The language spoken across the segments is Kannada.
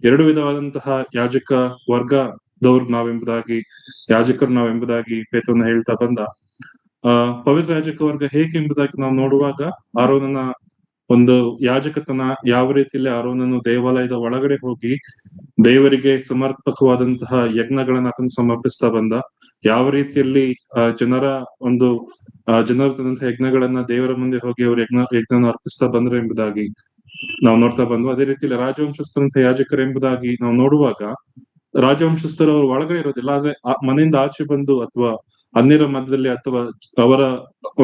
ಎರಡು ವಿಧವಾದಂತಹ ಯಾಜಕ ವರ್ಗದವ್ರು ಯಾಜಕರು ನಾವೆಂಬುದಾಗಿ ಪೇತ್ರನ ಹೇಳ್ತಾ ಬಂದ. ಪವಿತ್ರ ಯಾಜಕ ವರ್ಗ ಹೇಗೆ ಎಂಬುದಾಗಿ ನಾವು ನೋಡುವಾಗ, ಆರೋನನ ಒಂದು ಯಾಜಕತನ ಯಾವ ರೀತಿಯಲ್ಲಿ ಆರೋನನು ದೇವಾಲಯದ ಒಳಗಡೆ ಹೋಗಿ ದೇವರಿಗೆ ಸಮರ್ಪಕವಾದಂತಹ ಯಜ್ಞಗಳನ್ನ ಆತನು ಸಮರ್ಪಿಸ್ತಾ ಬಂದ, ಯಾವ ರೀತಿಯಲ್ಲಿ ಜನರು ತಂದಂತಹ ಯಜ್ಞಗಳನ್ನ ದೇವರ ಮುಂದೆ ಹೋಗಿ ಅವರು ಯಜ್ಞನ ಅರ್ಪಿಸ್ತಾ ಬಂದ್ರು ಎಂಬುದಾಗಿ ನಾವು ನೋಡ್ತಾ ಬಂದ್ವು. ಅದೇ ರೀತಿಯಲ್ಲಿ ರಾಜವಂಶಸ್ಥರಂತಹ ಯಾಜಕರು ಎಂಬುದಾಗಿ ನಾವು ನೋಡುವಾಗ, ರಾಜವಂಶಸ್ಥರು ಅವರು ಒಳಗಡೆ ಇರೋದಿಲ್ಲ, ಆದ್ರೆ ಮನೆಯಿಂದ ಆಚೆ ಬಂದು ಅಥವಾ ಅನ್ಯರ ಮಧ್ಯದಲ್ಲಿ ಅಥವಾ ಅವರ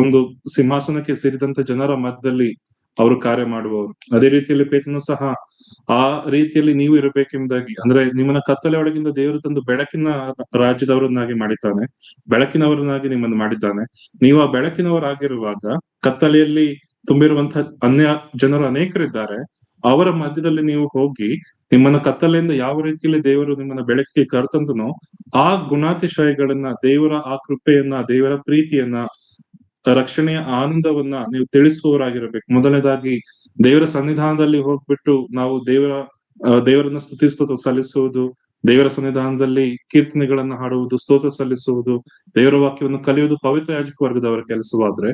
ಒಂದು ಸಿಂಹಾಸನಕ್ಕೆ ಸೇರಿದಂತ ಜನರ ಮಧ್ಯದಲ್ಲಿ ಅವರು ಕಾರ್ಯ ಮಾಡುವವರು. ಅದೇ ರೀತಿಯಲ್ಲಿ ಪೇತ್ರನು ಸಹ ಆ ರೀತಿಯಲ್ಲಿ ನೀವು ಇರಬೇಕೆಂಬುದಾಗಿ, ಅಂದ್ರೆ ನಿಮ್ಮನ್ನ ಕತ್ತಲೆ ಒಳಗಿಂದ ದೇವರು ತಂದು ಬೆಳಕಿನ ರಾಜ್ಯದವರನ್ನಾಗಿ ಮಾಡಿದ್ದಾನೆ, ಬೆಳಕಿನವರನ್ನಾಗಿ ನಿಮ್ಮನ್ನು ಮಾಡಿದ್ದಾನೆ. ನೀವು ಆ ಬೆಳಕಿನವರಾಗಿರುವಾಗ ಕತ್ತಲೆಯಲ್ಲಿ ತುಂಬಿರುವಂತಹ ಅನ್ಯ ಜನರು ಅನೇಕರಿದ್ದಾರೆ, ಅವರ ಮಧ್ಯದಲ್ಲಿ ನೀವು ಹೋಗಿ ನಿಮ್ಮನ್ನ ಕತ್ತಲೆಯಿಂದ ಯಾವ ರೀತಿಯಲ್ಲಿ ದೇವರು ನಿಮ್ಮನ್ನ ಬೆಳಕಿಗೆ ಕರ್ತಂದನೋ ಆ ಗುಣಾತಿಶಯಗಳನ್ನ, ದೇವರ ಆ ಕೃಪೆಯನ್ನ, ದೇವರ ಪ್ರೀತಿಯನ್ನ, ರಕ್ಷಣೆಯ ಆನಂದವನ್ನ ನೀವು ತಿಳಿಸುವವರಾಗಿರ್ಬೇಕು. ಮೊದಲನೇದಾಗಿ ದೇವರ ಸನ್ನಿಧಾನದಲ್ಲಿ ಹೋಗ್ಬಿಟ್ಟು ನಾವು ದೇವರನ್ನ ಸ್ತುತಿಸ್ತೋತ್ರ ಸಲ್ಲಿಸುವುದು, ದೇವರ ಸನ್ನಿಧಾನದಲ್ಲಿ ಕೀರ್ತನೆಗಳನ್ನ ಹಾಡುವುದು, ಸ್ತೋತ್ರ ಸಲ್ಲಿಸುವುದು, ದೇವರ ವಾಕ್ಯವನ್ನು ಕಲಿಯುವುದು ಪವಿತ್ರ ಯಾಜಕ ವರ್ಗದವರ ಕೆಲಸವಾದ್ರೆ,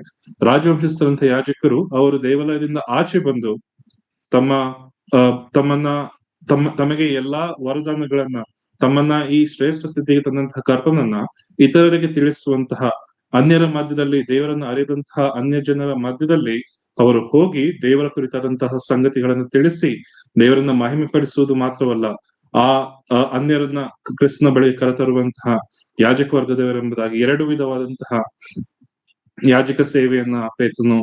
ರಾಜವಂಶಸ್ಥರಂತ ಯಾಜಕರು ಅವರು ದೇವಾಲಯದಿಂದ ಆಚೆ ಬಂದು ತಮಗೆ ಎಲ್ಲಾ ವರದಾನಗಳನ್ನ, ತಮ್ಮನ್ನ ಈ ಶ್ರೇಷ್ಠ ಸ್ಥಿತಿಗೆ ತಂದಂತಹ ಕರ್ತನನ್ನ ಇತರರಿಗೆ ತಿಳಿಸುವಂತಹ, ಅನ್ಯರ ಮಧ್ಯದಲ್ಲಿ ದೇವರನ್ನ ಅರಿದಂತಹ ಅನ್ಯ ಜನರ ಮಧ್ಯದಲ್ಲಿ ಅವರು ಹೋಗಿ ದೇವರ ಕುರಿತಾದಂತಹ ಸಂಗತಿಗಳನ್ನು ತಿಳಿಸಿ ದೇವರನ್ನ ಮಹಿಮೆ ಪಡಿಸುವುದು ಮಾತ್ರವಲ್ಲ, ಆ ಅನ್ಯರನ್ನ ಕ್ರಿಸ್ತನ ಬಳಿ ಕರೆತರುವಂತಹ ಯಾಜಕ ವರ್ಗದವರೆಂಬುದಾಗಿ ಎರಡು ವಿಧವಾದಂತಹ ಯಾಜಕ ಸೇವೆಯನ್ನ ಪೇತ್ರನು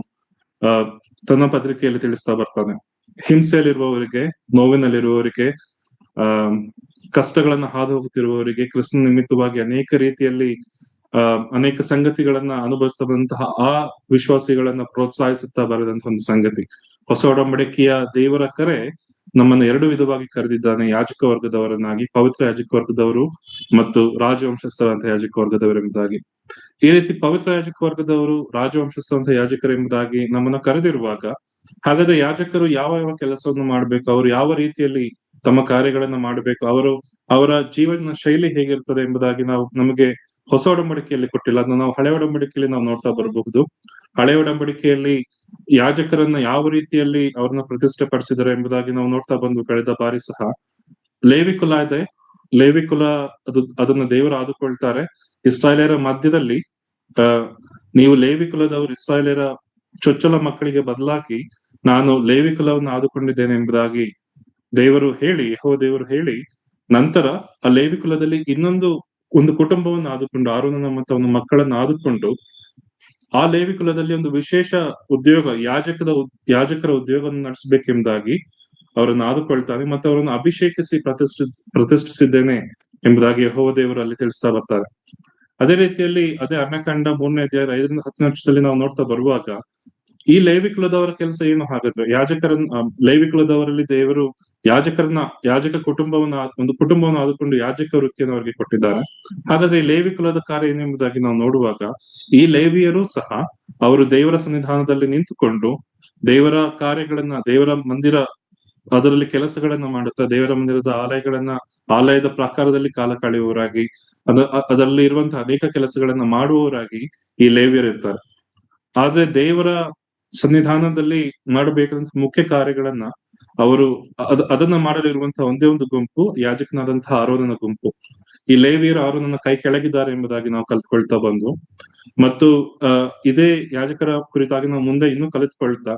ತನ್ನ ಪತ್ರಿಕೆಯಲ್ಲಿ ತಿಳಿಸ್ತಾ ಬರ್ತಾನೆ. ಹಿಂಸೆಯಲ್ಲಿರುವವರಿಗೆ, ನೋವಿನಲ್ಲಿರುವವರಿಗೆ, ಕಷ್ಟಗಳನ್ನ ಹಾದು ಹೋಗುತ್ತಿರುವವರಿಗೆ, ಕ್ರಿಸ್ತನ ನಿಮಿತ್ತವಾಗಿ ಅನೇಕ ರೀತಿಯಲ್ಲಿ ಅನೇಕ ಸಂಗತಿಗಳನ್ನ ಅನುಭವಿಸಿದಂತಹ ಆ ವಿಶ್ವಾಸಿಗಳನ್ನ ಪ್ರೋತ್ಸಾಹಿಸುತ್ತಾ ಬರೆದಂತಹ ಒಂದು ಸಂಗತಿ. ಹೊಸ ಒಡಂಬಡಿಕೆಯ ದೇವರ ಕರೆ ನಮ್ಮನ್ನ ಎರಡು ವಿಧವಾಗಿ ಕರೆದಿದ್ದಾನೆ, ಯಾಜಕ ವರ್ಗದವರನ್ನಾಗಿ, ಪವಿತ್ರ ಯಾಜಕ ವರ್ಗದವರು ಮತ್ತು ರಾಜವಂಶಸ್ಥರಂತಹ ಯಾಜಕ ವರ್ಗದವರೆಂಬುದಾಗಿ. ಈ ರೀತಿ ಪವಿತ್ರ ಯಾಜಕ ವರ್ಗದವರು, ರಾಜವಂಶಸ್ಥರಂತಹ ಯಾಜಕರೆಂಬುದಾಗಿ ನಮ್ಮನ್ನ ಕರೆದಿರುವಾಗ, ಹಾಗಾದ್ರೆ ಯಾಜಕರು ಯಾವ ಯಾವ ಕೆಲಸವನ್ನು ಮಾಡ್ಬೇಕು, ಅವರು ಯಾವ ರೀತಿಯಲ್ಲಿ ತಮ್ಮ ಕಾರ್ಯಗಳನ್ನ ಮಾಡಬೇಕು, ಅವರ ಜೀವನ ಶೈಲಿ ಹೇಗಿರ್ತದೆ ಎಂಬುದಾಗಿ ನಮಗೆ ಹೊಸ ಒಡಂಬಡಿಕೆಯಲ್ಲಿ ಕೊಟ್ಟಿಲ್ಲ. ಅದನ್ನ ನಾವು ಹಳೆ ಒಡಂಬಡಿಕೆಯಲ್ಲಿ ನಾವು ನೋಡ್ತಾ ಬರಬಹುದು. ಹಳೆ ಒಡಂಬಡಿಕೆಯಲ್ಲಿ ಯಾಜಕರನ್ನ ಯಾವ ರೀತಿಯಲ್ಲಿ ಅವ್ರನ್ನ ಪ್ರತಿಷ್ಠೆ ಪಡಿಸಿದ್ದಾರೆ ಎಂಬುದಾಗಿ ನಾವು ನೋಡ್ತಾ ಬಂದ್ವು ಕಳೆದ ಬಾರಿ ಸಹ. ಲೇವಿ ಕುಲ ಇದೆ, ಲೇವಿ ಕುಲ ಅದನ್ನ ದೇವರು ಆದುಕೊಳ್ತಾರೆ. ಇಸ್ರಾಯೇಲರ ಮಧ್ಯದಲ್ಲಿ ನೀವು ಲೇವಿ ಕುಲದವರು ಇಸ್ರಾಯೇಲರ ಚೊಚ್ಚಲ ಮಕ್ಕಳಿಗೆ ಬದಲಾಗಿ ನಾನು ಲೇವಿ ಕುಲವನ್ನು ಆದುಕೊಂಡಿದ್ದೇನೆ ಎಂಬುದಾಗಿ ಯೆಹೋವ ದೇವರು ಹೇಳಿ, ನಂತರ ಆ ಲೇವಿ ಕುಲದಲ್ಲಿ ಒಂದು ಕುಟುಂಬವನ್ನು ಆದುಕೊಂಡು, ಆರೋನನ ಮತ್ತು ಅವನ ಮಕ್ಕಳನ್ನ ಆದುಕೊಂಡು, ಆ ಲೇವಿ ಕುಲದಲ್ಲಿ ಒಂದು ವಿಶೇಷ ಉದ್ಯೋಗ, ಯಾಜಕರ ಉದ್ಯೋಗವನ್ನು ನಡೆಸಬೇಕೆಂಬುದಾಗಿ ಅವರನ್ನು ಆದುಕೊಳ್ತಾನೆ ಮತ್ತು ಅವರನ್ನು ಅಭಿಷೇಕಿಸಿ ಪ್ರತಿಷ್ಠಿಸಿದ್ದೇನೆ ಎಂಬುದಾಗಿ ಯೆಹೋವ ದೇವರು ಅಲ್ಲಿ ತಿಳಿಸ್ತಾ ಬರ್ತಾರೆ. ಅದೇ ರೀತಿಯಲ್ಲಿ ಅದೇ ಅರಣ್ಯಕಾಂಡ 3ನೇ ಅಧ್ಯಾಯದ 5ರಿಂದ 10ನೇ ವರ್ಷದಲ್ಲಿ ನಾವು ನೋಡ್ತಾ ಬರುವಾಗ, ಈ ಲೇವಿ ಕುಲದವರ ಕೆಲಸ ಏನು ಹಾಗಾದ್ರೆ? ಲೇವಿ ಕುಲದವರಲ್ಲಿ ದೇವರು ಯಾಜಕ ಕುಟುಂಬವನ್ನು ಆದುಕೊಂಡು ಯಾಜಕ ವೃತ್ತಿಯನ್ನು ಅವರಿಗೆ ಕೊಟ್ಟಿದ್ದಾರೆ. ಹಾಗಾದ್ರೆ ಈ ಲೇವಿ ಕುಲದ ಕಾರ್ಯ ಏನೆಂಬುದಾಗಿ ನಾವು ನೋಡುವಾಗ, ಈ ಲೇವಿಯರು ಸಹ ಅವರು ದೇವರ ಸನ್ನಿಧಾನದಲ್ಲಿ ನಿಂತುಕೊಂಡು ದೇವರ ಕಾರ್ಯಗಳನ್ನ, ದೇವರ ಮಂದಿರ ಅದರಲ್ಲಿ ಕೆಲಸಗಳನ್ನ ಮಾಡುತ್ತಾ, ದೇವರ ಮಂದಿರದ ಆಲಯದ ಪ್ರಾಕಾರದಲ್ಲಿ ಕಾಲ ಕಳೆಯುವವರಾಗಿ, ಅದರಲ್ಲಿ ಇರುವಂತಹ ಅನೇಕ ಕೆಲಸಗಳನ್ನ ಮಾಡುವವರಾಗಿ ಈ ಲೇವಿಯರು ಇರ್ತಾರೆ. ಆದ್ರೆ ದೇವರ ಸನ್ನಿಧಾನದಲ್ಲಿ ಮಾಡಬೇಕಾದಂತಹ ಮುಖ್ಯ ಕಾರ್ಯಗಳನ್ನ ಅದನ್ನ ಮಾಡಲಿರುವಂತಹ ಒಂದೇ ಒಂದು ಗುಂಪು, ಯಾಜಕನಾದಂತಹ ಆರೋನನ ಗುಂಪು. ಈ ಲೇವಿಯರು ಆರೋನನ ಕೈ ಕೆಳಗಿದ್ದಾರೆ ಎಂಬುದಾಗಿ ನಾವು ಕಲ್ತ್ಕೊಳ್ತಾ ಬಂದು, ಮತ್ತು ಇದೇ ಯಾಜಕರ ಕುರಿತಾಗಿ ನಾವು ಮುಂದೆ ಇನ್ನೂ ಕಲಿತ್ಕೊಳ್ತಾ,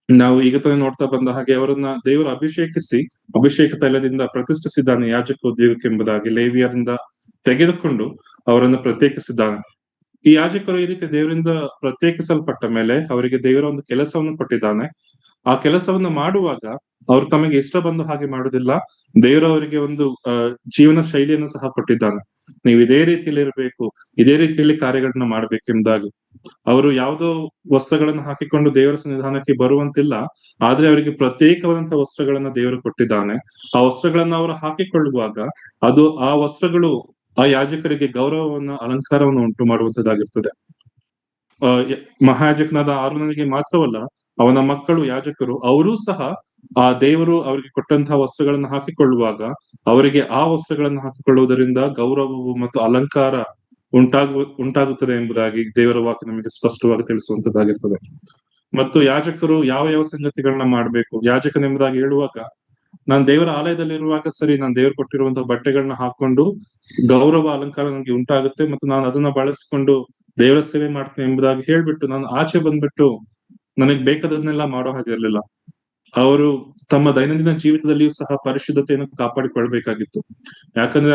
ನಾವು ಈಗ ತಾನೇ ನೋಡ್ತಾ ಬಂದ ಹಾಗೆ ಅವರನ್ನ ದೇವರು ಅಭಿಷೇಕ ತೈಲದಿಂದ ಪ್ರತಿಷ್ಠಿಸಿದ್ದಾನೆ ಯಾಜಕ ಉದ್ಯೋಗಕ್ಕೆ ಎಂಬುದಾಗಿ. ಲೇವಿಯರಿಂದ ತೆಗೆದುಕೊಂಡು ಅವರನ್ನು ಪ್ರತ್ಯೇಕಿಸಿದ್ದಾನೆ. ಈ ಯಾಜಕರು ಈ ರೀತಿ ದೇವರಿಂದ ಪ್ರತ್ಯೇಕಿಸಲ್ಪಟ್ಟ ಮೇಲೆ ಅವರಿಗೆ ದೇವರ ಒಂದು ಕೆಲಸವನ್ನು ಕೊಟ್ಟಿದ್ದಾನೆ. ಆ ಕೆಲಸವನ್ನು ಮಾಡುವಾಗ ಅವರು ತಮಗೆ ಇಷ್ಟ ಬಂದ ಹಾಗೆ ಮಾಡುವುದಿಲ್ಲ, ದೇವರವರಿಗೆ ಒಂದು ಜೀವನ ಶೈಲಿಯನ್ನು ಸಹ ಕೊಟ್ಟಿದ್ದಾನೆ. ನೀವು ಇದೇ ರೀತಿಯಲ್ಲಿ ಇರಬೇಕು, ಇದೇ ರೀತಿಯಲ್ಲಿ ಕಾರ್ಯಗಳನ್ನ ಮಾಡ್ಬೇಕೆಂಬುದಾಗಿ. ಅವರು ಯಾವುದೋ ವಸ್ತ್ರಗಳನ್ನು ಹಾಕಿಕೊಂಡು ದೇವರ ಸನ್ನಿಧಾನಕ್ಕೆ ಬರುವಂತಿಲ್ಲ, ಆದ್ರೆ ಅವರಿಗೆ ಪ್ರತ್ಯೇಕವಾದಂತಹ ವಸ್ತ್ರಗಳನ್ನ ದೇವರು ಕೊಟ್ಟಿದ್ದಾನೆ. ಆ ವಸ್ತ್ರಗಳನ್ನ ಅವರು ಹಾಕಿಕೊಳ್ಳುವಾಗ ಆ ವಸ್ತ್ರಗಳು ಆ ಯಾಜಕರಿಗೆ ಗೌರವವನ್ನ, ಅಲಂಕಾರವನ್ನು ಉಂಟು ಮಾಡುವಂತದ್ದಾಗಿರ್ತದೆ. ಮಹಾಯಾಜಕನಾದ ಆರೋನನಿಗೆ ಮಾತ್ರವಲ್ಲ, ಅವನ ಮಕ್ಕಳು ಯಾಜಕರು, ಅವರೂ ಸಹ ಆ ದೇವರು ಅವರಿಗೆ ಕೊಟ್ಟಂತಹ ವಸ್ತ್ರಗಳನ್ನು ಹಾಕಿಕೊಳ್ಳುವಾಗ ಅವರಿಗೆ ಆ ವಸ್ತ್ರಗಳನ್ನು ಹಾಕಿಕೊಳ್ಳುವುದರಿಂದ ಗೌರವವು ಮತ್ತು ಅಲಂಕಾರ ಉಂಟಾಗುತ್ತದೆ ಎಂಬುದಾಗಿ ದೇವರ ವಾಕ್ಯ ನಮಗೆ ಸ್ಪಷ್ಟವಾಗಿ ತಿಳಿಸುವಂತದ್ದಾಗಿರ್ತದೆ. ಮತ್ತು ಯಾಜಕರು ಯಾವ ಯಾವ ಸಂಗತಿಗಳನ್ನ ಮಾಡ್ಬೇಕು, ಯಾಜಕನೆಂಬುದಾಗಿ ಹೇಳುವಾಗ ನಾನು ದೇವರ ಆಲಯದಲ್ಲಿರುವಾಗ ಸರಿ, ನಾನು ದೇವರು ಕೊಟ್ಟಿರುವಂತಹ ಬಟ್ಟೆಗಳನ್ನ ಹಾಕೊಂಡು ಗೌರವ ಅಲಂಕಾರ ನನಗೆ ಉಂಟಾಗುತ್ತೆ ಮತ್ತು ನಾನು ಅದನ್ನ ಬಳಸ್ಕೊಂಡು ದೇವರ ಸೇವೆ ಮಾಡ್ತೇನೆ ಎಂಬುದಾಗಿ ಹೇಳ್ಬಿಟ್ಟು ನಾನು ಆಚೆ ಬಂದ್ಬಿಟ್ಟು ನನಗ್ ಬೇಕಾದನ್ನೆಲ್ಲ ಮಾಡೋ ಹಾಗಿರ್ಲಿಲ್ಲ. ಅವರು ತಮ್ಮ ದೈನಂದಿನ ಜೀವಿತದಲ್ಲಿಯೂ ಸಹ ಪರಿಶುದ್ಧತೆಯನ್ನು ಕಾಪಾಡಿಕೊಳ್ಬೇಕಾಗಿತ್ತು. ಯಾಕಂದ್ರೆ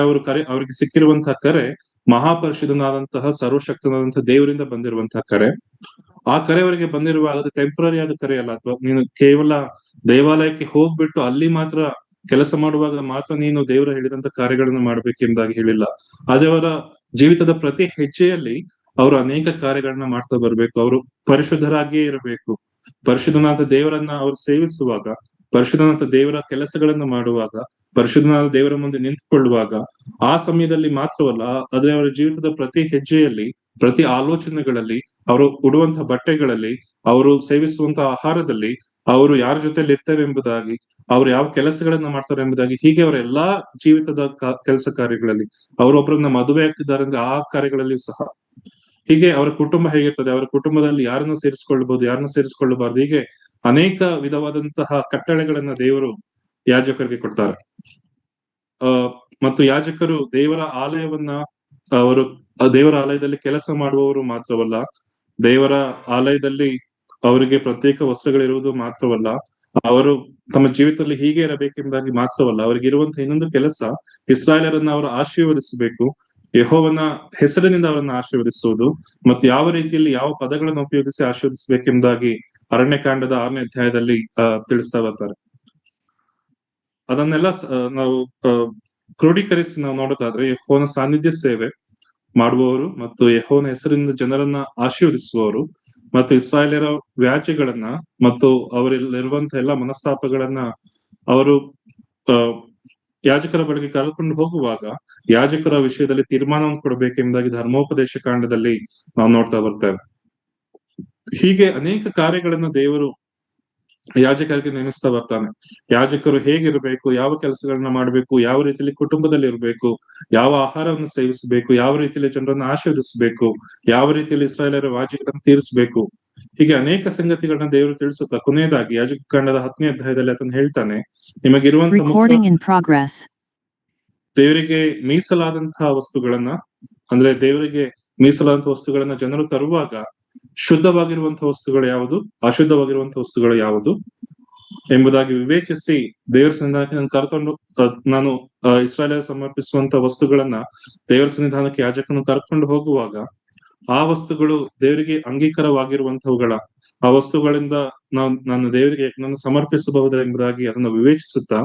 ಅವರಿಗೆ ಸಿಕ್ಕಿರುವಂತಹ ಕರೆ ಮಹಾಪರಿಶುದ್ಧನಾದಂತಹ ಸರ್ವಶಕ್ತನಾದಂತಹ ದೇವರಿಂದ ಬಂದಿರುವಂತಹ ಕರೆ. ಆ ಕರೆ ಅವರಿಗೆ ಬಂದಿರುವಾಗ ಅದು ಟೆಂಪರರಿ ಆದ ಕರೆ ಅಲ್ಲ, ಅಥವಾ ನೀನು ಕೇವಲ ದೇವಾಲಯಕ್ಕೆ ಹೋಗ್ಬಿಟ್ಟು ಅಲ್ಲಿ ಮಾತ್ರ ಕೆಲಸ ಮಾಡುವಾಗ ಮಾತ್ರ ನೀನು ದೇವರು ಹೇಳಿದಂತ ಕಾರ್ಯಗಳನ್ನು ಮಾಡ್ಬೇಕೆಂಬುದಾಗಿ ಹೇಳಿಲ್ಲ. ಅದೇ ಅವರ ಜೀವಿತದ ಪ್ರತಿ ಹೆಜ್ಜೆಯಲ್ಲಿ ಅವರು ಅನೇಕ ಕಾರ್ಯಗಳನ್ನ ಮಾಡ್ತಾ ಬರ್ಬೇಕು. ಅವರು ಪರಿಶುದ್ಧರಾಗಿಯೇ ಇರಬೇಕು. ಪರಿಶುದ್ಧನಾದ ದೇವರನ್ನ ಅವರು ಸೇವಿಸುವಾಗ, ಪರಿಶುದ್ಧನಾದ ದೇವರ ಕೆಲಸಗಳನ್ನ ಮಾಡುವಾಗ, ಪರಿಶುದ್ಧನಾದ ದೇವರ ಮುಂದೆ ನಿಂತುಕೊಳ್ಳುವಾಗ ಆ ಸಮಯದಲ್ಲಿ ಮಾತ್ರವಲ್ಲ, ಆದ್ರೆ ಅವರ ಜೀವಿತದ ಪ್ರತಿ ಹೆಜ್ಜೆಯಲ್ಲಿ, ಪ್ರತಿ ಆಲೋಚನೆಗಳಲ್ಲಿ, ಅವರು ಉಡುವಂತಹ ಬಟ್ಟೆಗಳಲ್ಲಿ, ಅವರು ಸೇವಿಸುವಂತಹ ಆಹಾರದಲ್ಲಿ, ಅವರು ಯಾರ ಜೊತೆಲಿ ಇರ್ತೇವೆ ಎಂಬುದಾಗಿ, ಅವ್ರು ಯಾವ ಕೆಲಸಗಳನ್ನ ಮಾಡ್ತಾರೆ ಎಂಬುದಾಗಿ, ಹೀಗೆ ಅವರ ಎಲ್ಲಾ ಜೀವಿತದ ಕೆಲಸ ಕಾರ್ಯಗಳಲ್ಲಿ, ಅವರೊಬ್ಬರನ್ನ ಮದುವೆ ಆಗ್ತಿದ್ದಾರೆ ಅಂದ್ರೆ ಆ ಕಾರ್ಯಗಳಲ್ಲಿಯೂ ಸಹ, ಹೀಗೆ ಅವರ ಕುಟುಂಬ ಹೇಗಿರ್ತದೆ, ಅವರ ಕುಟುಂಬದಲ್ಲಿ ಯಾರನ್ನ ಸೇರಿಸ್ಕೊಳ್ಬಹುದು, ಯಾರನ್ನ ಸೇರಿಸ್ಕೊಳ್ಳಬಾರ್ದು, ಹೀಗೆ ಅನೇಕ ವಿಧವಾದಂತಹ ಕಟ್ಟಳೆಗಳನ್ನ ದೇವರು ಯಾಜಕರಿಗೆ ಕೊಡ್ತಾರೆ. ಮತ್ತು ಯಾಜಕರು ದೇವರ ಆಲಯವನ್ನ ಅವರು ದೇವರ ಆಲಯದಲ್ಲಿ ಕೆಲಸ ಮಾಡುವವರು ಮಾತ್ರವಲ್ಲ, ದೇವರ ಆಲಯದಲ್ಲಿ ಅವರಿಗೆ ಪ್ರತ್ಯೇಕ ವಸ್ತ್ರಗಳಿರುವುದು ಮಾತ್ರವಲ್ಲ, ಅವರು ತಮ್ಮ ಜೀವಿತದಲ್ಲಿ ಹೀಗೆ ಇರಬೇಕೆಂಬುದಾಗಿ ಮಾತ್ರವಲ್ಲ, ಅವರಿಗೆ ಇರುವಂತಹ ಇನ್ನೊಂದು ಕೆಲಸ ಇಸ್ರಾಯೇಲರನ್ನ ಅವರು ಆಶೀರ್ವದಿಸಬೇಕು, ಯೆಹೋವನ ಹೆಸರಿನಿಂದ ಅವರನ್ನ ಆಶೀರ್ವದಿಸುವುದು, ಮತ್ತು ಯಾವ ರೀತಿಯಲ್ಲಿ ಯಾವ ಪದಗಳನ್ನು ಉಪಯೋಗಿಸಿ ಆಶೀರ್ವದಿಸಬೇಕೆಂಬುದಾಗಿ ಅರಣ್ಯಕಾಂಡದ 6ನೇ ಅಧ್ಯಾಯದಲ್ಲಿ ತಿಳಿಸ್ತಾ ಬರ್ತಾರೆ. ಅದನ್ನೆಲ್ಲ ನಾವು ಕ್ರೋಢೀಕರಿಸಿ ನಾವು ನೋಡೋದಾದ್ರೆ, ಯೆಹೋವನ ಸಾನ್ನಿಧ್ಯ ಸೇವೆ ಮಾಡುವವರು ಮತ್ತು ಯೆಹೋವನ ಹೆಸರಿನಿಂದ ಜನರನ್ನ ಆಶೀರ್ವದಿಸುವವರು ಮತ್ತು ಇಸ್ರಾಯೇಲರ ವ್ಯಾಜ್ಯಗಳನ್ನ ಮತ್ತು ಅವರಲ್ಲಿರುವಂತಹ ಎಲ್ಲ ಮನಸ್ತಾಪಗಳನ್ನ ಅವರು ಯಾಜಕರ ಬಳಿಗೆ ಕರೆದುಕೊಂಡು ಹೋಗುವಾಗ ಯಾಜಕರ ವಿಷಯದಲ್ಲಿ ತೀರ್ಮಾನವನ್ನು ಕೊಡಬೇಕೆಂಬುದಾಗಿ ಧರ್ಮೋಪದೇಶ ಕಾಂಡದಲ್ಲಿ ನಾವು ನೋಡ್ತಾ ಬರ್ತೇವೆ. ಹೀಗೆ ಅನೇಕ ಕಾರ್ಯಗಳನ್ನ ದೇವರು ಯಾಜಕರಿಗೆ ನೇಮಿಸ್ತಾ ಬರ್ತಾನೆ. ಯಾಜಕರು ಹೇಗಿರ್ಬೇಕು, ಯಾವ ಕೆಲಸಗಳನ್ನ ಮಾಡ್ಬೇಕು, ಯಾವ ರೀತಿಯಲ್ಲಿ ಕುಟುಂಬದಲ್ಲಿ ಇರ್ಬೇಕು, ಯಾವ ಆಹಾರವನ್ನು ಸೇವಿಸಬೇಕು, ಯಾವ ರೀತಿಯಲ್ಲಿ ಜನರನ್ನ ಆಶೀರ್ವದಿಸಬೇಕು, ಯಾವ ರೀತಿಯಲ್ಲಿ ಇಸ್ರಾಯೇಲರ ವಾಜ್ಯಗಳನ್ನು ತೀರಿಸಬೇಕು, ಹೀಗೆ ಅನೇಕ ಸಂಗತಿಗಳನ್ನ ದೇವರು ತಿಳಿಸುತ್ತಾ ಕೊನೆಯದಾಗಿ ಯಾಜಕ ಕಾಂಡದ 10ನೇ ಅಧ್ಯಾಯದಲ್ಲಿ ಆತನು ಹೇಳ್ತಾನೆ, ನಿಮಗಿರುವಂತಹ ದೇವರಿಗೆ ಮೀಸಲಾದಂತಹ ವಸ್ತುಗಳನ್ನ, ಅಂದ್ರೆ ದೇವರಿಗೆ ಮೀಸಲಾದಂತಹ ವಸ್ತುಗಳನ್ನ ಜನರು ತರುವಾಗ ಶುದ್ಧವಾಗಿರುವಂತಹ ವಸ್ತುಗಳು ಯಾವುದು, ಅಶುದ್ಧವಾಗಿರುವಂತಹ ವಸ್ತುಗಳು ಯಾವುದು ಎಂಬುದಾಗಿ ವಿವೇಚಿಸಿ ದೇವರ ಸನ್ನಿಧಾನಕ್ಕೆ ನಾನು ಇಸ್ರಾಯೇಲರು ಸಮರ್ಪಿಸುವಂತ ವಸ್ತುಗಳನ್ನ ದೇವರ ಸನ್ನಿಧಾನಕ್ಕೆ ಯಾಜಕನು ಕರ್ಕೊಂಡು ಹೋಗುವಾಗ ಆ ವಸ್ತುಗಳು ದೇವರಿಗೆ ಅಂಗೀಕಾರವಾಗಿರುವಂತವುಗಳ, ಆ ವಸ್ತುಗಳಿಂದ ನಾನು ದೇವರಿಗೆ ನಾನು ಸಮರ್ಪಿಸಬಹುದು ಎಂಬುದಾಗಿ ಅದನ್ನು ವಿವೇಚಿಸುತ್ತಾ,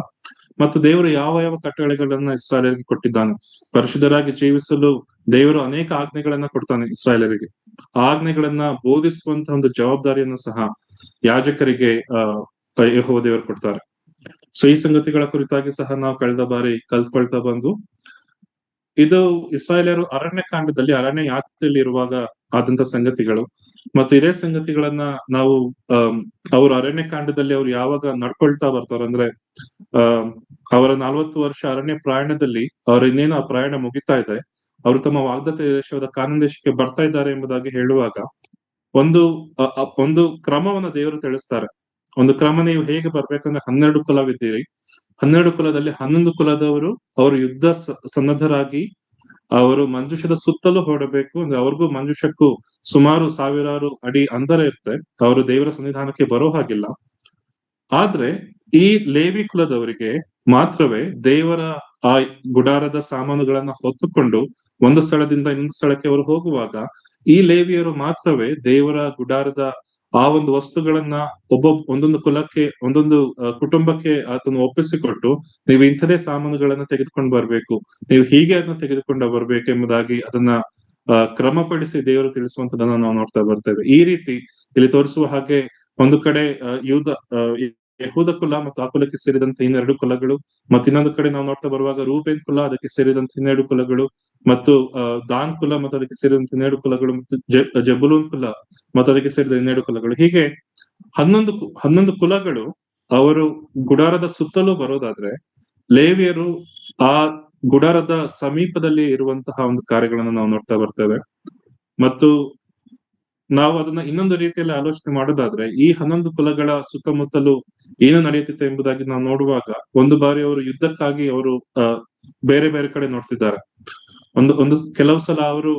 ಮತ್ತು ದೇವರು ಯಾವ ಯಾವ ಕಟ್ಟಳೆಗಳನ್ನ ಇಸ್ರಾಯೇಲರಿಗೆ ಕೊಟ್ಟಿದ್ದಾನೆ, ಪರಿಶುದ್ಧರಾಗಿ ಜೀವಿಸಲು ದೇವರು ಅನೇಕ ಆಜ್ಞೆಗಳನ್ನ ಕೊಡ್ತಾನೆ ಇಸ್ರಾಯೇಲರಿಗೆ. ಆಜ್ಞೆಗಳನ್ನ ಬೋಧಿಸುವಂತಹ ಒಂದು ಜವಾಬ್ದಾರಿಯನ್ನು ಸಹ ಯಾಜಕರಿಗೆ ಯೆಹೋವ ದೇವರು ಕೊಡ್ತಾರೆ. ಸೊ ಈ ಸಂಗತಿಗಳ ಕುರಿತಾಗಿ ಸಹ ನಾವು ಕಳೆದ ಬಾರಿ ಕಲ್ತ್ಕೊಳ್ತಾ ಬಂದು, ಇದು ಇಸ್ರಾಯೇಲರು ಅರಣ್ಯ ಯಾತ್ರೆಯಲ್ಲಿ ಇರುವಾಗ ಆದಂತ ಸಂಗತಿಗಳು, ಮತ್ತು ಇದೇ ಸಂಗತಿಗಳನ್ನ ನಾವು ಅವರು ಅರಣ್ಯಕಾಂಡದಲ್ಲಿ ಅವ್ರು ಯಾವಾಗ ನಡ್ಕೊಳ್ತಾ ಬರ್ತಾರ ಅಂದ್ರೆ ಅವರ 40 ವರ್ಷ ಅರಣ್ಯ ಪ್ರಯಾಣದಲ್ಲಿ ಅವ್ರ ಇನ್ನೇನು ಆ ಪ್ರಯಾಣ ಮುಗಿತಾ ಇದೆ, ಅವರು ತಮ್ಮ ವಾಗ್ದತ್ತ ದೇಶವಾದ ಕಾನಾನ್ ದೇಶಕ್ಕೆ ಬರ್ತಾ ಇದ್ದಾರೆ ಎಂಬುದಾಗಿ ಹೇಳುವಾಗ ಒಂದು ಕ್ರಮವನ್ನ ದೇವರು ತಿಳಿಸ್ತಾರೆ. ಒಂದು ಕ್ರಮ, ನೀವು ಹೇಗೆ ಬರ್ಬೇಕಂದ್ರೆ 12 ಕುಲವಿದ್ದೀರಿ, 12 ಕುಲದಲ್ಲಿ 11 ಕುಲದವರು ಅವರು ಯುದ್ಧ ಸನ್ನದ್ಧರಾಗಿ ಅವರು ಮಂಜುಷದ ಸುತ್ತಲೂ ಹೊರಡಬೇಕು. ಅಂದ್ರೆ ಅವ್ರಿಗೂ ಮಂಜುಷಕ್ಕೂ ಸುಮಾರು 1000 ಅಡಿ ಅಂತರ ಇರುತ್ತೆ, ಅವರು ದೇವರ ಸನ್ನಿಧಾನಕ್ಕೆ ಬರೋ ಹಾಗಿಲ್ಲ. ಆದ್ರೆ ಈ ಲೇವಿ ಕುಲದವರಿಗೆ ಮಾತ್ರವೇ ದೇವರ ಆ ಗುಡಾರದ ಸಾಮಾನುಗಳನ್ನ ಹೊತ್ತುಕೊಂಡು ಒಂದು ಸ್ಥಳದಿಂದ ಇನ್ನೊಂದು ಸ್ಥಳಕ್ಕೆ ಅವರು ಹೋಗುವಾಗ ಈ ಲೇವಿಯರು ಮಾತ್ರವೇ ದೇವರ ಗುಡಾರದ ಆ ಒಂದು ವಸ್ತುಗಳನ್ನ ಒಂದೊಂದು ಕುಲಕ್ಕೆ, ಒಂದೊಂದು ಕುಟುಂಬಕ್ಕೆ ಆತನು ಒಪ್ಪಿಸಿಕೊಟ್ಟು, ನೀವು ಇಂಥದೇ ಸಾಮಾನುಗಳನ್ನ ತೆಗೆದುಕೊಂಡು ಬರ್ಬೇಕು, ನೀವು ಹೀಗೆ ಅದನ್ನ ತೆಗೆದುಕೊಂಡು ಬರ್ಬೇಕು ಎಂಬುದಾಗಿ ಅದನ್ನ ಕ್ರಮಪಡಿಸಿ ದೇವರು ತಿಳಿಸುವಂತದನ್ನ ನಾವು ನೋಡ್ತಾ ಬರ್ತೇವೆ. ಈ ರೀತಿ ಇಲ್ಲಿ ತೋರಿಸುವ ಹಾಗೆ ಒಂದು ಕಡೆ ಯಹೂದ ಕುಲ ಮತ್ತು ಆ ಕುಲಕ್ಕೆ ಸೇರಿದಂತೆ 2 ಕುಲಗಳು, ಮತ್ತು ಇನ್ನೊಂದು ಕಡೆ ನಾವು ನೋಡ್ತಾ ಬರುವಾಗ ರೂಬೇನ್ ಕುಲ ಅದಕ್ಕೆ ಸೇರಿದಂತೆ 2 ಕುಲಗಳು, ಮತ್ತು ದಾನ್ ಕುಲ ಮತ್ತು ಅದಕ್ಕೆ ಸೇರಿದಂತೆ 2 ಕುಲಗಳು, ಮತ್ತು ಜಬುಲೂನ್ ಕುಲ ಮತ್ತು ಅದಕ್ಕೆ ಸೇರಿದ 2 ಕುಲಗಳು, ಹೀಗೆ 11 ಕುಲಗಳು ಅವರು ಗುಡಾರದ ಸುತ್ತಲೂ ಬರೋದಾದ್ರೆ ಲೇವಿಯರು ಆ ಗುಡಾರದ ಸಮೀಪದಲ್ಲಿ ಇರುವಂತಹ ಒಂದು ಕಾರ್ಯಗಳನ್ನು ನಾವು ನೋಡ್ತಾ ಬರ್ತೇವೆ. ಮತ್ತು ನಾವು ಅದನ್ನ ಇನ್ನೊಂದು ರೀತಿಯಲ್ಲಿ ಆಲೋಚನೆ ಮಾಡೋದಾದ್ರೆ ಈ 11 ಕುಲಗಳ ಸುತ್ತಮುತ್ತಲು ಏನು ನಡೆಯುತ್ತಿದೆ ಎಂಬುದಾಗಿ ನಾವು ನೋಡುವಾಗ ಒಂದು ಬಾರಿ ಅವರು ಯುದ್ಧಕ್ಕಾಗಿ ಅವರು ಬೇರೆ ಬೇರೆ ಕಡೆ ನೋಡ್ತಿದ್ದಾರೆ. ಒಂದು ಕೆಲವು ಸಲ ಅವರು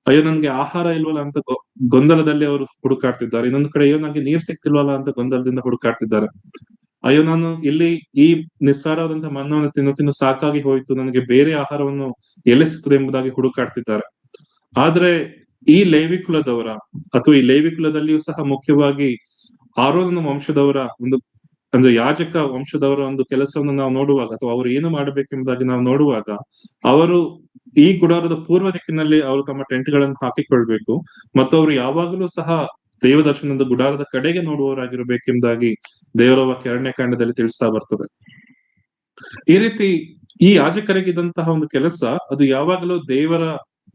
ಅಯ್ಯೋ ನನ್ಗೆ ಆಹಾರ ಇಲ್ವಲ್ಲ ಅಂತ ಗೊಂದಲದಲ್ಲಿ ಅವರು ಹುಡುಕಾಡ್ತಿದ್ದಾರೆ. ಇನ್ನೊಂದು ಕಡೆ ಅಯ್ಯೋ ನಂಗೆ ನೀರ್ ಸಿಕ್ತಿಲ್ವಲ್ಲ ಅಂತ ಗೊಂದಲದಿಂದ ಹುಡುಕಾಡ್ತಿದ್ದಾರೆ. ಅಯ್ಯೋ ನಾನು ಇಲ್ಲಿ ಈ ನಿಸ್ಸಾರವಾದಂತಹ ಮನ್ನವನ್ನು ತಿನ್ನು ಸಾಕಾಗಿ ಹೋಯ್ತು, ನನಗೆ ಬೇರೆ ಆಹಾರವನ್ನು ಎಲ್ಲಿ ಸಿಗ್ತದೆ ಎಂಬುದಾಗಿ ಹುಡುಕಾಡ್ತಿದ್ದಾರೆ. ಆದ್ರೆ ಈ ಲೇವಿ ಕುಲದವರ ಅಥವಾ ಈ ಲೇವಿ ಕುಲದಲ್ಲಿಯೂ ಸಹ ಮುಖ್ಯವಾಗಿ ಆರೋನನ ವಂಶದವರ ಅಂದ್ರೆ ಯಾಜಕ ವಂಶದವರ ಒಂದು ಕೆಲಸವನ್ನು ನಾವು ನೋಡುವಾಗ ಅಥವಾ ಅವರು ಏನು ಮಾಡಬೇಕೆಂಬುದಾಗಿ ನಾವು ನೋಡುವಾಗ ಅವರು ಈ ಗುಡಾರದ ಪೂರ್ವ ದಿಕ್ಕಿನಲ್ಲಿ ಅವರು ತಮ್ಮ ಟೆಂಟ್ಗಳನ್ನು ಹಾಕಿಕೊಳ್ಬೇಕು ಮತ್ತು ಅವರು ಯಾವಾಗಲೂ ಸಹ ದೇವದರ್ಶನದ ಗುಡಾರದ ಕಡೆಗೆ ನೋಡುವವರಾಗಿರ್ಬೇಕೆಂಬುದಾಗಿ ದೇವರ ವಾಕ್ಯ 2ನೇ ಕಾಂಡದಲ್ಲಿ ತಿಳಿಸ್ತಾ ಬರ್ತದೆ. ಈ ರೀತಿ ಈ ಯಾಜಕರಿಗಿದ್ದಂತಹ ಒಂದು ಕೆಲಸ ಅದು ಯಾವಾಗಲೂ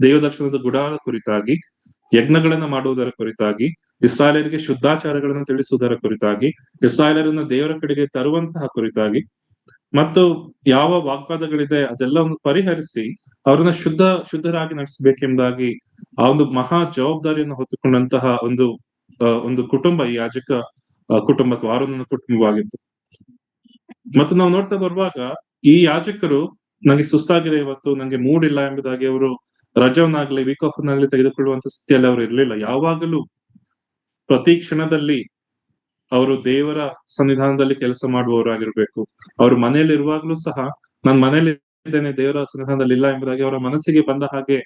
ದೇವದರ್ಶನದ ಗುಡಾರದ ಕುರಿತಾಗಿ, ಯಜ್ಞಗಳನ್ನ ಮಾಡುವುದರ ಕುರಿತಾಗಿ, ಇಸ್ರಾಯೇಲರಿಗೆ ಶುದ್ಧಾಚಾರಗಳನ್ನು ತಿಳಿಸುವುದರ ಕುರಿತಾಗಿ, ಇಸ್ರಾಯೇಲರನ್ನ ದೇವರ ಕಡೆಗೆ ತರುವಂತಹ ಕುರಿತಾಗಿ ಮತ್ತು ಯಾವ ವಾಗ್ವಾದಗಳಿದೆ ಅದೆಲ್ಲವನ್ನು ಪರಿಹರಿಸಿ ಅವರನ್ನ ಶುದ್ಧರಾಗಿ ನಡೆಸಬೇಕೆಂಬುದಾಗಿ ಆ ಒಂದು ಮಹಾ ಜವಾಬ್ದಾರಿಯನ್ನು ಹೊತ್ತುಕೊಂಡಂತಹ ಒಂದು ಕುಟುಂಬ ಈ ಯಾಜಕ ಕುಟುಂಬ ಅಥವಾ ಆರೋನನ ಕುಟುಂಬವಾಗಿತ್ತು. ಮತ್ತು ನಾವು ನೋಡ್ತಾ ಬರುವಾಗ ಈ ಯಾಜಕರು ನಂಗೆ ಸುಸ್ತಾಗಿದೆ ಇವತ್ತು, ನಂಗೆ ಮೂಡ್ ಇಲ್ಲ ಎಂಬುದಾಗಿ ಅವರು ರಜವನ್ನಾಗ್ಲಿ ವೀಕ್ ಆಫ್ ನಲ್ಲಿ ತೆಗೆದುಕೊಳ್ಳುವಂತ ಸ್ಥಿತಿಯಲ್ಲಿ ಅವರು ಇರ್ಲಿಲ್ಲ. ಯಾವಾಗಲೂ ಪ್ರತಿ ಕ್ಷಣದಲ್ಲಿ ಅವರು ದೇವರ ಸನ್ನಿಧಾನದಲ್ಲಿ ಕೆಲಸ ಮಾಡುವವರಾಗಿರ್ಬೇಕು. ಅವರು ಮನೆಯಲ್ಲಿ ಇರುವಾಗ್ಲೂ ಸಹ ನಾನು ಮನೆಯಲ್ಲಿ ಇದ್ದೇನೆ, ದೇವರ ಸನ್ನಿಧಾನದಲ್ಲಿ ಇಲ್ಲ ಎಂಬುದಾಗಿ ಅವರ ಮನಸ್ಸಿಗೆ ಬಂದ ಹಾಗೆ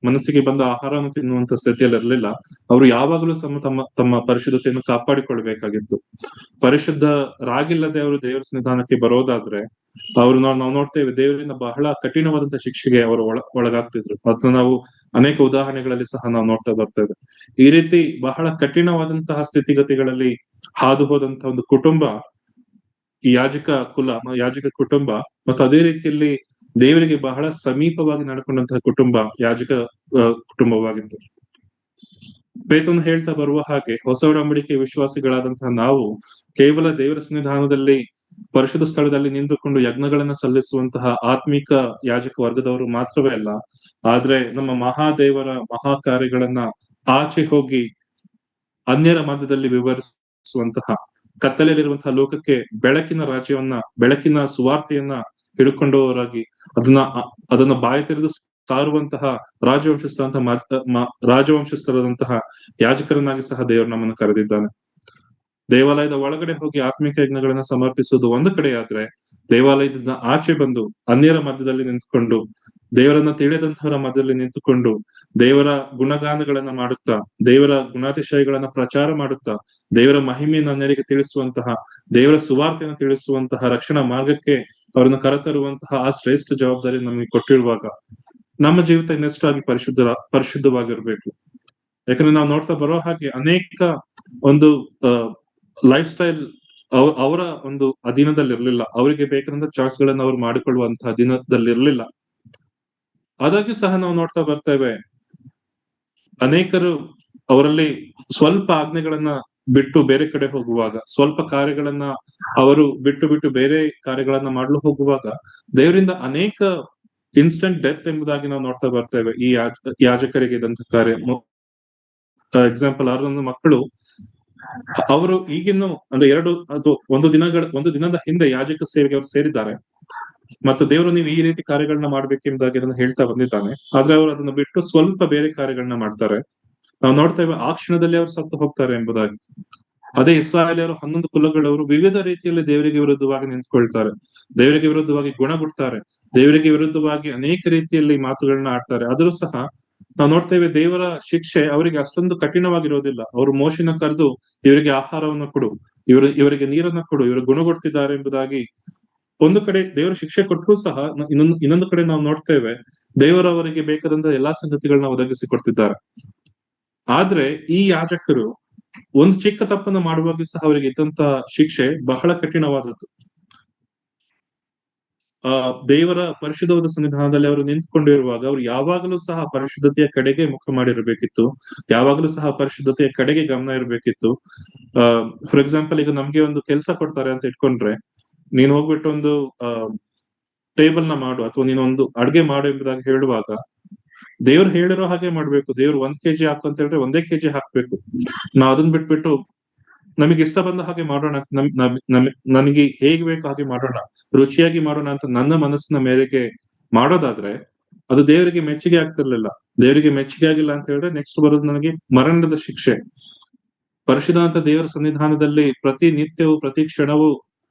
ಮನಸ್ಸಿಗೆ ಬಂದ ಆಹಾರವನ್ನು ತಿನ್ನುವಂತ ಸ್ಥಿತಿಯಲ್ಲಿ ಇರಲಿಲ್ಲ. ಅವರು ಯಾವಾಗಲೂ ಸಹ ತಮ್ಮ ಪರಿಶುದ್ಧತೆಯನ್ನು ಕಾಪಾಡಿಕೊಳ್ಬೇಕಾಗಿತ್ತು. ಪರಿಶುದ್ಧರಾಗಿಲ್ಲದೆ ಅವರು ದೇವರ ಸನ್ನಿಧಾನಕ್ಕೆ ಬರೋದಾದ್ರೆ ನಾವು ನೋಡ್ತೇವೆ ದೇವರಿಂದ ಬಹಳ ಕಠಿಣವಾದಂತಹ ಶಿಕ್ಷೆಗೆ ಅವರು ಒಳಗಾಗ್ತಿದ್ರು. ಅದನ್ನ ನಾವು ಅನೇಕ ಉದಾಹರಣೆಗಳಲ್ಲಿ ಸಹ ನಾವು ನೋಡ್ತಾ ಬರ್ತೇವೆ. ಈ ರೀತಿ ಬಹಳ ಕಠಿಣವಾದಂತಹ ಸ್ಥಿತಿಗತಿಗಳಲ್ಲಿ ಹಾದು ಹೋದಂತಹ ಒಂದು ಕುಟುಂಬ ಈ ಯಾಜಕ ಕುಟುಂಬ ಮತ್ತು ಅದೇ ರೀತಿಯಲ್ಲಿ ದೇವರಿಗೆ ಬಹಳ ಸಮೀಪವಾಗಿ ನಡ್ಕೊಂಡಂತಹ ಕುಟುಂಬ ಯಾಜಕ ಕುಟುಂಬವಾಗಿತ್ತು. ಪೇತ್ರನು ಹೇಳ್ತಾ ಬರುವ ಹಾಗೆ ಹೊಸ ಒಡಂಬಡಿಕೆ ವಿಶ್ವಾಸಿಗಳಾದಂತಹ ನಾವು ಕೇವಲ ದೇವರ ಸನ್ನಿಧಾನದಲ್ಲಿ ಪರಿಶುದ್ಧ ಸ್ಥಳದಲ್ಲಿ ನಿಂತುಕೊಂಡು ಯಜ್ಞಗಳನ್ನ ಸಲ್ಲಿಸುವಂತಹ ಆತ್ಮಿಕ ಯಾಜಕ ವರ್ಗದವರು ಮಾತ್ರವೇ ಅಲ್ಲ, ಆದ್ರೆ ನಮ್ಮ ಮಹಾದೇವರ ಮಹಾ ಕಾರ್ಯಗಳನ್ನ ಆಚೆ ಹೋಗಿ ಅನ್ಯರ ಮಧ್ಯದಲ್ಲಿ ವಿವರಿಸುವಂತಹ, ಕತ್ತಲೆಯಲ್ಲಿರುವಂತಹ ಲೋಕಕ್ಕೆ ಬೆಳಕಿನ ಸುವಾರ್ತೆಯನ್ನ ಹಿಡ್ಕೊಂಡವರಾಗಿ ಅದನ್ನ ಬಾಯಿ ತೆರೆದು ಸಾರುವಂತಹ ರಾಜವಂಶಸ್ಥರಾದಂತಹ ಯಾಜಕರನ್ನಾಗಿ ಸಹ ದೇವರು ನಮ್ಮನ್ನು ಕರೆದಿದ್ದಾನೆ. ದೇವಾಲಯದ ಒಳಗಡೆ ಹೋಗಿ ಆತ್ಮಿಕ ಯಜ್ಞಗಳನ್ನ ಸಮರ್ಪಿಸುವುದು ಒಂದು ಕಡೆ ಆದ್ರೆ, ದೇವಾಲಯದಿಂದ ಆಚೆ ಬಂದು ಅನ್ಯರ ಮಧ್ಯದಲ್ಲಿ ನಿಂತುಕೊಂಡು ದೇವರನ್ನ ತಿಳಿದಂತಹವರ ಮಧ್ಯದಲ್ಲಿ ನಿಂತುಕೊಂಡು ದೇವರ ಗುಣಗಾನಗಳನ್ನ ಮಾಡುತ್ತಾ, ದೇವರ ಗುಣಾತಿಶಯಗಳನ್ನ ಪ್ರಚಾರ ಮಾಡುತ್ತಾ, ದೇವರ ಮಹಿಮೆಯನ್ನು ಅನ್ಯರಿಗೆ ತಿಳಿಸುವಂತಹ, ದೇವರ ಸುವಾರ್ತೆಯನ್ನು ತಿಳಿಸುವಂತಹ ರಕ್ಷಣಾ ಮಾರ್ಗಕ್ಕೆ ಅವರನ್ನು ಕರೆತರುವಂತಹ ಆ ಶ್ರೇಷ್ಠ ಜವಾಬ್ದಾರಿ ನಮಗೆ ಕೊಟ್ಟಿರುವಾಗ ನಮ್ಮ ಜೀವಿತ ಇನ್ನಷ್ಟಾಗಿ ಪರಿಶುದ್ಧವಾಗಿರ್ಬೇಕು. ಯಾಕಂದ್ರೆ ನಾವು ನೋಡ್ತಾ ಬರೋ ಹಾಗೆ ಅನೇಕ ಒಂದು ಲೈಫ್ ಸ್ಟೈಲ್ ಅವರ ಒಂದು ಅಧೀನದಲ್ಲಿ ಇರ್ಲಿಲ್ಲ. ಅವರಿಗೆ ಬೇಕಾದಂತ ಚಾಯ್ಸ್ ಗಳನ್ನ ಅವ್ರು ಮಾಡಿಕೊಳ್ಳುವಂತಹ ಅಧೀನದಲ್ಲಿ ಇರ್ಲಿಲ್ಲ. ಆದಾಗ್ಯೂ ಸಹ ನಾವು ನೋಡ್ತಾ ಬರ್ತೇವೆ ಅನೇಕರು ಅವರಲ್ಲಿ ಸ್ವಲ್ಪ ಆಜ್ಞೆಗಳನ್ನ ಬಿಟ್ಟು ಬೇರೆ ಕಡೆ ಹೋಗುವಾಗ, ಸ್ವಲ್ಪ ಕಾರ್ಯಗಳನ್ನ ಅವರು ಬಿಟ್ಟು ಬೇರೆ ಕಾರ್ಯಗಳನ್ನ ಮಾಡಲು ಹೋಗುವಾಗ ದೇವರಿಂದ ಅನೇಕ ಇನ್ಸ್ಟೆಂಟ್ ಡೆತ್ ಎಂಬುದಾಗಿ ನಾವು ನೋಡ್ತಾ ಬರ್ತೇವೆ. ಈ ಯಾಜಕರಿಗೆ ಇದ್ದಂತ ಕಾರ್ಯ ಎಕ್ಸಾಂಪಲ್ ಅವರೊಂದು ಮಕ್ಕಳು ಅವರು ಈಗಿನ್ನು ಅಂದ್ರೆ ಒಂದು ದಿನದ ಹಿಂದೆ ಯಾಜಕ ಸೇವೆಗೆ ಅವರು ಸೇರಿದ್ದಾರೆ ಮತ್ತು ದೇವರು ನೀವು ಈ ರೀತಿ ಕಾರ್ಯಗಳನ್ನ ಮಾಡ್ಬೇಕೆಂಬುದಾಗಿ ಅದನ್ನ ಹೇಳ್ತಾ ಬಂದಿದ್ದಾನೆ. ಆದ್ರೆ ಅವರು ಅದನ್ನ ಬಿಟ್ಟು ಸ್ವಲ್ಪ ಬೇರೆ ಕಾರ್ಯಗಳನ್ನ ಮಾಡ್ತಾರೆ. ನಾವು ನೋಡ್ತೇವೆ ಆ ಕ್ಷಣದಲ್ಲಿ ಅವರು ಸತ್ತು ಹೋಗ್ತಾರೆ ಎಂಬುದಾಗಿ. ಅದೇ ಇಸ್ರಾಯೇಲ್ಯರು 11 ಕುಲಗಳವರು ವಿವಿಧ ರೀತಿಯಲ್ಲಿ ದೇವರಿಗೆ ವಿರುದ್ಧವಾಗಿ ನಿಂತ್ಕೊಳ್ತಾರೆ, ದೇವರಿಗೆ ವಿರುದ್ಧವಾಗಿ ಗುಣಗುಡ್ತಾರೆ, ದೇವರಿಗೆ ವಿರುದ್ಧವಾಗಿ ಅನೇಕ ರೀತಿಯಲ್ಲಿ ಮಾತುಗಳನ್ನ ಆಡ್ತಾರೆ. ಆದರೂ ಸಹ ನಾವು ನೋಡ್ತೇವೆ ದೇವರ ಶಿಕ್ಷೆ ಅವರಿಗೆ ಅಷ್ಟೊಂದು ಕಠಿಣವಾಗಿರೋದಿಲ್ಲ. ಅವರು ಮೋಶೆನ ಕರೆದು ಇವರಿಗೆ ಆಹಾರವನ್ನು ಕೊಡು, ಇವರಿಗೆ ನೀರನ್ನ ಕೊಡು, ಇವರು ಗುಣಗೊಡ್ತಿದ್ದಾರೆ ಎಂಬುದಾಗಿ ಒಂದು ಕಡೆ ದೇವರ ಶಿಕ್ಷೆ ಕೊಟ್ಟರೂ ಸಹ ಇನ್ನೊಂದು ಕಡೆ ನಾವು ನೋಡ್ತೇವೆ ದೇವರವರಿಗೆ ಬೇಕಾದಂತ ಎಲ್ಲಾ ಸಂಗತಿಗಳನ್ನ ಒದಗಿಸಿ ಕೊಡ್ತಿದ್ದಾರೆ. ಆದ್ರೆ ಈ ಯಾಜಕರು ಒಂದು ಚಿಕ್ಕ ತಪ್ಪನ್ನ ಮಾಡುವಾಗ ಸಹ ಅವರಿಗೆ ಇದ್ದಂತ ಶಿಕ್ಷೆ ಬಹಳ ಕಠಿಣವಾದದ್ದು. ದೇವರ ಪರಿಶುದ್ಧವಾದ ಸನ್ನಿಧಾನದಲ್ಲಿ ಅವರು ನಿಂತ್ಕೊಂಡಿರುವಾಗ ಅವ್ರು ಯಾವಾಗಲೂ ಸಹ ಪರಿಶುದ್ಧತೆಯ ಕಡೆಗೆ ಮುಖ ಮಾಡಿರಬೇಕಿತ್ತು. ಯಾವಾಗಲೂ ಸಹ ಪರಿಶುದ್ಧತೆಯ ಕಡೆಗೆ ಗಮನ ಇರಬೇಕಿತ್ತು. ಫಾರ್ ಎಕ್ಸಾಂಪಲ್, ಈಗ ನಮ್ಗೆ ಒಂದು ಕೆಲಸ ಕೊಡ್ತಾರೆ ಅಂತ ಇಟ್ಕೊಂಡ್ರೆ, ನೀನ್ ಹೋಗ್ಬಿಟ್ಟು ಒಂದು ಟೇಬಲ್ ನ ಮಾಡು ಅಥವಾ ನೀನೊಂದು ಅಡ್ಗೆ ಮಾಡು ಎಂಬುದಾಗಿ ಹೇಳುವಾಗ ದೇವ್ರು ಹೇಳಿರೋ ಹಾಗೆ ಮಾಡ್ಬೇಕು. ದೇವ್ರು 1 kg ಹಾಕು ಅಂತ ಹೇಳಿದ್ರೆ 1 kg ಹಾಕ್ಬೇಕು. ನಾವ್ ಅದನ್ನ ಬಿಟ್ಬಿಟ್ಟು ನಮಗೆ ಇಷ್ಟ ಬಂದ ಹಾಗೆ ಮಾಡೋಣ, ನನಗೆ ಹೇಗೆ ಬೇಕು ಹಾಗೆ ಮಾಡೋಣ, ರುಚಿಯಾಗಿ ಮಾಡೋಣ ಅಂತ ನನ್ನ ಮನಸ್ಸಿನ ಮೇರೆಗೆ ಮಾಡೋದಾದ್ರೆ ಅದು ದೇವರಿಗೆ ಮೆಚ್ಚುಗೆ ಆಗ್ತಿರ್ಲಿಲ್ಲ. ದೇವರಿಗೆ ಮೆಚ್ಚುಗೆ ಆಗಿಲ್ಲ ಅಂತ ಹೇಳಿದ್ರೆ ನೆಕ್ಸ್ಟ್ ಬರೋದು ನನಗೆ ಮರಣದ ಶಿಕ್ಷೆ. ಪರಿಶುದ್ಧ ದೇವರ ಸನ್ನಿಧಾನದಲ್ಲಿ ಪ್ರತಿ ನಿತ್ಯವೂ ಪ್ರತಿ ಕ್ಷಣವೂ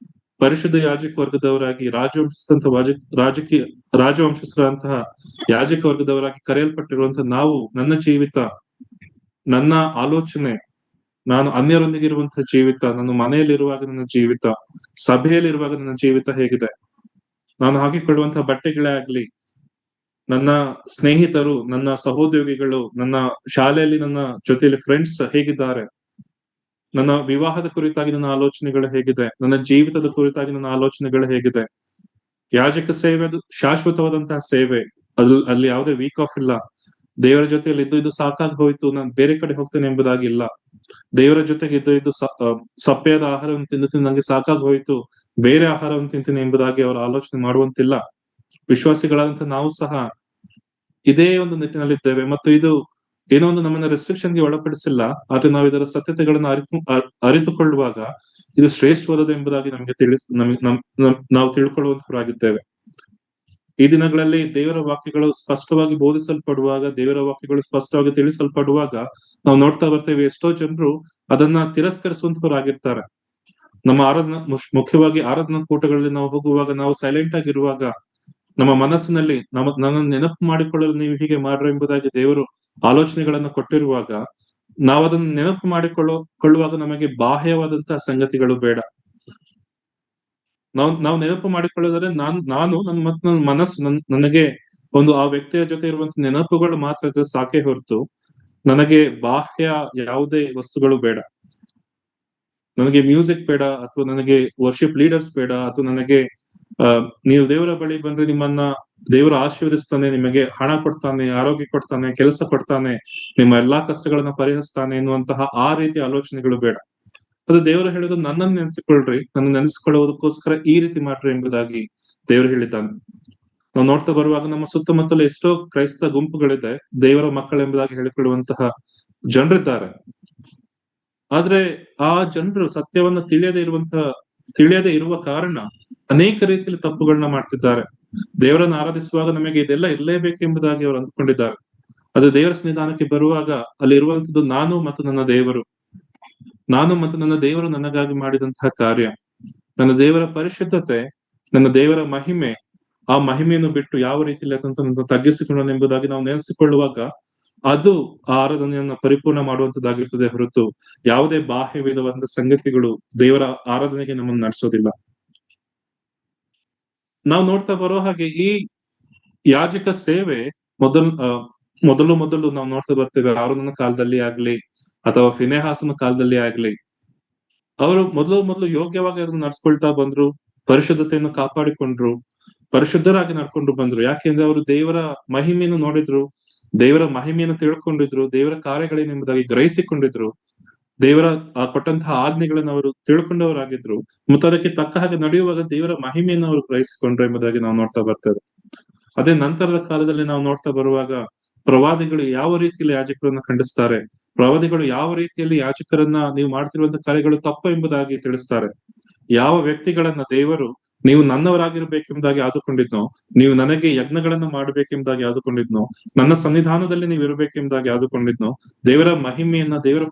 ಪರಿಶುದ್ಧ ಯಾಜಕ ವರ್ಗದವರಾಗಿ ರಾಜವಂಶಸ್ಥರಂತಹ ಯಾಜಕ ವರ್ಗದವರಾಗಿ ಕರೆಯಲ್ಪಟ್ಟಿರುವಂತಹ ನಾವು, ನನ್ನ ಜೀವಿತ, ನನ್ನ ಆಲೋಚನೆ, ನಾನು ಅನ್ಯರೊಂದಿಗೆ ಇರುವಂತಹ ಜೀವಿತ, ನನ್ನ ಮನೆಯಲ್ಲಿರುವಾಗ ನನ್ನ ಜೀವಿತ, ಸಭೆಯಲ್ಲಿರುವಾಗ ನನ್ನ ಜೀವಿತ ಹೇಗಿದೆ, ನಾನು ಹಾಕಿಕೊಳ್ಳುವಂತಹ ಬಟ್ಟೆಗಳೇ ಆಗ್ಲಿ, ನನ್ನ ಸ್ನೇಹಿತರು, ನನ್ನ ಸಹೋದ್ಯೋಗಿಗಳು, ನನ್ನ ಶಾಲೆಯಲ್ಲಿ ನನ್ನ ಜೊತೆಯಲ್ಲಿ ಫ್ರೆಂಡ್ಸ್ ಹೇಗಿದ್ದಾರೆ, ನನ್ನ ವಿವಾಹದ ಕುರಿತಾಗಿ ನನ್ನ ಆಲೋಚನೆಗಳು ಹೇಗಿದೆ, ನನ್ನ ಜೀವಿತದ ಕುರಿತಾಗಿ ನನ್ನ ಆಲೋಚನೆಗಳು ಹೇಗಿದೆ. ಯಾಜಕ ಸೇವೆ ಅದು ಶಾಶ್ವತವಾದಂತಹ ಸೇವೆ. ಅಲ್ಲಿ ಯಾವುದೇ ವೀಕ್ ಆಫ್ ಇಲ್ಲ. ದೇವರ ಜೊತೆಯಲ್ಲಿ ಇದ್ದು ಸಾಕಾಗಿ ಹೋಯ್ತು, ನಾನು ಬೇರೆ ಕಡೆ ಹೋಗ್ತೇನೆ ಎಂಬುದಾಗಿ ಇಲ್ಲ. ದೇವರ ಜೊತೆಗೆ ಇದ್ದು ಸಪ್ಪೆಯಾದ ಆಹಾರವನ್ನು ತಿಂದು ನಂಗೆ ಸಾಕಾಗಿ ಹೋಯ್ತು, ಬೇರೆ ಆಹಾರವನ್ನು ತಿಂತೀನಿ ಎಂಬುದಾಗಿ ಅವರ ಆಲೋಚನೆ ಮಾಡುವಂತಿಲ್ಲ. ವಿಶ್ವಾಸಿಗಳಾದಂತಹ ನಾವು ಸಹ ಇದೇ ಒಂದು ನಿಟ್ಟಿನಲ್ಲಿದ್ದೇವೆ. ಮತ್ತು ಇದು ಏನೋ ಒಂದು ನಮ್ಮನ್ನ ರೆಸ್ಟ್ರಿಕ್ಷನ್ಗೆ ಒಳಪಡಿಸಿಲ್ಲ. ಆದ್ರೆ ನಾವು ಇದರ ಸತ್ಯತೆಗಳನ್ನು ಅರಿತುಕೊಳ್ಳುವಾಗ ಇದು ಶ್ರೇಷ್ಠವಾದದ್ದು ಎಂಬುದಾಗಿ ನಾವು ತಿಳ್ಕೊಳ್ಳುವಂತವರಾಗಿದ್ದೇವೆ. ಈ ದಿನಗಳಲ್ಲಿ ದೇವರ ವಾಕ್ಯಗಳು ಸ್ಪಷ್ಟವಾಗಿ ಬೋಧಿಸಲ್ಪಡುವಾಗ, ದೇವರ ವಾಕ್ಯಗಳು ಸ್ಪಷ್ಟವಾಗಿ ತಿಳಿಸಲ್ಪಡುವಾಗ ನಾವು ನೋಡ್ತಾ ಬರ್ತೇವೆ, ಎಷ್ಟೋ ಜನರು ಅದನ್ನ ತಿರಸ್ಕರಿಸುವಂತವರಾಗಿರ್ತಾರೆ. ನಮ್ಮ ಮುಖ್ಯವಾಗಿ ಆರಾಧನಾ ಕೂಟಗಳಲ್ಲಿ ನಾವು ಹೋಗುವಾಗ, ನಾವು ಸೈಲೆಂಟ್ ಆಗಿರುವಾಗ, ನಮ್ಮ ಮನಸ್ಸಿನಲ್ಲಿ ನನ್ನ ನೆನಪು ಮಾಡಿಕೊಳ್ಳಲು ನೀವು ಹೀಗೆ ಮಾಡ್ರಿ ಎಂಬುದಾಗಿ ದೇವರು ಆಲೋಚನೆಗಳನ್ನ ಕೊಟ್ಟಿರುವಾಗ, ನಾವು ಅದನ್ನು ನೆನಪು ಮಾಡಿಕೊಳ್ಳುವಾಗ ನಮಗೆ ಬಾಹ್ಯವಾದಂತಹ ಸಂಗತಿಗಳು ಬೇಡ. ನಾವು ನೆನಪು ಮಾಡಿಕೊಳ್ಳೋದಾದ್ರೆ ನನ್ನ ಮನಸ್ಸು ನನಗೆ ಒಂದು ಆ ವ್ಯಕ್ತಿಯ ಜೊತೆ ಇರುವಂತ ನೆನಪುಗಳು ಮಾತ್ರ ಇದ್ರೆ ಸಾಕೆ ಹೊರತು ನನಗೆ ಬಾಹ್ಯ ಯಾವುದೇ ವಸ್ತುಗಳು ಬೇಡ. ನನಗೆ ಮ್ಯೂಸಿಕ್ ಬೇಡ, ಅಥವಾ ನನಗೆ ವರ್ಷಿಪ್ ಲೀಡರ್ಸ್ ಬೇಡ, ಅಥವಾ ನನಗೆ ನೀವು ದೇವರ ಬಳಿ ಬಂದ್ರೆ ನಿಮ್ಮನ್ನ ದೇವರು ಆಶೀರ್ವದಿಸ್ತಾನೆ, ನಿಮಗೆ ಹಣ ಕೊಡ್ತಾನೆ, ಆರೋಗ್ಯ ಕೊಡ್ತಾನೆ, ಕೆಲಸ ಕೊಡ್ತಾನೆ, ನಿಮ್ಮ ಎಲ್ಲಾ ಕಷ್ಟಗಳನ್ನ ಪರಿಹರಿಸ್ತಾನೆ ಎನ್ನುವಂತಹ ಆ ರೀತಿಯ ಆಲೋಚನೆಗಳು ಬೇಡ. ಅದು ದೇವರು ಹೇಳೋದು, ನನ್ನನ್ನು ನೆನೆಸಿಕೊಳ್ಳ್ರಿ, ನನ್ನ ನೆನೆಸಿಕೊಳ್ಳುವುದಕ್ಕೋಸ್ಕರ ಈ ರೀತಿ ಮಾಡ್ರಿ ಎಂಬುದಾಗಿ ದೇವರು ಹೇಳಿದ್ದಾನೆ. ನಾವು ನೋಡ್ತಾ ಬರುವಾಗ ನಮ್ಮ ಸುತ್ತಮುತ್ತಲು ಎಷ್ಟೋ ಕ್ರೈಸ್ತ ಗುಂಪುಗಳಿದೆ, ದೇವರ ಮಕ್ಕಳೆಂಬುದಾಗಿ ಹೇಳಿಕೊಳ್ಳುವಂತಹ ಜನರಿದ್ದಾರೆ. ಆದ್ರೆ ಆ ಜನರು ಸತ್ಯವನ್ನ ತಿಳಿಯದೇ ಇರುವ ಕಾರಣ ಅನೇಕ ರೀತಿಯಲ್ಲಿ ತಪ್ಪುಗಳನ್ನ ಮಾಡ್ತಿದ್ದಾರೆ. ದೇವರನ್ನ ಆರಾಧಿಸುವಾಗ ನಮಗೆ ಇದೆಲ್ಲ ಇರಲೇಬೇಕೆಂಬುದಾಗಿ ಅವರು ಅಂದ್ಕೊಂಡಿದ್ದಾರೆ. ಅದು ದೇವರ ಸನ್ನಿಧಾನಕ್ಕೆ ಬರುವಾಗ ಅಲ್ಲಿ ಇರುವಂತದ್ದು ನಾನು ಮತ್ತು ನನ್ನ ದೇವರು ನನಗಾಗಿ ಮಾಡಿದಂತಹ ಕಾರ್ಯ, ನನ್ನ ದೇವರ ಪರಿಶುದ್ಧತೆ, ನನ್ನ ದೇವರ ಮಹಿಮೆ. ಆ ಮಹಿಮೆಯನ್ನು ಬಿಟ್ಟು ಯಾವ ರೀತಿಯಲ್ಲಿ ಅದನ್ನು ತಗ್ಗಿಸಿಕೊಂಡನೆಂಬುದಾಗಿ ನಾವು ನೆನೆಸಿಕೊಳ್ಳುವಾಗ ಅದು ಆ ಆರಾಧನೆಯನ್ನ ಪರಿಪೂರ್ಣ ಮಾಡುವಂತದ್ದಾಗಿರ್ತದೆ ಹೊರತು ಯಾವುದೇ ಬಾಹ್ಯ ವಿಧವಾದ ಸಂಗತಿಗಳು ದೇವರ ಆರಾಧನೆಗೆ ನಮ್ಮನ್ನು ನಡೆಸೋದಿಲ್ಲ. ನಾವು ನೋಡ್ತಾ ಬರೋ ಹಾಗೆ ಈ ಯಾಜಕ ಸೇವೆ ಮೊದಲು ನಾವು ನೋಡ್ತಾ ಬರ್ತೇವೆ. ಆರೋನನ ಕಾಲದಲ್ಲಿ ಆಗ್ಲಿ ಅಥವಾ ಫಿನೆಹಾಸನ ಕಾಲದಲ್ಲಿ ಆಗ್ಲಿ, ಅವರು ಮೊದಲು ಯೋಗ್ಯವಾಗಿ ಅದನ್ನು ನಡ್ಸ್ಕೊಳ್ತಾ ಬಂದ್ರು, ಪರಿಶುದ್ಧತೆಯನ್ನು ಕಾಪಾಡಿಕೊಂಡ್ರು, ಪರಿಶುದ್ಧರಾಗಿ ನಡ್ಕೊಂಡು ಬಂದ್ರು. ಯಾಕೆಂದ್ರೆ ಅವರು ದೇವರ ಮಹಿಮೆಯನ್ನು ನೋಡಿದ್ರು, ದೇವರ ಮಹಿಮೆಯನ್ನು ತಿಳ್ಕೊಂಡಿದ್ರು, ದೇವರ ಕಾರ್ಯಗಳೇನೆಂಬುದಾಗಿ ಗ್ರಹಿಸಿಕೊಂಡಿದ್ರು, ದೇವರ ಕೊಟ್ಟಂತಹ ಆಜ್ಞೆಗಳನ್ನು ಅವರು ತಿಳ್ಕೊಂಡವರಾಗಿದ್ರು, ಮತ್ತು ಅದಕ್ಕೆ ತಕ್ಕ ಹಾಗೆ ನಡೆಯುವಾಗ ದೇವರ ಮಹಿಮೆಯನ್ನು ಅವರು ಗ್ರಹಿಸಿಕೊಂಡ್ರು ಎಂಬುದಾಗಿ ನಾವು ನೋಡ್ತಾ ಬರ್ತೇವೆ. ಅದೇ ನಂತರದ ಕಾಲದಲ್ಲಿ ನಾವು ನೋಡ್ತಾ ಬರುವಾಗ ಪ್ರವಾದಿಗಳು ಯಾವ ರೀತಿಯಲ್ಲಿ ಯಾಜಕರನ್ನ ಖಂಡಿಸ್ತಾರೆ, ಪ್ರವಾದಿಗಳು ಯಾವ ರೀತಿಯಲ್ಲಿ ಯಾಜಕರನ್ನ ನೀವು ಮಾಡ್ತಿರುವಂತಹ ಕಾರ್ಯಗಳು ತಪ್ಪು ಎಂಬುದಾಗಿ ತಿಳಿಸ್ತಾರೆ. ಯಾವ ವ್ಯಕ್ತಿಗಳನ್ನ ದೇವರು ನೀವು ನನ್ನವರಾಗಿರ್ಬೇಕೆಂಬುದಾಗಿ ಆದುಕೊಂಡಿದ್ನೋ, ನೀವು ನನಗೆ ಯಜ್ಞಗಳನ್ನ ಮಾಡಬೇಕೆಂಬುದಾಗಿ ಆದುಕೊಂಡಿದ್ನೋ, ನನ್ನ ಸನ್ನಿಧಾನದಲ್ಲಿ ನೀವು ಇರಬೇಕೆಂಬುದಾಗಿ ಆದುಕೊಂಡಿದ್ನೋ, ದೇವರ ಮಹಿಮೆಯನ್ನ, ದೇವರ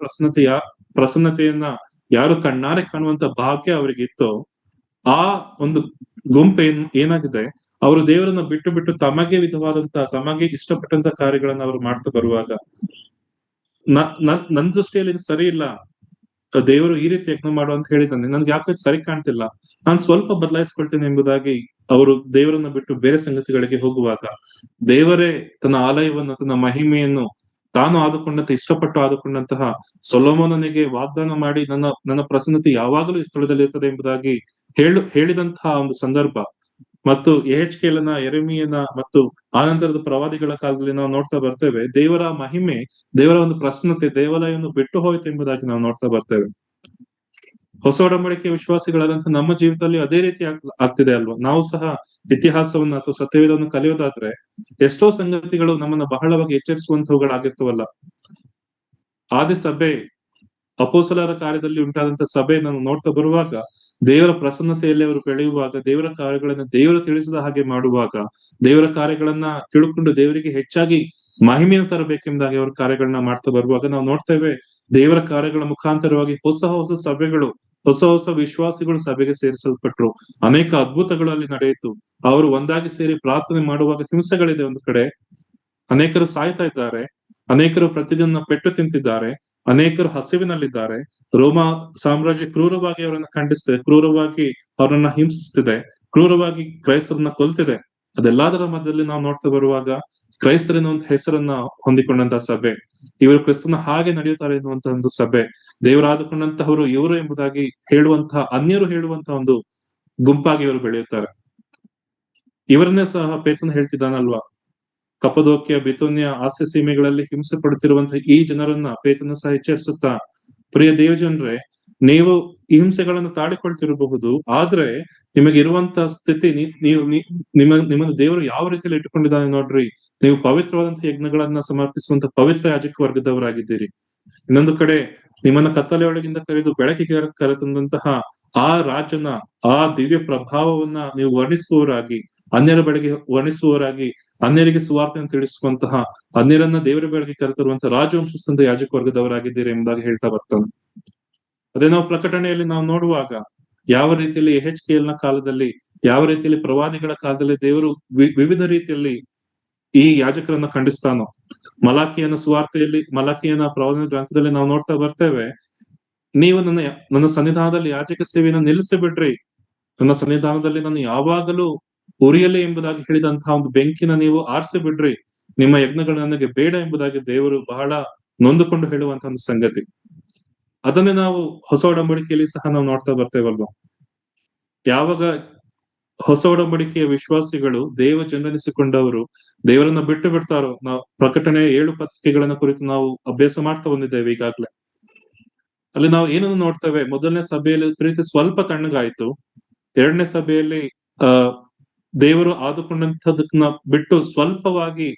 ಪ್ರಸನ್ನತೆಯನ್ನ ಯಾರು ಕಣ್ಣಾರೆ ಕಾಣುವಂತ ಭಾಗ್ಯ ಅವರಿಗೆ ಇತ್ತೋ, ಆ ಒಂದು ಗುಂಪು ಏನಾಗಿದೆ, ಅವರು ದೇವರನ್ನ ಬಿಟ್ಟು ತಮಗೆ ಇಷ್ಟಪಟ್ಟಂತ ಕಾರ್ಯಗಳನ್ನ ಅವರು ಮಾಡ್ತಾ ಬರುವಾಗ ನನ್ನ ದೃಷ್ಟಿಯಲ್ಲಿ ಇದು ಸರಿ ಇಲ್ಲ. ದೇವರು ಈ ರೀತಿ ಯಜ್ಞ ಮಾಡು ಅಂತ ಹೇಳಿದ್ದಾನೆ, ನನ್ಗೆ ಯಾಕೆ ಸರಿ ಕಾಣ್ತಿಲ್ಲ, ನಾನು ಸ್ವಲ್ಪ ಬದಲಾಯಿಸ್ಕೊಳ್ತೇನೆ ಎಂಬುದಾಗಿ ಅವರು ದೇವರನ್ನ ಬಿಟ್ಟು ಬೇರೆ ಸಂಗತಿಗಳಿಗೆ ಹೋಗುವಾಗ, ದೇವರೇ ತನ್ನ ಆಲಯವನ್ನ, ತನ್ನ ಮಹಿಮೆಯನ್ನು ತಾನು ಇಷ್ಟಪಟ್ಟು ಆದುಕೊಂಡಂತಹ ಸೊಲೊಮೋನನಿಗೆ ವಾಗ್ದಾನ ಮಾಡಿ, ನನ್ನ ಪ್ರಸನ್ನತೆ ಯಾವಾಗಲೂ ಈ ಸ್ಥಳದಲ್ಲಿ ಇರ್ತದೆ ಎಂಬುದಾಗಿ ಹೇಳಿದಂತಹ ಒಂದು ಸಂದರ್ಭ ಮತ್ತು ಯೆಹೆಜ್ಕೇಲನ, ಯೆರೆಮೀಯನ ಮತ್ತು ಆನಂತರದ ಪ್ರವಾದಿಗಳ ಕಾಲದಲ್ಲಿ ನಾವು ನೋಡ್ತಾ ಬರ್ತೇವೆ, ದೇವರ ಮಹಿಮೆ, ದೇವರ ಒಂದು ಪ್ರಸನ್ನತೆ ದೇವಾಲಯವನ್ನು ಬಿಟ್ಟು ಹೋಯಿತು ಎಂಬುದಾಗಿ ನಾವು ನೋಡ್ತಾ ಬರ್ತೇವೆ. ಹೊಸ ಒಡಂಬಡಿಕೆಯ ವಿಶ್ವಾಸಿಗಳಾದಂತಹ ನಮ್ಮ ಜೀವಿತದಲ್ಲಿ ಅದೇ ರೀತಿ ಆಗ್ತಿದೆ ಅಲ್ವಾ? ನಾವು ಸಹ ಇತಿಹಾಸವನ್ನ ಅಥವಾ ಸತ್ಯವೇದವನ್ನು ಕಲಿಯೋದಾದ್ರೆ ಎಷ್ಟೋ ಸಂಗತಿಗಳು ನಮ್ಮನ್ನ ಬಹಳವಾಗಿ ಎಚ್ಚರಿಸುವಂತವುಗಳಾಗಿರ್ತವಲ್ಲ. ಆದಿ ಸಭೆ, ಅಪೊಸ್ತಲರ ಕಾರ್ಯದಲ್ಲಿ ಉಂಟಾದಂತ ಸಭೆ ನಾವು ನೋಡ್ತಾ ಬರುವಾಗ, ದೇವರ ಪ್ರಸನ್ನತೆಯಲ್ಲಿ ಅವರು ಬೆಳೆಯುವಾಗ, ದೇವರ ಕಾರ್ಯಗಳನ್ನ ದೇವರು ತಿಳಿಸಿದ ಹಾಗೆ ಮಾಡುವಾಗ, ದೇವರ ಕಾರ್ಯಗಳನ್ನ ತಿಳ್ಕೊಂಡು ದೇವರಿಗೆ ಹೆಚ್ಚಾಗಿ ಮಹಿಮೆಯನ್ನು ತರಬೇಕೆಂಬುದಾಗಿ ಅವರ ಕಾರ್ಯಗಳನ್ನ ಮಾಡ್ತಾ ಬರುವಾಗ ನಾವು ನೋಡ್ತೇವೆ, ದೇವರ ಕಾರ್ಯಗಳ ಮುಖಾಂತರವಾಗಿ ಹೊಸ ಹೊಸ ಸಭೆಗಳು, ಹೊಸ ಹೊಸ ವಿಶ್ವಾಸಿಗಳು ಸಭೆಗೆ ಸೇರಿಸಲ್ಪಟ್ರು. ಅನೇಕ ಅದ್ಭುತಗಳು ಅಲ್ಲಿ ನಡೆಯಿತು. ಅವರು ಒಂದಾಗಿ ಸೇರಿ ಪ್ರಾರ್ಥನೆ ಮಾಡುವಾಗ ಹಿಂಸೆಗಳಿದೆ ಒಂದು ಕಡೆ, ಅನೇಕರು ಸಾಯ್ತಾ ಇದ್ದಾರೆ, ಅನೇಕರು ಪ್ರತಿದಿನ ಪೆಟ್ಟು ತಿಂತಿದ್ದಾರೆ, ಅನೇಕರು ಹಸಿವಿನಲ್ಲಿದ್ದಾರೆ. ರೋಮ ಸಾಮ್ರಾಜ್ಯ ಕ್ರೂರವಾಗಿ ಅವರನ್ನ ಖಂಡಿಸ್ತಿದೆ, ಕ್ರೂರವಾಗಿ ಅವರನ್ನ ಹಿಂಸಿಸ್ತಿದೆ, ಕ್ರೂರವಾಗಿ ಕ್ರೈಸ್ತರನ್ನ ಕೊಲ್ತಿದೆ. ಅದೆಲ್ಲದರ ಮಧ್ಯದಲ್ಲಿ ನಾವು ನೋಡ್ತಾ ಬರುವಾಗ ಕ್ರೈಸ್ತರಿನ ಒಂದು ಹೆಸರನ್ನ ಹೊಂದಿಕೊಂಡಂತಹ ಸಭೆ, ಇವರು ಕ್ರಿಸ್ತನ ಹಾಗೆ ನಡೆಯುತ್ತಾರೆ ಎನ್ನುವಂತಹ ಒಂದು ಸಭೆ, ದೇವರಾದುಕೊಂಡಂತಹವರು ಇವರು ಎಂಬುದಾಗಿ ಹೇಳುವಂತಹ, ಅನ್ಯರು ಹೇಳುವಂತಹ ಒಂದು ಗುಂಪಾಗಿ ಇವರು ಬೆಳೆಯುತ್ತಾರೆ. ಇವರನ್ನೇ ಸಹ ಪೇತ್ರನು ಹೇಳ್ತಿದ್ದಾನಲ್ವಾ, ಕಪದೋಕ್ಯ, ಬಿಥುನ್ಯ, ಆಸ್ಯ ಸೀಮೆಗಳಲ್ಲಿ ಹಿಂಸೆ ಪಡುತ್ತಿರುವಂತಹ ಈ ಜನರನ್ನ ಪೇತ್ರನು ಸಹ ಎಚ್ಚರಿಸುತ್ತಾ, ಪ್ರಿಯ ದೇವಜನರೇ, ನೀವು ಈ ಹಿಂಸೆಗಳನ್ನು ತಾಳಿಕೊಳ್ತಿರಬಹುದು, ಆದ್ರೆ ನಿಮಗಿರುವಂತ ಸ್ಥಿತಿ, ನಿಮ್ಮನ್ನು ದೇವರು ಯಾವ ರೀತಿಯಲ್ಲಿ ಇಟ್ಟುಕೊಂಡಿದ್ದಾನೆ ನೋಡ್ರಿ, ನೀವು ಪವಿತ್ರವಾದಂತಹ ಯಜ್ಞಗಳನ್ನ ಸಮರ್ಪಿಸುವಂತ ಪವಿತ್ರ ಯಾಜಕ ವರ್ಗದವರಾಗಿದ್ದೀರಿ. ಇನ್ನೊಂದು ಕಡೆ ನಿಮ್ಮನ್ನ ಕತ್ತಲೆಯೊಳಗಿಂದ ಕರೆದು ಬೆಳಕಿಗೆ ಕರೆತಂದಂತಹ ಆ ರಾಜನ ಆ ದಿವ್ಯ ಪ್ರಭಾವವನ್ನ ನೀವು ವರ್ಣಿಸುವವರಾಗಿ, ಅನ್ಯರ ಬಳಿಗೆ ವರ್ಣಿಸುವವರಾಗಿ, ಅನ್ಯರಿಗೆ ಸುವಾರ್ತೆಯನ್ನು ತಿಳಿಸುವಂತಹ, ಅನ್ಯರನ್ನ ದೇವರ ಬಳಿಗೆ ಕರೆತರುವಂತಹ ರಾಜವಂಶಸ್ಥಂತ ಯಾಜಕ ವರ್ಗದವರಾಗಿದ್ದೀರಿ ಎಂಬುದಾಗಿ ಹೇಳ್ತಾ ಬರ್ತಾನೆ. ಅದೇ ನಾವು ಪ್ರಕಟಣೆಯಲ್ಲಿ ನಾವು ನೋಡುವಾಗ ಯಾವ ರೀತಿಯಲ್ಲಿ ಯೆಹೆಜ್ಕೇಲನ ಕಾಲದಲ್ಲಿ, ಯಾವ ರೀತಿಯಲ್ಲಿ ಪ್ರವಾದಿಗಳ ಕಾಲದಲ್ಲಿ ದೇವರು ವಿವಿಧ ರೀತಿಯಲ್ಲಿ ಈ ಯಾಜಕರನ್ನ ಖಂಡಿಸ್ತಾನೋ, ಮಲಾಕಿಯನ ಸುವಾರ್ತೆಯಲ್ಲಿ, ಮಲಾಕಿಯನ ಪ್ರವಾದನ ಗ್ರಂಥದಲ್ಲಿ ನಾವು ನೋಡ್ತಾ ಬರ್ತೇವೆ, ನೀವು ನನ್ನ ಸನ್ನಿಧಾನದಲ್ಲಿ ಯಾಜಕ ಸೇವೆಯನ್ನು ನಿಲ್ಲಿಸಿ ಬಿಡ್ರಿ, ನನ್ನ ಸನ್ನಿಧಾನದಲ್ಲಿ ನಾನು ಯಾವಾಗಲೂ ಉರಿಯಲಿ ಎಂಬುದಾಗಿ ಹೇಳಿದಂತಹ ಒಂದು ಬೆಂಕಿನ ನೀವು ಆರಿಸಿ ಬಿಡ್ರಿ, ನಿಮ್ಮ ಯಜ್ಞಗಳು ನನಗೆ ಬೇಡ ಎಂಬುದಾಗಿ ದೇವರು ಬಹಳ ನೊಂದುಕೊಂಡು ಹೇಳುವಂತಹ ಒಂದು ಸಂಗತಿ. ಅದನ್ನೇ ನಾವು ಹೊಸ ಒಡಂಬಡಿಕೆಯಲ್ಲಿ ಸಹ ನಾವು ನೋಡ್ತಾ ಬರ್ತೇವಲ್ವಾ. ಯಾವಾಗ ಹೊಸ ಒಡಂಬಡಿಕೆಯ ವಿಶ್ವಾಸಿಗಳು ದೇವ ಜನರೆನಿಸಿಕೊಂಡವರು ದೇವರನ್ನ ಬಿಟ್ಟು ಬಿಡ್ತಾರೋ, ನಾವು ಪ್ರಕಟಣೆ 7 ಪತ್ರಿಕೆಗಳನ್ನ ಕುರಿತು ನಾವು ಅಭ್ಯಾಸ ಮಾಡ್ತಾ ಬಂದಿದ್ದೇವೆ ಈಗಾಗ್ಲೇ. ಅಲ್ಲಿ ನಾವು ಏನನ್ನು ನೋಡ್ತೇವೆ, ಮೊದಲನೇ ಸಭೆಯಲ್ಲಿ ಪ್ರೀತಿ ಸ್ವಲ್ಪ ತಣ್ಣಗಾಯ್ತು, ಎರಡನೇ ಸಭೆಯಲ್ಲಿ ಆ ದೇವರು ಆದುಕೊಂಡಂತದನ್ನ ಬಿಟ್ಟು ಸ್ವಲ್ಪವಾಗಿ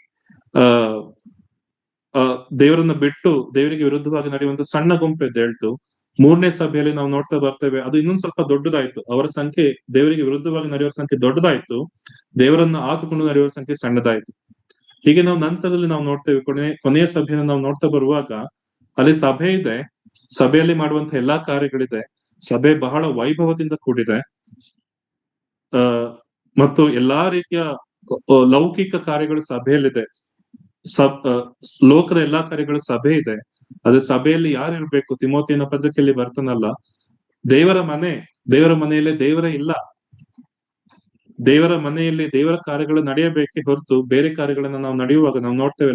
ಆ ದೇವರನ್ನ ಬಿಟ್ಟು ದೇವರಿಗೆ ವಿರುದ್ಧವಾಗಿ ನಡೆಯುವಂತ ಸಣ್ಣ ಗುಂಪು ಎದ್ದೇಳ್ತು. ಮೂರನೇ ಸಭೆಯಲ್ಲಿ ನಾವು ನೋಡ್ತಾ ಬರ್ತೇವೆ, ಅದು ಇನ್ನೊಂದು ಸ್ವಲ್ಪ ದೊಡ್ಡದಾಯ್ತು. ಅವರ ಸಂಖ್ಯೆ, ದೇವರಿಗೆ ವಿರುದ್ಧವಾಗಿ ನಡೆಯುವ ಸಂಖ್ಯೆ ದೊಡ್ಡದಾಯ್ತು, ದೇವರನ್ನ ಆತುಕೊಂಡು ನಡೆಯುವ ಸಂಖ್ಯೆ ಸಣ್ಣದಾಯ್ತು. ಹೀಗೆ ನಾವು ನಂತರದಲ್ಲಿ ನಾವು ನೋಡ್ತೇವೆ, ಕೊನೆಯ ಸಭೆಯನ್ನು ನಾವು ನೋಡ್ತಾ ಬರುವಾಗ ಅಲ್ಲಿ ಸಭೆ ಇದೆ, ಸಭೆಯಲ್ಲಿ ಮಾಡುವಂತ ಎಲ್ಲಾ ಕಾರ್ಯಗಳಿದೆ, ಸಭೆ ಬಹಳ ವೈಭವದಿಂದ ಕೂಡಿದೆ, ಮತ್ತು ಎಲ್ಲಾ ರೀತಿಯ ಲೌಕಿಕ ಕಾರ್ಯಗಳು ಸಭೆಯಲ್ಲಿದೆ, ಲೋಕದ ಎಲ್ಲಾ ಕಾರ್ಯಗಳು ಸಭೆ ಇದೆ. ಅದೇ ಸಭೆಯಲ್ಲಿ ಯಾರು ಇರ್ಬೇಕು? ತಿಮೋತಿಯನ ಪತ್ರಿಕೆಯಲ್ಲಿ ಬರ್ತಾನಲ್ಲ, ದೇವರ ಮನೆಯಲ್ಲಿ ದೇವರೇ ಇಲ್ಲ, ದೇವರ ಮನೆಯಲ್ಲಿ ದೇವರ ಕಾರ್ಯಗಳು ನಡೆಯಬೇಕೆ ಹೊರತು ಬೇರೆ ಕಾರ್ಯಗಳನ್ನ ನಾವು ನಡೆಯುವಾಗ ನಾವು ನೋಡ್ತೇವೆ.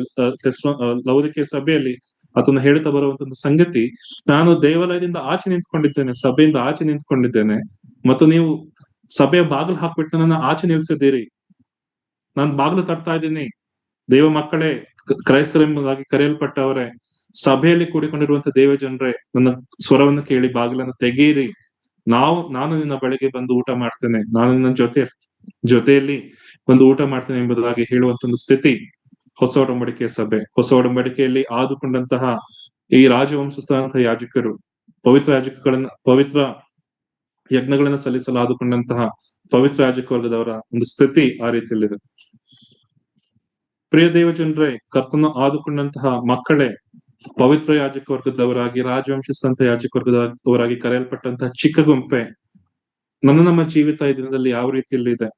ಲೌಕಿಕ ಸಭೆಯಲ್ಲಿ ಅದನ್ನ ಹೇಳ್ತಾ ಬರುವಂತ ಒಂದು ಸಂಗತಿ, ನಾನು ದೇವಾಲಯದಿಂದ ಆಚೆ ನಿಂತ್ಕೊಂಡಿದ್ದೇನೆ, ಸಭೆಯಿಂದ ಆಚೆ ನಿಂತ್ಕೊಂಡಿದ್ದೇನೆ, ಮತ್ತು ನೀವು ಸಭೆಯ ಬಾಗಿಲು ಹಾಕ್ಬಿಟ್ಟು ನನ್ನ ಆಚೆ ನಿಲ್ಸಿದ್ದೀರಿ, ನಾನು ಬಾಗಿಲು ತಟ್ತಾ ಇದ್ದೀನಿ, ದೇವ ಮಕ್ಕಳೇ, ಕ್ರೈಸ್ತರೆಂಬುದಾಗಿ ಕರೆಯಲ್ಪಟ್ಟವರೇ, ಸಭೆಯಲ್ಲಿ ಕೂಡಿಕೊಂಡಿರುವಂತ ದೇವ ಜನರೇ, ನನ್ನ ಸ್ವರವನ್ನು ಕೇಳಿ ಬಾಗಿಲನ್ನು ತೆಗೀರಿ, ನಾನು ನಿನ್ನ ಬಳಿಗೆ ಬಂದು ಊಟ ಮಾಡ್ತೇನೆ, ನಾನು ನಿನ್ನ ಜೊತೆಯಲ್ಲಿ ಒಂದು ಊಟ ಮಾಡ್ತೇನೆ ಎಂಬುದಾಗಿ ಹೇಳುವಂತ ಒಂದು ಸ್ಥಿತಿ ಹೊಸ ಒಡಂಬಡಿಕೆಯ ಸಭೆ. ಹೊಸ ಒಡಂಬಡಿಕೆಯಲ್ಲಿ ಆದುಕೊಂಡಂತಹ ಈ ರಾಜವಂಶಸ್ಥಂತಹ ಯಾಜಕರು, ಪವಿತ್ರ ಯಜ್ಞಗಳನ್ನ ಸಲ್ಲಿಸಲು ಆದುಕೊಂಡಂತಹ ಪವಿತ್ರ ಯಾಜಕ ವರ್ಗದವರ ಒಂದು ಸ್ಥಿತಿ ಆ ರೀತಿಯಲ್ಲಿದೆ. ಪ್ರಿಯ ದೇವ ಜನರೇ, ಕರ್ತನ ಆದುಕೊಂಡಂತಹ ಮಕ್ಕಳೇ, ಪವಿತ್ರ ಯಾಜಕ ವರ್ಗದವರಾಗಿ, ರಾಜವಂಶಸ್ಥಂತ ಯಾಜಕ ವರ್ಗದವರಾಗಿ ಕರೆಯಲ್ಪಟ್ಟಂತಹ ಚಿಕ್ಕ ಗುಂಪೆ, ನಮ್ಮ ಜೀವಿತ ಈ ದಿನದಲ್ಲಿ ಯಾವ ರೀತಿಯಲ್ಲಿ ಇದೆ?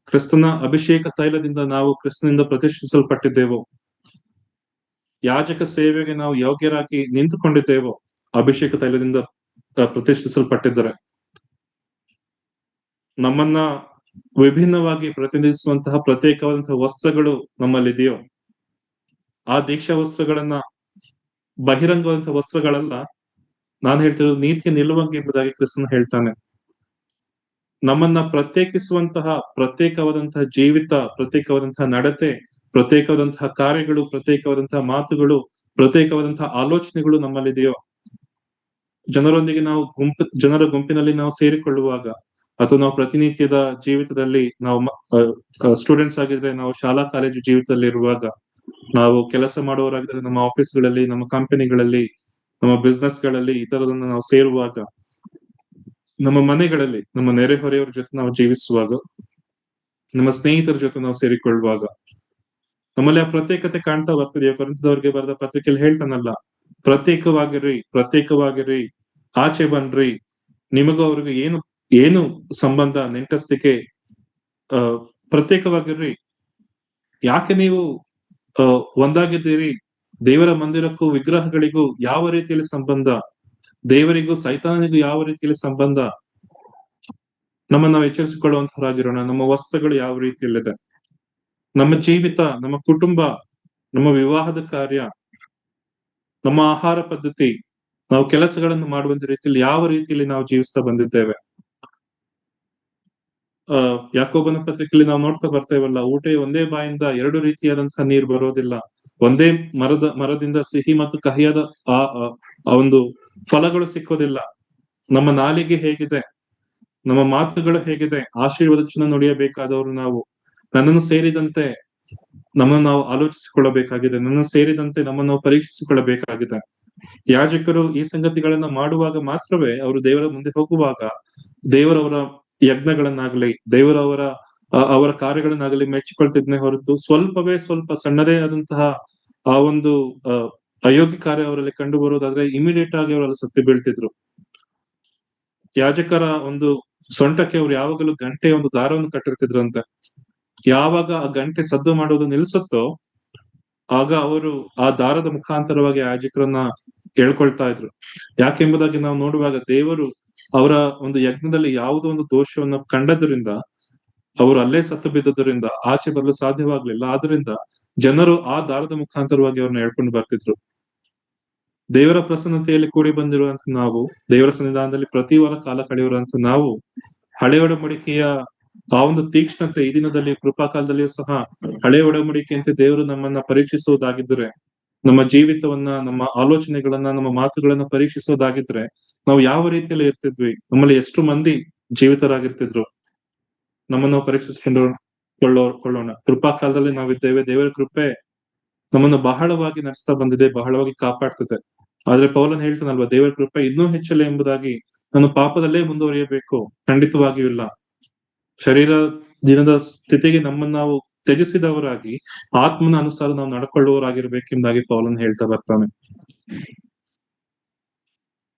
ಕ್ರಿಸ್ತನ ಅಭಿಷೇಕ ತೈಲದಿಂದ ನಾವು ಕ್ರಿಸ್ತನಿಂದ ಪ್ರತಿಷ್ಠಿಸಲ್ಪಟ್ಟಿದ್ದೇವೋ? ಯಾಜಕ ಸೇವೆಗೆ ನಾವು ಯೋಗ್ಯರಾಗಿ ನಿಂತುಕೊಂಡಿದ್ದೇವೋ? ಅಭಿಷೇಕ ತೈಲದಿಂದ ಪ್ರತಿಷ್ಠಿಸಲ್ಪಟ್ಟಿದ್ದಾರೆ. ನಮ್ಮನ್ನ ವಿಭಿನ್ನವಾಗಿ ಪ್ರತಿನಿಧಿಸುವಂತಹ ಪ್ರತ್ಯೇಕವಾದಂತಹ ವಸ್ತ್ರಗಳು ನಮ್ಮಲ್ಲಿದೆಯೋ? ಆ ದೀಕ್ಷಾ ವಸ್ತ್ರಗಳನ್ನ ಬಹಿರಂಗವಾದಂತಹ ವಸ್ತ್ರಗಳಲ್ಲ, ನಾನು ಹೇಳ್ತಿರೋದು ನೀತಿಯ ನಿಲುವಂಗಿ ಎಂಬುದಾಗಿ ಕ್ರಿಸ್ತನ ಹೇಳ್ತಾನೆ. ನಮ್ಮನ್ನ ಪ್ರತ್ಯೇಕಿಸುವಂತಹ ಪ್ರತ್ಯೇಕವಾದಂತಹ ಜೀವಿತ, ಪ್ರತ್ಯೇಕವಾದಂತಹ ನಡತೆ, ಪ್ರತ್ಯೇಕವಾದಂತಹ ಕಾರ್ಯಗಳು, ಪ್ರತ್ಯೇಕವಾದಂತಹ ಮಾತುಗಳು, ಪ್ರತ್ಯೇಕವಾದಂತಹ ಆಲೋಚನೆಗಳು ನಮ್ಮಲ್ಲಿದೆಯೋ, ಜನರೊಂದಿಗೆ ನಾವು ಜನರ ಗುಂಪಿನಲ್ಲಿ ನಾವು ಸೇರಿಕೊಳ್ಳುವಾಗ, ಅಥವಾ ನಾವು ಪ್ರತಿನಿತ್ಯದ ಜೀವಿತದಲ್ಲಿ ನಾವು ಸ್ಟೂಡೆಂಟ್ಸ್ ಆಗಿದ್ರೆ ನಾವು ಶಾಲಾ ಕಾಲೇಜು ಜೀವಿತದಲ್ಲಿ ಇರುವಾಗ, ನಾವು ಕೆಲಸ ಮಾಡುವವರಾಗಿದ್ರೆ ನಮ್ಮ ಆಫೀಸ್ಗಳಲ್ಲಿ, ನಮ್ಮ ಕಂಪನಿಗಳಲ್ಲಿ, ನಮ್ಮ ಬಿಸ್ನೆಸ್ ಗಳಲ್ಲಿ ಇತರರನ್ನ ನಾವು ಸೇರುವಾಗ, ನಮ್ಮ ಮನೆಗಳಲ್ಲಿ ನಮ್ಮ ನೆರೆಹೊರೆಯವರ ಜೊತೆ ನಾವು ಜೀವಿಸುವಾಗ, ನಮ್ಮ ಸ್ನೇಹಿತರ ಜೊತೆ ನಾವು ಸೇರಿಕೊಳ್ಳುವಾಗ ನಮ್ಮಲ್ಲಿ ಆ ಪ್ರತ್ಯೇಕತೆ ಕಾಣ್ತಾ ಬರ್ತದೆಯೋ. ಕೊರಿಂಥದವರಿಗೆ ಬರೆದ ಪತ್ರಿಕೆಯಲ್ಲಿ ಹೇಳ್ತಾನಲ್ಲ, ಪ್ರತ್ಯೇಕವಾಗಿರ್ರಿ, ಪ್ರತ್ಯೇಕವಾಗಿರ್ರಿ, ಆಚೆ ಬನ್ರಿ, ನಿಮಗೂ ಅವ್ರಿಗೆ ಏನು ಸಂಬಂಧ, ನೆಂಟಸ್ತಿಕೆ, ಪ್ರತ್ಯೇಕವಾಗಿರ್ರಿ. ಯಾಕೆ ನೀವು ಒಂದಾಗಿದ್ದೀರಿ? ದೇವರ ಮಂದಿರಕ್ಕೂ ವಿಗ್ರಹಗಳಿಗೂ ಯಾವ ರೀತಿಯಲ್ಲಿ ಸಂಬಂಧ? ದೇವರಿಗೂ ಸೈತಾನನಿಗೂ ಯಾವ ರೀತಿಯಲ್ಲಿ ಸಂಬಂಧ? ನಮ್ಮನ್ನು ನಾವು ಎಚ್ಚರಿಸಿಕೊಳ್ಳುವಂತಹರಾಗಿರೋಣ. ನಮ್ಮ ವಸ್ತ್ರಗಳು ಯಾವ ರೀತಿಯಲ್ಲಿದೆ, ನಮ್ಮ ಜೀವಿತ, ನಮ್ಮ ಕುಟುಂಬ, ನಮ್ಮ ವಿವಾಹದ ಕಾರ್ಯ, ನಮ್ಮ ಆಹಾರ ಪದ್ಧತಿ, ನಾವು ಕೆಲಸಗಳನ್ನು ಮಾಡುವಂತ ರೀತಿಯಲ್ಲಿ ಯಾವ ರೀತಿಯಲ್ಲಿ ನಾವು ಜೀವಿಸ್ತಾ ಬಂದಿದ್ದೇವೆ. ಯಾಕೋಬನ ಪತ್ರಿಕೆಯಲ್ಲಿ ನಾವು ನೋಡ್ತಾ ಬರ್ತೇವಲ್ಲ, ಒಂದೇ ಬಾಯಿಂದ ಎರಡು ರೀತಿಯಾದಂತಹ ನೀರು ಬರೋದಿಲ್ಲ. ಒಂದೇ ಮರದಿಂದ ಸಿಹಿ ಮತ್ತು ಕಹಿಯಾದ ಆ ಒಂದು ಫಲಗಳು ಸಿಕ್ಕೋದಿಲ್ಲ. ನಮ್ಮ ನಾಲಿಗೆ ಹೇಗಿದೆ, ನಮ್ಮ ಮಾತುಗಳು ಹೇಗಿದೆ, ಆಶೀರ್ವಾದ ನುಡಿಯಬೇಕಾದವರು ನಾವು. ನನ್ನನ್ನು ಸೇರಿದಂತೆ ನಮ್ಮನ್ನು ನಾವು ಆಲೋಚಿಸಿಕೊಳ್ಳಬೇಕಾಗಿದೆ, ನನ್ನನ್ನು ಸೇರಿದಂತೆ ನಮ್ಮನ್ನು ನಾವು ಪರೀಕ್ಷಿಸಿಕೊಳ್ಳಬೇಕಾಗಿದೆ. ಯಾಜಕರು ಈ ಸಂಗತಿಗಳನ್ನ ಮಾಡುವಾಗ ಮಾತ್ರವೇ ಅವರು ದೇವರ ಮುಂದೆ ಹೋಗುವಾಗ ದೇವರವರ ಯಜ್ಞಗಳನ್ನಾಗಲಿ, ಅವರ ಕಾರ್ಯಗಳನ್ನಾಗಲಿ ಮೆಚ್ಚಿಕೊಳ್ತಿದ್ನೇ ಹೊರತು ಸ್ವಲ್ಪ ಸಣ್ಣದೇ ಆದಂತಹ ಆ ಒಂದು ಅಯೋಗ್ಯ ಕಾರ್ಯ ಅವರಲ್ಲಿ ಕಂಡು ಬರುವುದಾದ್ರೆ ಇಮಿಡಿಯೇಟ್ ಆಗಿ ಅವರಲ್ಲಿ ಸತ್ತಿ ಬೀಳ್ತಿದ್ರು. ಯಾಜಕರ ಒಂದು ಸೊಂಟಕ್ಕೆ ಅವ್ರು ಯಾವಾಗಲೂ ಗಂಟೆ ಒಂದು ದಾರವನ್ನು ಕಟ್ಟಿರ್ತಿದ್ರಂತೆ. ಯಾವಾಗ ಆ ಗಂಟೆ ಸದ್ದು ಮಾಡುವುದು ನಿಲ್ಸುತ್ತೋ ಆಗ ಅವರು ಆ ದಾರದ ಮುಖಾಂತರವಾಗಿ ಯಾಜಕರನ್ನ ಕೇಳ್ಕೊಳ್ತಾ ಇದ್ರು. ಯಾಕೆಂಬುದಾಗಿ ನಾವು ನೋಡುವಾಗ ದೇವರು ಅವರ ಒಂದು ಯಜ್ಞದಲ್ಲಿ ಯಾವುದೋ ಒಂದು ದೋಷವನ್ನು ಕಂಡದ್ರಿಂದ ಅವರು ಅಲ್ಲೇ ಸತ್ತು ಬಿದ್ದದ್ರಿಂದ ಆಚೆ ಬರಲು ಸಾಧ್ಯವಾಗ್ಲಿಲ್ಲ. ಆದ್ರಿಂದ ಜನರು ಆ ದಾರದ ಮುಖಾಂತರವಾಗಿ ಅವ್ರನ್ನ ಹೇಳ್ಕೊಂಡು ಬರ್ತಿದ್ರು. ದೇವರ ಪ್ರಸನ್ನತೆಯಲ್ಲಿ ಕೂಡಿ ಬಂದಿರುವಂತ ನಾವು, ದೇವರ ಸನ್ನಿಧಾನದಲ್ಲಿ ಪ್ರತಿ ವಾರ ಕಾಲ ಕಳೆಯುವಂತ ನಾವು, ಹಳೆ ಒಡಂಬಡಿಕೆಯ ಆ ಒಂದು ತೀಕ್ಷ್ಣತೆ ಈ ದಿನದಲ್ಲಿ ಕೃಪಾ ಕಾಲದಲ್ಲಿಯೂ ಸಹ ಹಳೆ ಒಡಂಬಡಿಕೆಯಂತೆ ದೇವರು ನಮ್ಮನ್ನ ಪರೀಕ್ಷಿಸುವುದಾಗಿದ್ರೆ, ನಮ್ಮ ಜೀವಿತವನ್ನ, ನಮ್ಮ ಆಲೋಚನೆಗಳನ್ನ, ನಮ್ಮ ಮಾತುಗಳನ್ನ ಪರೀಕ್ಷಿಸೋದಾಗಿದ್ರೆ ನಾವು ಯಾವ ರೀತಿಯಲ್ಲಿ ಇರ್ತಿದ್ವಿ, ನಮ್ಮಲ್ಲಿ ಎಷ್ಟು ಮಂದಿ ಜೀವಿತರಾಗಿರ್ತಿದ್ರು, ನಮ್ಮನ್ನು ಪರೀಕ್ಷಿಸಿಕೊಂಡು ಕೊಳ್ಳೋಣ. ಕೃಪಾ ಕಾಲದಲ್ಲಿ ನಾವಿದ್ದೇವೆ. ದೇವರ ಕೃಪೆ ನಮ್ಮನ್ನು ಬಹಳವಾಗಿ ನಡೆಸ್ತಾ ಬಂದಿದೆ, ಬಹಳವಾಗಿ ಕಾಪಾಡ್ತಿದೆ. ಆದ್ರೆ ಪೌಲನ್ ಹೇಳ್ತಾನಲ್ವಾ, ದೇವರ ಕೃಪೆ ಇನ್ನೂ ಹೆಚ್ಚಿಲ್ಲ ಎಂಬುದಾಗಿ. ನಾನು ಪಾಪದಲ್ಲೇ ಮುಂದುವರಿಯಬೇಕು? ಖಂಡಿತವಾಗಿಯೂ ಇಲ್ಲ. ಶರೀರ ದಿನದ ಸ್ಥಿತಿಗೆ ನಮ್ಮನ್ನು ನಾವು ತ್ಯಜಿಸಿದವರಾಗಿ ಆತ್ಮನ ಅನುಸಾರ ನಾವು ನಡ್ಕೊಳ್ಳುವವರಾಗಿರ್ಬೇಕೆಂಬುದಾಗಿ ಪೌಲನ್ ಹೇಳ್ತಾ ಬರ್ತಾನೆ.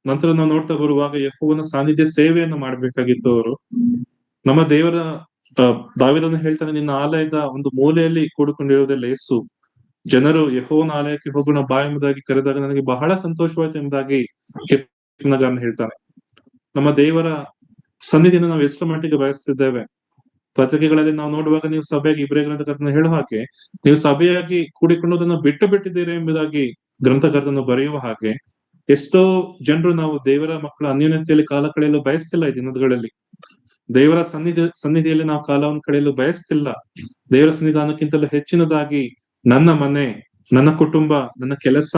ನಂತರ ನಾವು ನೋಡ್ತಾ ಬರುವಾಗ ಯೆಹೋವನ ಸಾನ್ನಿಧ್ಯ ಸೇವೆಯನ್ನು ಮಾಡ್ಬೇಕಾಗಿತ್ತು ಅವರು. ನಮ್ಮ ದೇವರ ದಾವೀದನು ಹೇಳ್ತಾನೆ, ನಿನ್ನ ಆಲಯದ ಒಂದು ಮೂಲೆಯಲ್ಲಿ ಕೂಡಿಕೊಂಡಿರುವುದೇ ಲೇಸು. ಜನರು ಯೆಹೋವನ ಆಲಯಕ್ಕೆ ಹೋಗೋಣ ಬಾ ಎಂಬುದಾಗಿ ಕರೆದಾಗ ನನಗೆ ಬಹಳ ಸಂತೋಷವಾಯ್ತು ಎಂಬುದಾಗಿ ಕೀರ್ತನಗಾರನು ಹೇಳ್ತಾನೆ. ನಮ್ಮ ದೇವರ ಸನ್ನಿಧಿಯನ್ನು ನಾವು ಎಷ್ಟು ಮಟ್ಟಿಗೆ ಬಯಸ್ತಿದ್ದೇವೆ. ಪತ್ರಿಕೆಗಳಲ್ಲಿ ನಾವು ನೋಡುವಾಗ, ನೀವು ಸಭೆಯಾಗಿ ಇಬ್ರೇ ಗ್ರಂಥಕರ್ತನ ಹೇಳುವ ಹಾಗೆ ನೀವು ಸಭೆಯಾಗಿ ಕೂಡಿಕೊಳ್ಳುವುದನ್ನು ಬಿಟ್ಟು ಬಿಟ್ಟಿದ್ದೀರಿ ಎಂಬುದಾಗಿ ಗ್ರಂಥಕರ್ತನು ಬರೆಯುವ ಹಾಗೆ, ಎಷ್ಟೋ ಜನರು ನಾವು ದೇವರ ಮಕ್ಕಳ ಅನ್ಯೋನ್ಯತೆಯಲ್ಲಿ ಕಾಲ ಕಳೆಯಲು ಬಯಸ್ತಿಲ್ಲ. ಈ ದಿನಗಳಲ್ಲಿ ದೇವರ ಸನ್ನಿಧಿಯಲ್ಲಿ ನಾವು ಕಾಲವನ್ನು ಕಳೆಯಲು ಬಯಸ್ತಿಲ್ಲ. ದೇವರ ಸನ್ನಿಧಾನಕ್ಕಿಂತಲೂ ಹೆಚ್ಚಿನದಾಗಿ ನನ್ನ ಮನೆ, ನನ್ನ ಕುಟುಂಬ, ನನ್ನ ಕೆಲಸ,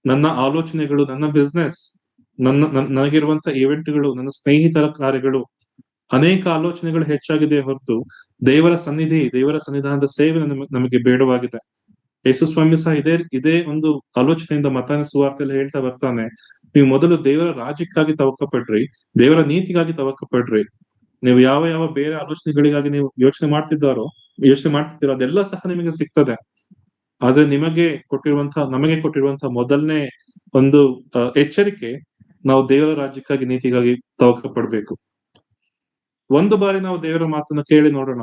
ನನ್ನ ಆಲೋಚನೆಗಳು, ನನ್ನ ಬಿಸ್ನೆಸ್, ನನಗಿರುವಂತ ಇವೆಂಟ್ಗಳು, ನನ್ನ ಸ್ನೇಹಿತರ ಕಾರ್ಯಗಳು, ಅನೇಕ ಆಲೋಚನೆಗಳು ಹೆಚ್ಚಾಗಿದೆ ಹೊರತು ದೇವರ ಸನ್ನಿಧಾನದ ಸೇವೆ ನಮಗೆ ಬೇಡವಾಗಿದೆ. ಯೇಸು ಸ್ವಾಮಿ ಸಹ ಇದೇ ಒಂದು ಆಲೋಚನೆಯಿಂದ ಮತ್ತಾಯನ ಸುವಾರ್ತೆಯಲ್ಲಿ ಹೇಳ್ತಾ ಬರ್ತಾನೆ, ನೀವು ಮೊದಲು ದೇವರ ರಾಜ್ಯಕ್ಕಾಗಿ ತವಕಪಡ್ರಿ, ದೇವರ ನೀತಿಗಾಗಿ ತವಕಪಡ್ರಿ. ನೀವು ಯಾವ ಬೇರೆ ಆಲೋಚನೆಗಳಿಗಾಗಿ ನೀವು ಯೋಚನೆ ಮಾಡ್ತಿದ್ದೀರೋ ಅದೆಲ್ಲ ಸಹ ನಿಮಗೆ ಸಿಗ್ತದೆ. ಆದ್ರೆ ನಮಗೆ ಕೊಟ್ಟಿರುವಂತಹ ಮೊದಲನೇ ಒಂದು ಎಚ್ಚರಿಕೆ, ನಾವು ದೇವರ ರಾಜ್ಯಕ್ಕಾಗಿ, ನೀತಿಗಾಗಿ ತವಕ ಪಡ್ಬೇಕು. ಒಂದು ಬಾರಿ ನಾವು ದೇವರ ಮಾತನ್ನ ಕೇಳಿ ನೋಡೋಣ.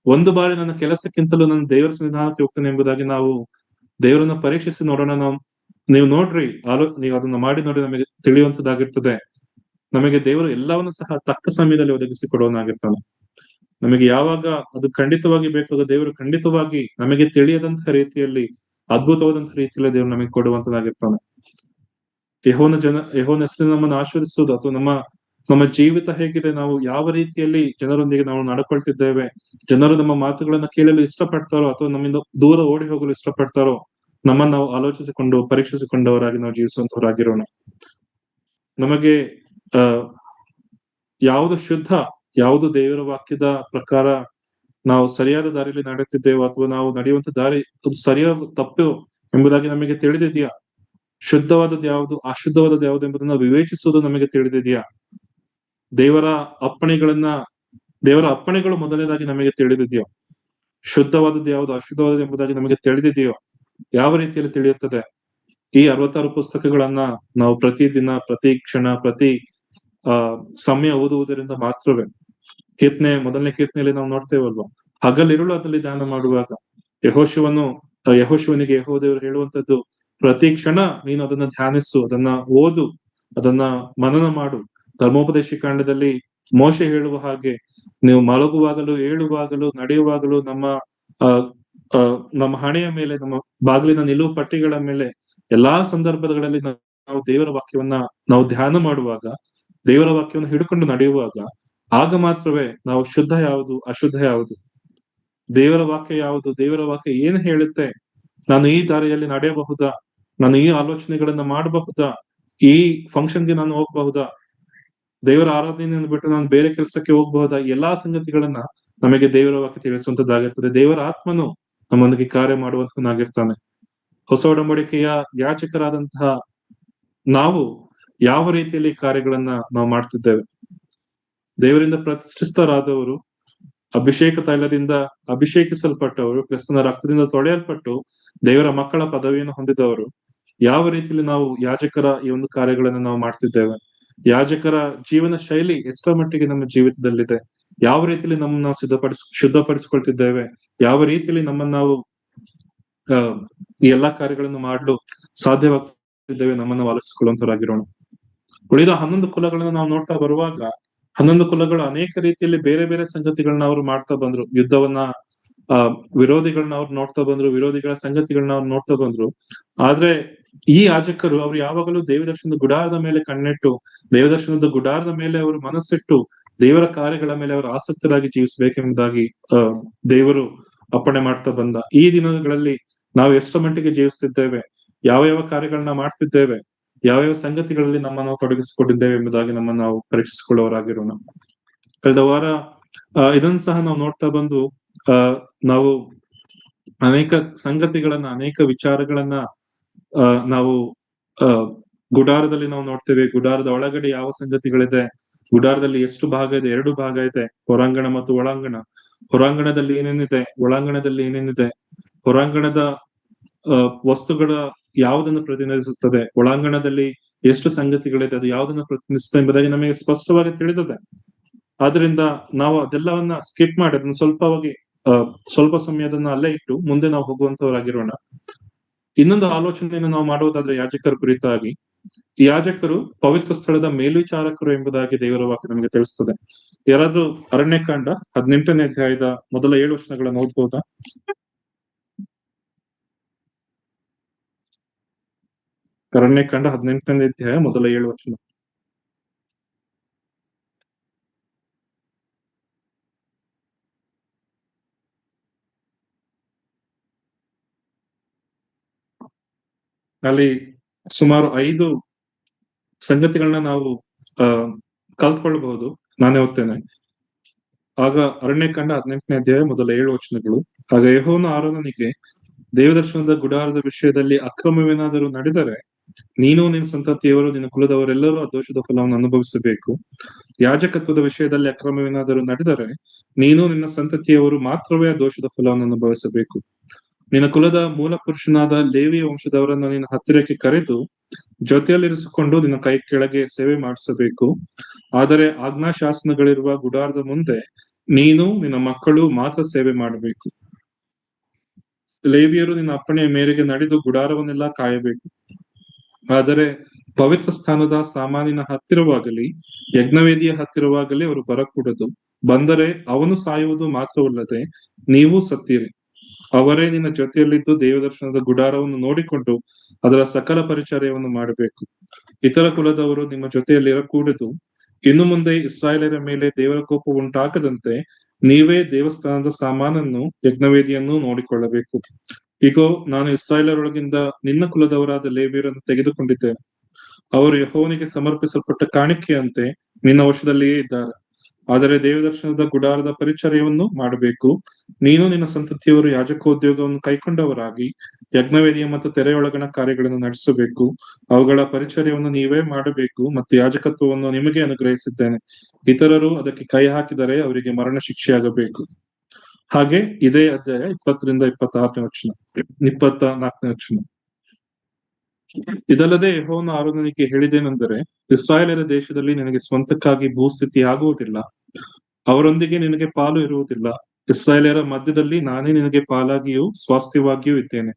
ಒಂದು ಬಾರಿ ನನ್ನ ಕೆಲಸಕ್ಕಿಂತಲೂ ನನ್ನ ದೇವರ ಸನ್ನಿಧಾನಕ್ಕೆ ಹೋಗ್ತೇನೆ ಎಂಬುದಾಗಿ ನಾವು ದೇವರನ್ನ ಪರೀಕ್ಷಿಸಿ ನೋಡೋಣ. ನೀವು ನೋಡ್ರಿ, ನೀವು ಅದನ್ನ ಮಾಡಿ ನೋಡಿ, ನಮಗೆ ತಿಳಿಯುವಂತದ್ದಾಗಿರ್ತದೆ. ನಮಗೆ ದೇವರು ಎಲ್ಲವನ್ನು ಸಹ ತಕ್ಕ ಸಮಯದಲ್ಲಿ ಒದಗಿಸಿ ಕೊಡುವನಾಗಿರ್ತಾನೆ. ನಮಗೆ ಯಾವಾಗ ಅದು ಖಂಡಿತವಾಗಿ ಬೇಕಾಗ ದೇವರು ಖಂಡಿತವಾಗಿ ನಮಗೆ ತಿಳಿಯದಂತಹ ರೀತಿಯಲ್ಲಿ, ಅದ್ಭುತವಾದಂತಹ ರೀತಿಯಲ್ಲಿ ದೇವರು ನಮಗೆ ಕೊಡುವಂತದ್ದಾಗಿರ್ತಾನೆ. ಯೆಹೋವನ ಹೆಸರಿನ ನಮ್ಮನ್ನು ಆಶೀರ್ವದಿಸುವುದು ಅಥವಾ ನಮ್ಮ ನಮ್ಮ ಜೀವಿತ ಹೇಗಿದೆ, ನಾವು ಯಾವ ರೀತಿಯಲ್ಲಿ ಜನರೊಂದಿಗೆ ನಾವು ನಡ್ಕೊಳ್ತಿದ್ದೇವೆ, ಜನರು ನಮ್ಮ ಮಾತುಗಳನ್ನ ಕೇಳಲು ಇಷ್ಟಪಡ್ತಾರೋ ಅಥವಾ ನಮ್ಮಿಂದ ದೂರ ಓಡಿ ಹೋಗಲು ಇಷ್ಟಪಡ್ತಾರೋ, ನಮ್ಮನ್ನು ನಾವು ಆಲೋಚಿಸಿಕೊಂಡು ಪರೀಕ್ಷಿಸಿಕೊಂಡವರಾಗಿ ನಾವು ಜೀವಿಸುವಂತವರಾಗಿರೋಣ. ನಮಗೆ ಆ ಯಾವುದು ಶುದ್ಧ, ಯಾವುದು ದೇವರ ವಾಕ್ಯದ ಪ್ರಕಾರ ನಾವು ಸರಿಯಾದ ದಾರಿಯಲ್ಲಿ ನಡೆಯುತ್ತಿದ್ದೇವೋ ಅಥವಾ ನಾವು ನಡೆಯುವಂತ ದಾರಿ ಅದು ಸರಿಯಾದ ತಪ್ಪು ಎಂಬುದಾಗಿ ನಮಗೆ ತಿಳಿದಿದೆಯಾ? ಶುದ್ಧವಾದದ್ದು ಯಾವುದು, ಅಶುದ್ಧವಾದದ್ದು ಯಾವುದು ಎಂಬುದನ್ನು ವಿವೇಚಿಸುವುದು ನಮಗೆ ತಿಳಿದಿದೆಯಾ? ದೇವರ ಅಪ್ಪಣೆಗಳನ್ನ ದೇವರ ಅಪ್ಪಣೆಗಳು ಮೊದಲನೇದಾಗಿ ನಮಗೆ ತಿಳಿದಿದೆಯೋ? ಶುದ್ಧವಾದದ್ದು ಯಾವುದು, ಅಶುದ್ಧವಾದದ್ದು ಎಂಬುದಾಗಿ ನಮಗೆ ತಿಳಿದಿದೆಯೋ? ಯಾವ ರೀತಿಯಲ್ಲಿ ತಿಳಿಯುತ್ತದೆ? ಈ 66 ಪುಸ್ತಕಗಳನ್ನ ನಾವು ಪ್ರತಿದಿನ, ಪ್ರತಿ ಕ್ಷಣ, ಪ್ರತಿ ಆ ಸಮಯ ಓದುವುದರಿಂದ ಮಾತ್ರವೇ. ಮೊದಲನೇ ಕೀರ್ತನೆಯಲ್ಲಿ ನಾವು ನೋಡ್ತೇವಲ್ವಾ, ಹಗಲಿರುಳು ಅದರಲ್ಲಿ ಧ್ಯಾನ ಮಾಡುವಾಗ ಯೆಹೋಶುವನಿಗೆ ಯೆಹೋವ ದೇವರು ಹೇಳುವಂತದ್ದು, ಪ್ರತಿ ಕ್ಷಣ ನೀನು ಅದನ್ನ ಧ್ಯಾನಿಸು, ಅದನ್ನ ಓದು, ಅದನ್ನ ಮನನ ಮಾಡು. ಧರ್ಮೋಪದೇಶ ಕಾಂಡದಲ್ಲಿ ಮೋಶೆ ಹೇಳುವ ಹಾಗೆ, ನೀವು ಮಲಗುವಾಗಲೂ, ಏಳುವಾಗಲೂ, ನಡೆಯುವಾಗಲೂ ಆ ನಮ್ಮ ಹಣೆಯ ಮೇಲೆ, ನಮ್ಮ ಬಾಗಿಲಿನ ನಿಲುವು ಪಟ್ಟಿಗಳ ಮೇಲೆ, ಎಲ್ಲಾ ಸಂದರ್ಭಗಳಲ್ಲಿ ನಾವು ದೇವರ ವಾಕ್ಯವನ್ನ ನಾವು ಧ್ಯಾನ ಮಾಡುವಾಗ, ದೇವರ ವಾಕ್ಯವನ್ನು ಹಿಡ್ಕೊಂಡು ನಡೆಯುವಾಗ, ಆಗ ಮಾತ್ರವೇ ನಾವು ಶುದ್ಧ ಯಾವುದು, ಅಶುದ್ಧ ಯಾವುದು, ದೇವರ ವಾಕ್ಯ ಯಾವುದು, ದೇವರ ವಾಕ್ಯ ಏನು ಹೇಳುತ್ತೆ, ನಾನು ಈ ದಾರಿಯಲ್ಲಿ ನಡೆಯಬಹುದಾ, ನಾನು ಈ ಆಲೋಚನೆಗಳನ್ನ ಮಾಡಬಹುದಾ, ಈ ಫಂಕ್ಷನ್ಗೆ ನಾನು ಹೋಗಬಹುದಾ, ದೇವರ ಆರಾಧನೆಯನ್ನು ಬಿಟ್ಟು ನಾನು ಬೇರೆ ಕೆಲಸಕ್ಕೆ ಹೋಗಬಹುದಾ, ಎಲ್ಲಾ ಸಂಗತಿಗಳನ್ನ ನಮಗೆ ದೇವರ ವಾಕ್ಯ ತಿಳಿಸುವಂತದ್ದಾಗಿರ್ತದೆ. ದೇವರ ಆತ್ಮನು ನಮ್ಮೊಂದಿಗೆ ಕಾರ್ಯ ಮಾಡುವಂತನಾಗಿರ್ತಾನೆ. ಹೊಸ ಒಡಂಬಡಿಕೆಯ ಯಾಜಕರಾದಂತಹ ನಾವು ಯಾವ ರೀತಿಯಲ್ಲಿ ಕಾರ್ಯಗಳನ್ನ ನಾವು ಮಾಡ್ತಿದ್ದೇವೆ? ದೇವರಿಂದ ಪ್ರತಿಷ್ಠಿತರಾದವರು, ಅಭಿಷೇಕ ತೈಲದಿಂದ ಅಭಿಷೇಕಿಸಲ್ಪಟ್ಟವರು, ಕ್ರಿಸ್ತನ ರಕ್ತದಿಂದ ತೊಳೆಯಲ್ಪಟ್ಟು ದೇವರ ಮಕ್ಕಳ ಪದವಿಯನ್ನು ಹೊಂದಿದವರು, ಯಾವ ರೀತಿಯಲ್ಲಿ ನಾವು ಯಾಜಕರ ಈ ಒಂದು ಕಾರ್ಯಗಳನ್ನು ನಾವು ಮಾಡ್ತಿದ್ದೇವೆ? ಯಾಜಕರ ಜೀವನ ಶೈಲಿ ಎಷ್ಟರ ಮಟ್ಟಿಗೆ ನಮ್ಮ ಜೀವಿತದಲ್ಲಿದೆ? ಯಾವ ರೀತಿಯಲ್ಲಿ ನಮ್ಮನ್ನು ನಾವು ಶುದ್ಧಪಡಿಸಿಕೊಳ್ತಿದ್ದೇವೆ? ಯಾವ ರೀತಿಯಲ್ಲಿ ನಮ್ಮನ್ನು ನಾವು ಈ ಎಲ್ಲಾ ಕಾರ್ಯಗಳನ್ನು ಮಾಡಲು ಸಾಧ್ಯವಾಗ್ತಿದ್ದೇವೆ? ನಮ್ಮನ್ನು ಆಲೋಚಿಸಿಕೊಳ್ಳುವಂತವರಾಗಿರೋಣ. ಉಳಿದ 11 ಕುಲಗಳನ್ನು ನಾವು ನೋಡ್ತಾ ಬರುವಾಗ, 11 ಕುಲಗಳು ಅನೇಕ ರೀತಿಯಲ್ಲಿ ಬೇರೆ ಬೇರೆ ಸಂಗತಿಗಳನ್ನ ಅವರು ಮಾಡ್ತಾ ಬಂದ್ರು. ಯುದ್ಧವನ್ನ ವಿರೋಧಿಗಳನ್ನ ಅವ್ರು ನೋಡ್ತಾ ಬಂದ್ರು, ವಿರೋಧಿಗಳ ಸಂಗತಿಗಳನ್ನ ಅವ್ರು ನೋಡ್ತಾ ಬಂದ್ರು. ಆದ್ರೆ ಈ ಯಾಜಕರು ಅವ್ರು ಯಾವಾಗಲೂ ದೇವದರ್ಶನದ ಗುಡಾರದ ಮೇಲೆ ಕಣ್ಣಿಟ್ಟು, ದೇವದರ್ಶನದ ಗುಡಾರದ ಮೇಲೆ ಅವರು ಮನಸ್ಸಿಟ್ಟು, ದೇವರ ಕಾರ್ಯಗಳ ಮೇಲೆ ಅವರು ಆಸಕ್ತರಾಗಿ ಜೀವಿಸಬೇಕೆಂಬುದಾಗಿ ದೇವರು ಅಪ್ಪಣೆ ಮಾಡ್ತಾ ಬಂದ. ಈ ದಿನಗಳಲ್ಲಿ ನಾವು ಎಷ್ಟರ ಮಟ್ಟಿಗೆ ಜೀವಿಸ್ತಿದ್ದೇವೆ, ಯಾವ ಯಾವ ಕಾರ್ಯಗಳನ್ನ ಮಾಡ್ತಿದ್ದೇವೆ, ಯಾವ್ಯಾವ ಸಂಗತಿಗಳಲ್ಲಿ ನಮ್ಮನ್ನು ತೊಡಗಿಸಿಕೊಂಡಿದ್ದೇವೆ ಎಂಬುದಾಗಿ ನಮ್ಮನ್ನು ನಾವು ಪರೀಕ್ಷಿಸಿಕೊಳ್ಳುವವರಾಗಿರೋಣ. ಕಳೆದ ವಾರ ಇದನ್ನು ಸಹ ನಾವು ನೋಡ್ತಾ ಬಂದು ನಾವು ಅನೇಕ ಸಂಗತಿಗಳನ್ನ, ಅನೇಕ ವಿಚಾರಗಳನ್ನ ನಾವು ಗುಡಾರದಲ್ಲಿ ನಾವು ನೋಡ್ತೇವೆ. ಗುಡಾರದ ಒಳಗಡೆ ಯಾವ ಸಂಗತಿಗಳಿದೆ, ಗುಡಾರದಲ್ಲಿ ಎಷ್ಟು ಭಾಗ ಇದೆ? 2 ಭಾಗ ಇದೆ, ಹೊರಾಂಗಣ ಮತ್ತು ಒಳಾಂಗಣ. ಹೊರಾಂಗಣದಲ್ಲಿ ಏನೇನಿದೆ, ಒಳಾಂಗಣದಲ್ಲಿ ಏನೇನಿದೆ, ಹೊರಾಂಗಣದ ವಸ್ತುಗಳ ಯಾವುದನ್ನು ಪ್ರತಿನಿಧಿಸುತ್ತದೆ, ಒಳಾಂಗಣದಲ್ಲಿ ಎಷ್ಟು ಸಂಗತಿಗಳಿದೆ, ಅದು ಯಾವುದನ್ನು ಪ್ರತಿನಿಧಿಸುತ್ತೆ ಎಂಬುದಾಗಿ ನಮಗೆ ಸ್ಪಷ್ಟವಾಗಿ ತಿಳಿದಿದೆ. ಆದ್ರಿಂದ ನಾವು ಅದೆಲ್ಲವನ್ನ ಸ್ಕಿಪ್ ಮಾಡಿ ಅದನ್ನ ಸ್ವಲ್ಪ ಸಮಯದನ್ನ ಅಲ್ಲೇ ಇಟ್ಟು ಮುಂದೆ ನಾವು ಹೋಗುವಂತವರಾಗಿರೋಣ. ಇನ್ನೊಂದು ಆಲೋಚನೆಯನ್ನು ನಾವು ಮಾಡುವುದಾದ್ರೆ ಯಾಜಕರ ಕುರಿತಾಗಿ, ಈ ಯಾಜಕರು ಪವಿತ್ರ ಸ್ಥಳದ ಮೇಲ್ವಿಚಾರಕರು ಎಂಬುದಾಗಿ ದೇವರ ವಾಕ್ಯ ನಮಗೆ ತಿಳಿಸ್ತದೆ. ಯಾರಾದ್ರೂ ಅರಣ್ಯಕಾಂಡ 18ನೇ ಅಧ್ಯಾಯದ ಮೊದಲ 7 ವಚನಗಳನ್ನು ಓದ್ಬಹುದಾ? ಅರಣ್ಯಕಾಂಡ 18ನೇ ಅಧ್ಯಾಯ ಮೊದಲ 7 ವಚನ. ಅಲ್ಲಿ ಸುಮಾರು 5 ಸಂಗತಿಗಳನ್ನ ನಾವು ಕಲ್ತ್ಕೊಳ್ಬಹುದು. ನಾನೇ ಓದ್ತೇನೆ. ಆಗ ಅರಣ್ಯಕಾಂಡ 18ನೇ ಅಧ್ಯಾಯ ಮೊದಲ 7 ವಚನಗಳು. ಆಗ ಯೆಹೋವನು ಆರೋನನಿಗೆ, ದೇವದರ್ಶನದ ಗುಡಾರದ ವಿಷಯದಲ್ಲಿ ಅಕ್ರಮವೇನಾದರೂ ನಡೆದರೆ ನೀನು, ನಿನ್ನ ಸಂತತಿಯವರು, ನಿನ್ನ ಕುಲದವರೆಲ್ಲರೂ ಆ ದೋಷದ ಫಲವನ್ನು ಅನುಭವಿಸಬೇಕು. ಯಾಜಕತ್ವದ ವಿಷಯದಲ್ಲಿ ಅಕ್ರಮವೇನಾದರೂ ನಡೆದರೆ ನೀನು, ನಿನ್ನ ಸಂತತಿಯವರು ಮಾತ್ರವೇ ಆ ದೋಷದ ಫಲವನ್ನು ಅನುಭವಿಸಬೇಕು. ನಿನ್ನ ಕುಲದ ಮೂಲ ಪುರುಷನಾದ ಲೇವಿಯ ವಂಶದವರನ್ನು ನಿನ್ನ ಹತ್ತಿರಕ್ಕೆ ಕರೆದು ಜೊತೆಯಲ್ಲಿರಿಸಿಕೊಂಡು ನಿನ್ನ ಕೈ ಕೆಳಗೆ ಸೇವೆ ಮಾಡಿಸಬೇಕು. ಆದರೆ ಆಜ್ಞಾಶಾಸನಗಳಿರುವ ಗುಡಾರದ ಮುಂದೆ ನೀನು, ನಿನ್ನ ಮಕ್ಕಳು ಮಾತ್ರ ಸೇವೆ ಮಾಡಬೇಕು. ಲೇವಿಯರು ನಿನ್ನ ಅಪ್ಪಣೆಯ ಮೇರೆಗೆ ನಡೆದು ಗುಡಾರವನ್ನೆಲ್ಲ ಕಾಯಬೇಕು. ಆದರೆ ಪವಿತ್ರ ಸ್ಥಾನದ ಸಾಮಾನಿನ ಹತ್ತಿರವಾಗಲಿ ಯಜ್ಞವೇದಿಯ ಹತ್ತಿರವಾಗಲಿ ಅವರು ಬರಕೂಡದು. ಬಂದರೆ ಅವನು ಸಾಯುವುದು ಮಾತ್ರವಲ್ಲದೆ ನೀವು ಸತ್ತೀರಿ. ಅವರೇ ನಿನ್ನ ಜೊತೆಯಲ್ಲಿದ್ದು ದೇವದರ್ಶನದ ಗುಡಾರವನ್ನು ನೋಡಿಕೊಂಡು ಅದರ ಸಕಲ ಪರಿಚರ್ಯವನ್ನು ಮಾಡಬೇಕು. ಇತರ ಕುಲದವರು ನಿಮ್ಮ ಜೊತೆಯಲ್ಲಿ ಇರಕೂಡದು. ಇನ್ನು ಮುಂದೆ ಇಸ್ರಾಯೇಲರ ಮೇಲೆ ದೇವರ ಕೋಪ ಉಂಟಾಗದಂತೆ ನೀವೇ ದೇವಸ್ಥಾನದ ಸಾಮಾನನ್ನು ಯಜ್ಞವೇದಿಯನ್ನು ನೋಡಿಕೊಳ್ಳಬೇಕು. ಇಗೋ, ನಾನು ಇಸ್ರಾಯೇಲರೊಳಗಿಂದ ನಿನ್ನ ಕುಲದವರಾದ ಲೇವಿಯರನ್ನು ತೆಗೆದುಕೊಂಡಿದ್ದೇನೆ. ಅವರು ಯೆಹೋವನಿಗೆ ಸಮರ್ಪಿಸಲ್ಪಟ್ಟ ಕಾಣಿಕೆಯಂತೆ ನಿನ್ನ ವಶದಲ್ಲಿಯೇ ಇದ್ದಾರೆ. ಆದರೆ ದೇವದರ್ಶನದ ಗುಡಾರದ ಪರಿಚರ್ಯವನ್ನು ಮಾಡಬೇಕು. ನೀನು ನಿನ್ನ ಸಂತತಿಯವರು ಯಾಜಕೋದ್ಯೋಗವನ್ನು ಕೈಕೊಂಡವರಾಗಿ ಯಜ್ಞವೇದಿಯ ಮತ್ತು ತೆರೆಯೊಳಗಣ ಕಾರ್ಯಗಳನ್ನು ನಡೆಸಬೇಕು. ಅವುಗಳ ಪರಿಚರ್ಯವನ್ನು ನೀವೇ ಮಾಡಬೇಕು ಮತ್ತು ಯಾಜಕತ್ವವನ್ನು ನಿಮಗೆ ಅನುಗ್ರಹಿಸಿದ್ದೇನೆ. ಇತರರು ಅದಕ್ಕೆ ಕೈ ಹಾಕಿದರೆ ಅವರಿಗೆ ಮರಣ ಶಿಕ್ಷೆಯಾಗಬೇಕು. ಹಾಗೆ ಇದೇ ಅಧ್ಯಾಯ 20-26 ವಚನ, 24 ವಚನ. ಇದಲ್ಲದೆ ಯೆಹೋವನು ಆರೋನನಿಗೆ ಹೇಳಿದೇನೆಂದರೆ, ಇಸ್ರಾಯೇಲರ ದೇಶದಲ್ಲಿ ನಿನಗೆ ಸ್ವಂತಕ್ಕಾಗಿ ಭೂಸ್ಥಿತಿ ಆಗುವುದಿಲ್ಲ, ಅವರೊಂದಿಗೆ ನಿನಗೆ ಪಾಲು ಇರುವುದಿಲ್ಲ. ಇಸ್ರಾಯೇಲರ ಮಧ್ಯದಲ್ಲಿ ನಾನೇ ನಿನಗೆ ಪಾಲಾಗಿಯೂ ಸ್ವಾಸ್ಥ್ಯವಾಗಿಯೂ ಇದ್ದೇನೆ.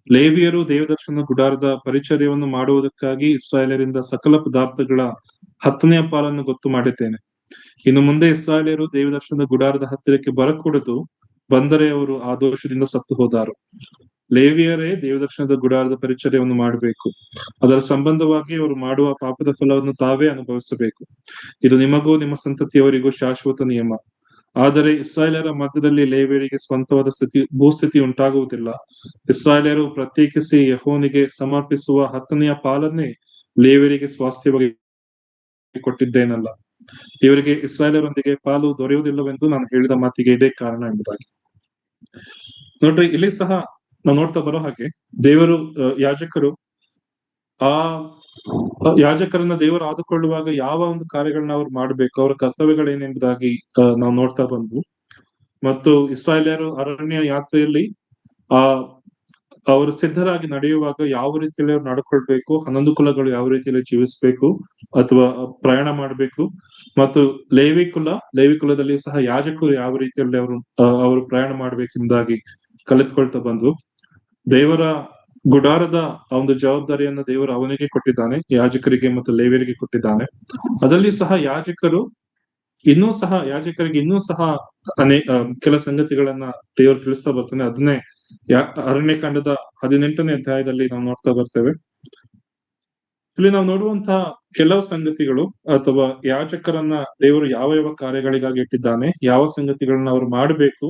ಲೇವಿಯರು ದೇವದರ್ಶನ ಗುಡಾರದ ಪರಿಚರ್ಯವನ್ನು ಮಾಡುವುದಕ್ಕಾಗಿ ಇಸ್ರಾಯೇಲರಿಂದ ಸಕಲ ಪದಾರ್ಥಗಳ 10ನೇ ಪಾಲನ್ನು ಗೊತ್ತು ಮಾಡಿದ್ದೇನೆ. ಇನ್ನು ಮುಂದೆ ಇಸ್ರಾಯೇಲರು ದೇವದರ್ಶನದ ಗುಡಾರದ ಹತ್ತಿರಕ್ಕೆ ಬರಕೂಡದು, ಬಂದರೆ ಅವರು ಆ ದೋಷದಿಂದ ಸತ್ತು ಹೋದಾರು. ಲೇವಿಯರೇ ದೇವದರ್ಶನದ ಗುಡಾರದ ಪರಿಚರ್ಯವನ್ನು ಮಾಡಬೇಕು. ಅದರ ಸಂಬಂಧವಾಗಿ ಅವರು ಮಾಡುವ ಪಾಪದ ಫಲವನ್ನು ತಾವೇ ಅನುಭವಿಸಬೇಕು. ಇದು ನಿಮಗೂ ನಿಮ್ಮ ಸಂತತಿಯವರಿಗೂ ಶಾಶ್ವತ ನಿಯಮ. ಆದರೆ ಇಸ್ರಾಯೇಲರ ಮಧ್ಯದಲ್ಲಿ ಲೇವಿಯರಿಗೆ ಸ್ವಂತವಾದ ಭೂಸ್ಥಿತಿ ಉಂಟಾಗುವುದಿಲ್ಲ. ಇಸ್ರಾಯೇಲರು ಪ್ರತ್ಯೇಕಿಸಿ ಯೆಹೋವನಿಗೆ ಸಮರ್ಪಿಸುವ 10ನೇ ಪಾಲನ್ನೇ ಲೇವಿಯರಿಗೆ ಸ್ವಾಸ್ಥ್ಯವಾಗಿ ಕೊಟ್ಟಿದ್ದೇನಲ್ಲ. ಇವರಿಗೆ ಇಸ್ರಾಯೇಲರೊಂದಿಗೆ ಪಾಲು ದೊರೆಯುವುದಿಲ್ಲವೆಂದು ನಾನು ಹೇಳಿದ ಮಾತಿಗೆ ಇದೇ ಕಾರಣ ಎಂಬುದಾಗಿ. ನೋಡ್ರಿ, ಇಲ್ಲಿ ಸಹ ನಾವು ನೋಡ್ತಾ ಬರೋ ಹಾಗೆ ದೇವರು ಯಾಜಕರು ಆ ಯಾಜಕರನ್ನ ದೇವರು ಆದುಕೊಳ್ಳುವಾಗ ಯಾವ ಒಂದು ಕಾರ್ಯಗಳನ್ನ ಅವ್ರು ಮಾಡ್ಬೇಕು, ಅವರ ಕರ್ತವ್ಯಗಳೇನೆಂಬುದಾಗಿ ನಾವು ನೋಡ್ತಾ ಬಂದು, ಮತ್ತು ಇಸ್ರಾಯೇಲ್ಯರು ಅರಣ್ಯ ಯಾತ್ರೆಯಲ್ಲಿ ಅವರು ಸಿದ್ಧರಾಗಿ ನಡೆಯುವಾಗ ಯಾವ ರೀತಿಯಲ್ಲಿ ಅವ್ರು ನಡ್ಕೊಳ್ಬೇಕು, 11 ಕುಲಗಳು ಯಾವ ರೀತಿಯಲ್ಲಿ ಜೀವಿಸ್ಬೇಕು ಅಥವಾ ಪ್ರಯಾಣ ಮಾಡ್ಬೇಕು, ಮತ್ತು ಲೇವಿ ಕುಲದಲ್ಲಿ ಸಹ ಯಾಜಕರು ಯಾವ ರೀತಿಯಲ್ಲಿ ಅವರು ಪ್ರಯಾಣ ಮಾಡ್ಬೇಕೆಂಬುದಾಗಿ ಕಲಿತ್ಕೊಳ್ತಾ ಬಂದು, ದೇವರ ಗುಡಾರದ ಒಂದು ಜವಾಬ್ದಾರಿಯನ್ನ ದೇವರು ಅವನಿಗೆ ಕೊಟ್ಟಿದ್ದಾನೆ, ಯಾಜಕರಿಗೆ ಮತ್ತು ಲೇವಿಯರಿಗೆ ಕೊಟ್ಟಿದ್ದಾನೆ. ಅದರಲ್ಲಿ ಸಹ ಯಾಜಕರಿಗೆ ಇನ್ನೂ ಸಹ ಕೆಲ ಸಂಗತಿಗಳನ್ನ ದೇವರು ತಿಳಿಸ್ತಾ ಬರ್ತಾನೆ. ಅದನ್ನೇ ಅರಣ್ಯಕಾಂಡದ 18ನೇ ಅಧ್ಯಾಯದಲ್ಲಿ ನಾವು ನೋಡ್ತಾ ಬರ್ತೇವೆ. ಇಲ್ಲಿ ನಾವು ನೋಡುವಂತಹ ಕೆಲವು ಸಂಗತಿಗಳು ಅಥವಾ ಯಾಜಕರನ್ನ ದೇವರು ಯಾವ ಯಾವ ಕಾರ್ಯಗಳಿಗಾಗಿ ಇಟ್ಟಿದ್ದಾನೆ, ಯಾವ ಸಂಗತಿಗಳನ್ನ ಅವರು ಮಾಡಬೇಕು,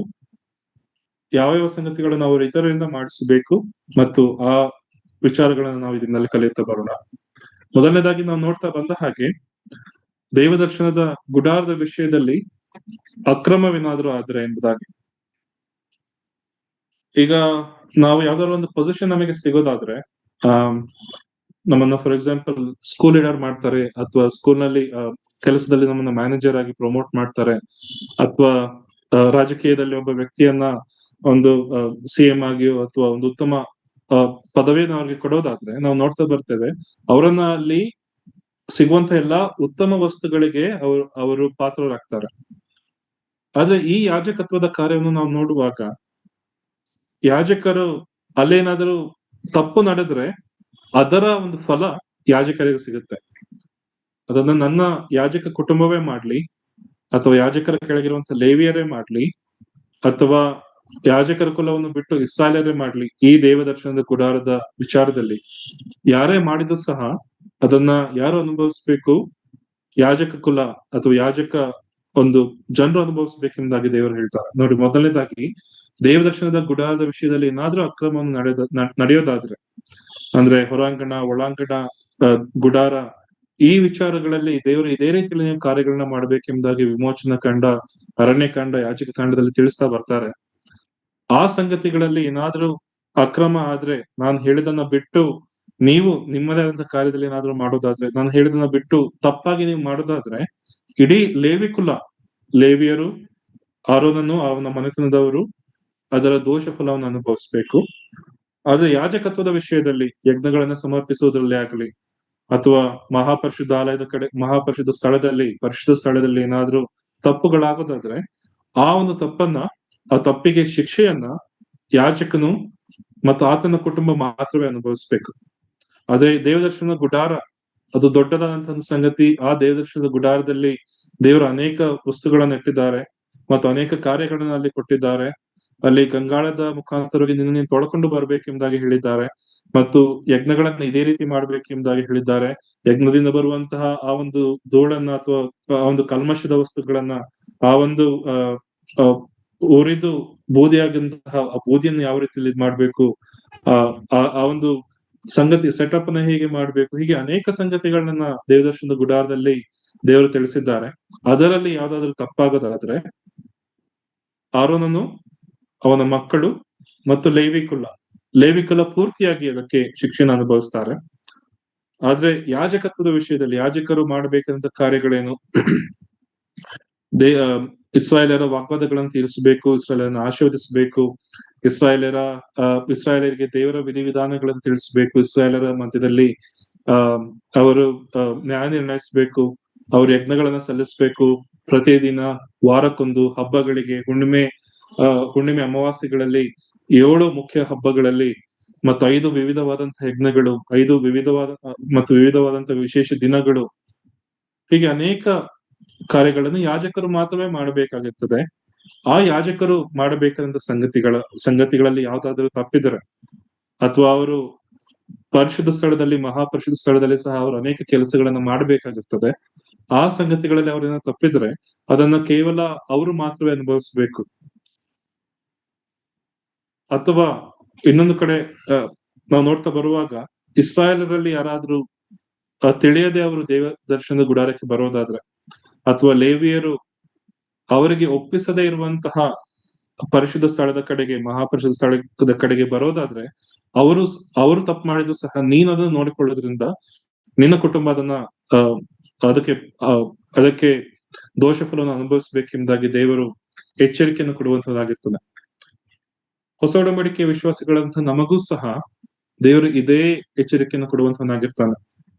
ಯಾವ ಸಂಗತಿಗಳನ್ನ ಅವರು ಇತರರಿಂದ ಮಾಡಿಸಬೇಕು, ಮತ್ತು ಆ ವಿಚಾರಗಳನ್ನ ನಾವು ಇದನ್ನಲ್ಲಿ ಕಲಿಯುತ್ತಾ ಬರೋಣ. ಮೊದಲನೇದಾಗಿ ನಾವು ನೋಡ್ತಾ ಬಂದ ಹಾಗೆ ದೇವದರ್ಶನದ ಗುಡಾರದ ವಿಷಯದಲ್ಲಿ ಅಕ್ರಮವೇನಾದ್ರೂ ಆದ್ರೆ ಎಂಬುದಾಗಿ. ಈಗ ನಾವು ಯಾವ್ದಾದ್ರು ಒಂದು ಪೊಸಿಷನ್ ನಮಗೆ ಸಿಗೋದಾದ್ರೆ, ನಮ್ಮನ್ನ ಫಾರ್ ಎಕ್ಸಾಂಪಲ್ ಸ್ಕೂಲ್ ಲೀಡರ್ ಮಾಡ್ತಾರೆ, ಅಥವಾ ಸ್ಕೂಲ್ ನಲ್ಲಿ ಕೆಲಸದಲ್ಲಿ ನಮ್ಮನ್ನ ಮ್ಯಾನೇಜರ್ ಆಗಿ ಪ್ರಮೋಟ್ ಮಾಡ್ತಾರೆ, ಅಥವಾ ರಾಜಕೀಯದಲ್ಲಿ ಒಬ್ಬ ವ್ಯಕ್ತಿಯನ್ನ ಒಂದು CM ಆಗಿಯೋ ಅಥವಾ ಒಂದು ಉತ್ತಮ ಪದವಿಯನ್ನು ಅವ್ರಿಗೆ ಕೊಡೋದಾದ್ರೆ ನಾವು ನೋಡ್ತಾ ಬರ್ತೇವೆ, ಅವರನ್ನ ಅಲ್ಲಿ ಸಿಗುವಂತ ಎಲ್ಲಾ ಉತ್ತಮ ವಸ್ತುಗಳಿಗೆ ಅವರು ಪಾತ್ರರಾಗ್ತಾರೆ. ಆದ್ರೆ ಈ ಯಾಜಕತ್ವದ ಕಾರ್ಯವನ್ನು ನಾವು ನೋಡುವಾಗ ಯಾಜಕರು ಅಲ್ಲೇನಾದರೂ ತಪ್ಪು ನಡೆದ್ರೆ ಅದರ ಒಂದು ಫಲ ಯಾಜಕರಿಗೆ ಸಿಗುತ್ತೆ. ಅದನ್ನ ನನ್ನ ಯಾಜಕ ಕುಟುಂಬವೇ ಮಾಡ್ಲಿ, ಅಥವಾ ಯಾಜಕರ ಕೆಳಗಿರುವಂತ ಲೇವಿಯರೇ ಮಾಡ್ಲಿ, ಅಥವಾ ಯಾಜಕರ ಕುಲವನ್ನು ಬಿಟ್ಟು ಇಸ್ರಾಯೇಲರೇ ಮಾಡ್ಲಿ, ಈ ದೇವದರ್ಶನದ ಗುಡಾರದ ವಿಚಾರದಲ್ಲಿ ಯಾರೇ ಮಾಡಿದ್ರು ಸಹ ಅದನ್ನ ಯಾರು ಅನುಭವಿಸ್ಬೇಕು? ಯಾಜಕ ಕುಲ ಅಥವಾ ಯಾಜಕ ಒಂದು ಜನರು ಅನುಭವಿಸ್ಬೇಕೆಂಬುದಾಗಿ ದೇವರು ಹೇಳ್ತಾರೆ. ನೋಡಿ, ಮೊದಲನೇದಾಗಿ ದೇವದರ್ಶನದ ಗುಡಾರದ ವಿಷಯದಲ್ಲಿ ಏನಾದ್ರೂ ಅಕ್ರಮವನ್ನು ನಡೆಯೋದಾದ್ರೆ, ಅಂದ್ರೆ ಹೊರಾಂಗಣ, ಒಳಾಂಗಣ, ಗುಡಾರ, ಈ ವಿಚಾರಗಳಲ್ಲಿ ದೇವರು ಇದೇ ರೀತಿಯಲ್ಲಿ ನೀವು ಕಾರ್ಯಗಳನ್ನ ಮಾಡ್ಬೇಕೆಂಬುದಾಗಿ ವಿಮೋಚನಾ ಕಾಂಡ, ಅರಣ್ಯಕಾಂಡ, ಯಾಜಕ ಕಾಂಡದಲ್ಲಿ ತಿಳಿಸ್ತಾ ಬರ್ತಾರೆ. ಆ ಸಂಗತಿಗಳಲ್ಲಿ ಏನಾದ್ರೂ ಅಕ್ರಮ ಆದ್ರೆ, ನಾನು ಹೇಳಿದನ್ನ ಬಿಟ್ಟು ನೀವು ನಿಮ್ಮದೇ ಆದಂತ ಕಾರ್ಯದಲ್ಲಿ ಏನಾದ್ರೂ ಮಾಡೋದಾದ್ರೆ, ನಾನು ಹೇಳಿದನ್ನ ಬಿಟ್ಟು ತಪ್ಪಾಗಿ ನೀವು ಮಾಡೋದಾದ್ರೆ, ಇಡೀ ಲೇವಿಯರು, ಆರೋನನು, ಅವನ ಮನೆತನದವರು ಅದರ ದೋಷ ಫಲವನ್ನು ಅನುಭವಿಸ್ಬೇಕು. ಆದ್ರೆ ಯಾಜಕತ್ವದ ವಿಷಯದಲ್ಲಿ ಯಜ್ಞಗಳನ್ನ ಸಮರ್ಪಿಸುವುದರಲ್ಲಿ ಆಗಲಿ, ಅಥವಾ ಮಹಾಪರಿಶುದ್ಧ ಸ್ಥಳದಲ್ಲಿ ಏನಾದ್ರೂ ತಪ್ಪುಗಳಾಗೋದಾದ್ರೆ, ಆ ಒಂದು ಆ ತಪ್ಪಿಗೆ ಶಿಕ್ಷೆಯನ್ನ ಯಾಜಕನು ಮತ್ತು ಆತನ ಕುಟುಂಬ ಮಾತ್ರವೇ ಅನುಭವಿಸ್ಬೇಕು. ಆದ್ರೆ ದೇವದರ್ಶನ ಗುಡಾರ ಅದು ದೊಡ್ಡದಾದಂತಹ ಸಂಗತಿ. ಆ ದೇವದರ್ಶನದ ಗುಡಾರದಲ್ಲಿ ದೇವರು ಅನೇಕ ವಸ್ತುಗಳನ್ನ ಇಟ್ಟಿದ್ದಾರೆ ಮತ್ತು ಅನೇಕ ಕಾರ್ಯಗಳನ್ನ ಅಲ್ಲಿ ಕೊಟ್ಟಿದ್ದಾರೆ. ಅಲ್ಲಿ ಗಂಗಾಳದ ಮುಖಾಂತರವಾಗಿ ನಿನ್ನ ನೀನು ತೊಳ್ಕೊಂಡು ಬರ್ಬೇಕೆಂಬುದಾಗಿ ಹೇಳಿದ್ದಾರೆ. ಮತ್ತು ಯಜ್ಞಗಳನ್ನ ಇದೇ ರೀತಿ ಮಾಡ್ಬೇಕೆಂಬುದಾಗಿ ಹೇಳಿದ್ದಾರೆ. ಯಜ್ಞದಿಂದ ಬರುವಂತಹ ಆ ಒಂದು ಧೂಳನ್ನ ಅಥವಾ ಆ ಒಂದು ಕಲ್ಮಶದ ವಸ್ತುಗಳನ್ನ ಆ ಒಂದು ಉರಿದು ಬೂದಿಯಾಗಿಂತಹ ಆ ಬೂದಿಯನ್ನು ಯಾವ ರೀತಿಯಲ್ಲಿ ಮಾಡ್ಬೇಕು, ಆ ಆ ಒಂದು ಸಂಗತಿ ಸೆಟಪ್ ನ ಹೇಗೆ ಮಾಡ್ಬೇಕು, ಹೀಗೆ ಅನೇಕ ಸಂಗತಿಗಳನ್ನ ದೇವದರ್ಶನದ ಗುಡಾರದಲ್ಲಿ ದೇವರು ತಿಳಿಸಿದ್ದಾರೆ. ಅದರಲ್ಲಿ ಯಾವ್ದಾದ್ರು ತಪ್ಪಾಗೋದಾದ್ರೆ ಆರೋನನು, ಅವನ ಮಕ್ಕಳು ಮತ್ತು ಲೇವಿಕುಲ ಪೂರ್ತಿಯಾಗಿ ಅದಕ್ಕೆ ಶಿಕ್ಷೆನ ಅನುಭವಿಸ್ತಾರೆ. ಆದ್ರೆ ಯಾಜಕತ್ವದ ವಿಷಯದಲ್ಲಿ ಯಾಜಕರು ಮಾಡಬೇಕಾದಂತ ಕಾರ್ಯಗಳೇನು? ಇಸ್ರಾಯೇಲರ ವಾಗ್ವಾದಗಳನ್ನು ತೀರಿಸಬೇಕು, ಇಸ್ರಾಯೇಲರನ್ನು ಆಶೀರ್ವದಿಸಬೇಕು, ಇಸ್ರಾಯೇಲರಿಗೆ ದೇವರ ವಿಧಿವಿಧಾನಗಳನ್ನು ತಿಳಿಸಬೇಕು, ಇಸ್ರಾಯೇಲರ ಮಧ್ಯದಲ್ಲಿ ಅವರು ನ್ಯಾಯ ನಿರ್ಣಯಿಸಬೇಕು, ಅವ್ರ ಯಜ್ಞಗಳನ್ನ ಸಲ್ಲಿಸಬೇಕು, ಪ್ರತಿದಿನ ವಾರಕ್ಕೊಂದು ಹಬ್ಬಗಳಿಗೆ, ಹುಣ್ಣಿಮೆ ಅಮಾವಾಸ್ಯೆಗಳಲ್ಲಿ 7 ಮುಖ್ಯ ಹಬ್ಬಗಳಲ್ಲಿ ಮತ್ತು 5 ವಿವಿಧವಾದಂತಹ ಯಜ್ಞಗಳು, 5 ವಿವಿಧವಾದಂತಹ ವಿಶೇಷ ದಿನಗಳು, ಹೀಗೆ ಅನೇಕ ಕಾರ್ಯಗಳನ್ನು ಯಾಜಕರು ಮಾತ್ರವೇ ಮಾಡಬೇಕಾಗುತ್ತದೆ. ಆ ಯಾಜಕರು ಮಾಡಬೇಕಾದಂತ ಸಂಗತಿಗಳಲ್ಲಿ ಯಾವ್ದಾದ್ರು ತಪ್ಪಿದರೆ ಅಥವಾ ಅವರು ಪರಿಶುದ್ಧ ಸ್ಥಳದಲ್ಲಿ, ಮಹಾಪರಿಶುದ್ಧ ಸ್ಥಳದಲ್ಲಿ ಸಹ ಅವರು ಅನೇಕ ಕೆಲಸಗಳನ್ನ ಮಾಡಬೇಕಾಗುತ್ತದೆ. ಆ ಸಂಗತಿಗಳಲ್ಲಿ ಅವರೇನೋ ತಪ್ಪಿದ್ರೆ ಅದನ್ನ ಕೇವಲ ಅವರು ಮಾತ್ರವೇ ಅನುಭವಿಸ್ಬೇಕು. ಅಥವಾ ಇನ್ನೊಂದು ಕಡೆ ನಾವು ನೋಡ್ತಾ ಬರುವಾಗ ಇಸ್ರಾಯೇಲರಲ್ಲಿ ಯಾರಾದ್ರೂ ತಿಳಿಯದೆ ಅವರು ದೇವ ದರ್ಶನದ ಗುಡಾರಕ್ಕೆ ಬರೋದಾದ್ರೆ, ಅಥವಾ ಲೇವಿಯರು ಅವರಿಗೆ ಒಪ್ಪಿಸದೇ ಇರುವಂತಹ ಪರಿಶುದ್ಧ ಸ್ಥಳದ ಕಡೆಗೆ, ಮಹಾಪರಿಶುದ್ಧ ಸ್ಥಳದ ಕಡೆಗೆ ಬರೋದಾದ್ರೆ, ಅವರು ತಪ್ಪು ಮಾಡಿದ್ರು ಸಹ ನೀನು ಅದನ್ನು ನೋಡಿಕೊಳ್ಳೋದ್ರಿಂದ ನಿನ್ನ ಕುಟುಂಬ ಅದನ್ನ ಅದಕ್ಕೆ ದೋಷ ಫಲವನ್ನು ಅನುಭವಿಸಬೇಕೆಂಬುದಾಗಿ ದೇವರು ಎಚ್ಚರಿಕೆಯನ್ನು ಕೊಡುವಂತದ್ದಾಗಿರ್ತದೆ. ಹೊಸ ಒಡಂಬಡಿಕೆಯ ವಿಶ್ವಾಸಿಗಳಂತ ನಮಗೂ ಸಹ ದೇವರು ಇದೇ ಎಚ್ಚರಿಕೆಯನ್ನು ಕೊಡುವಂತನಾಗಿರ್ತಾನೆ.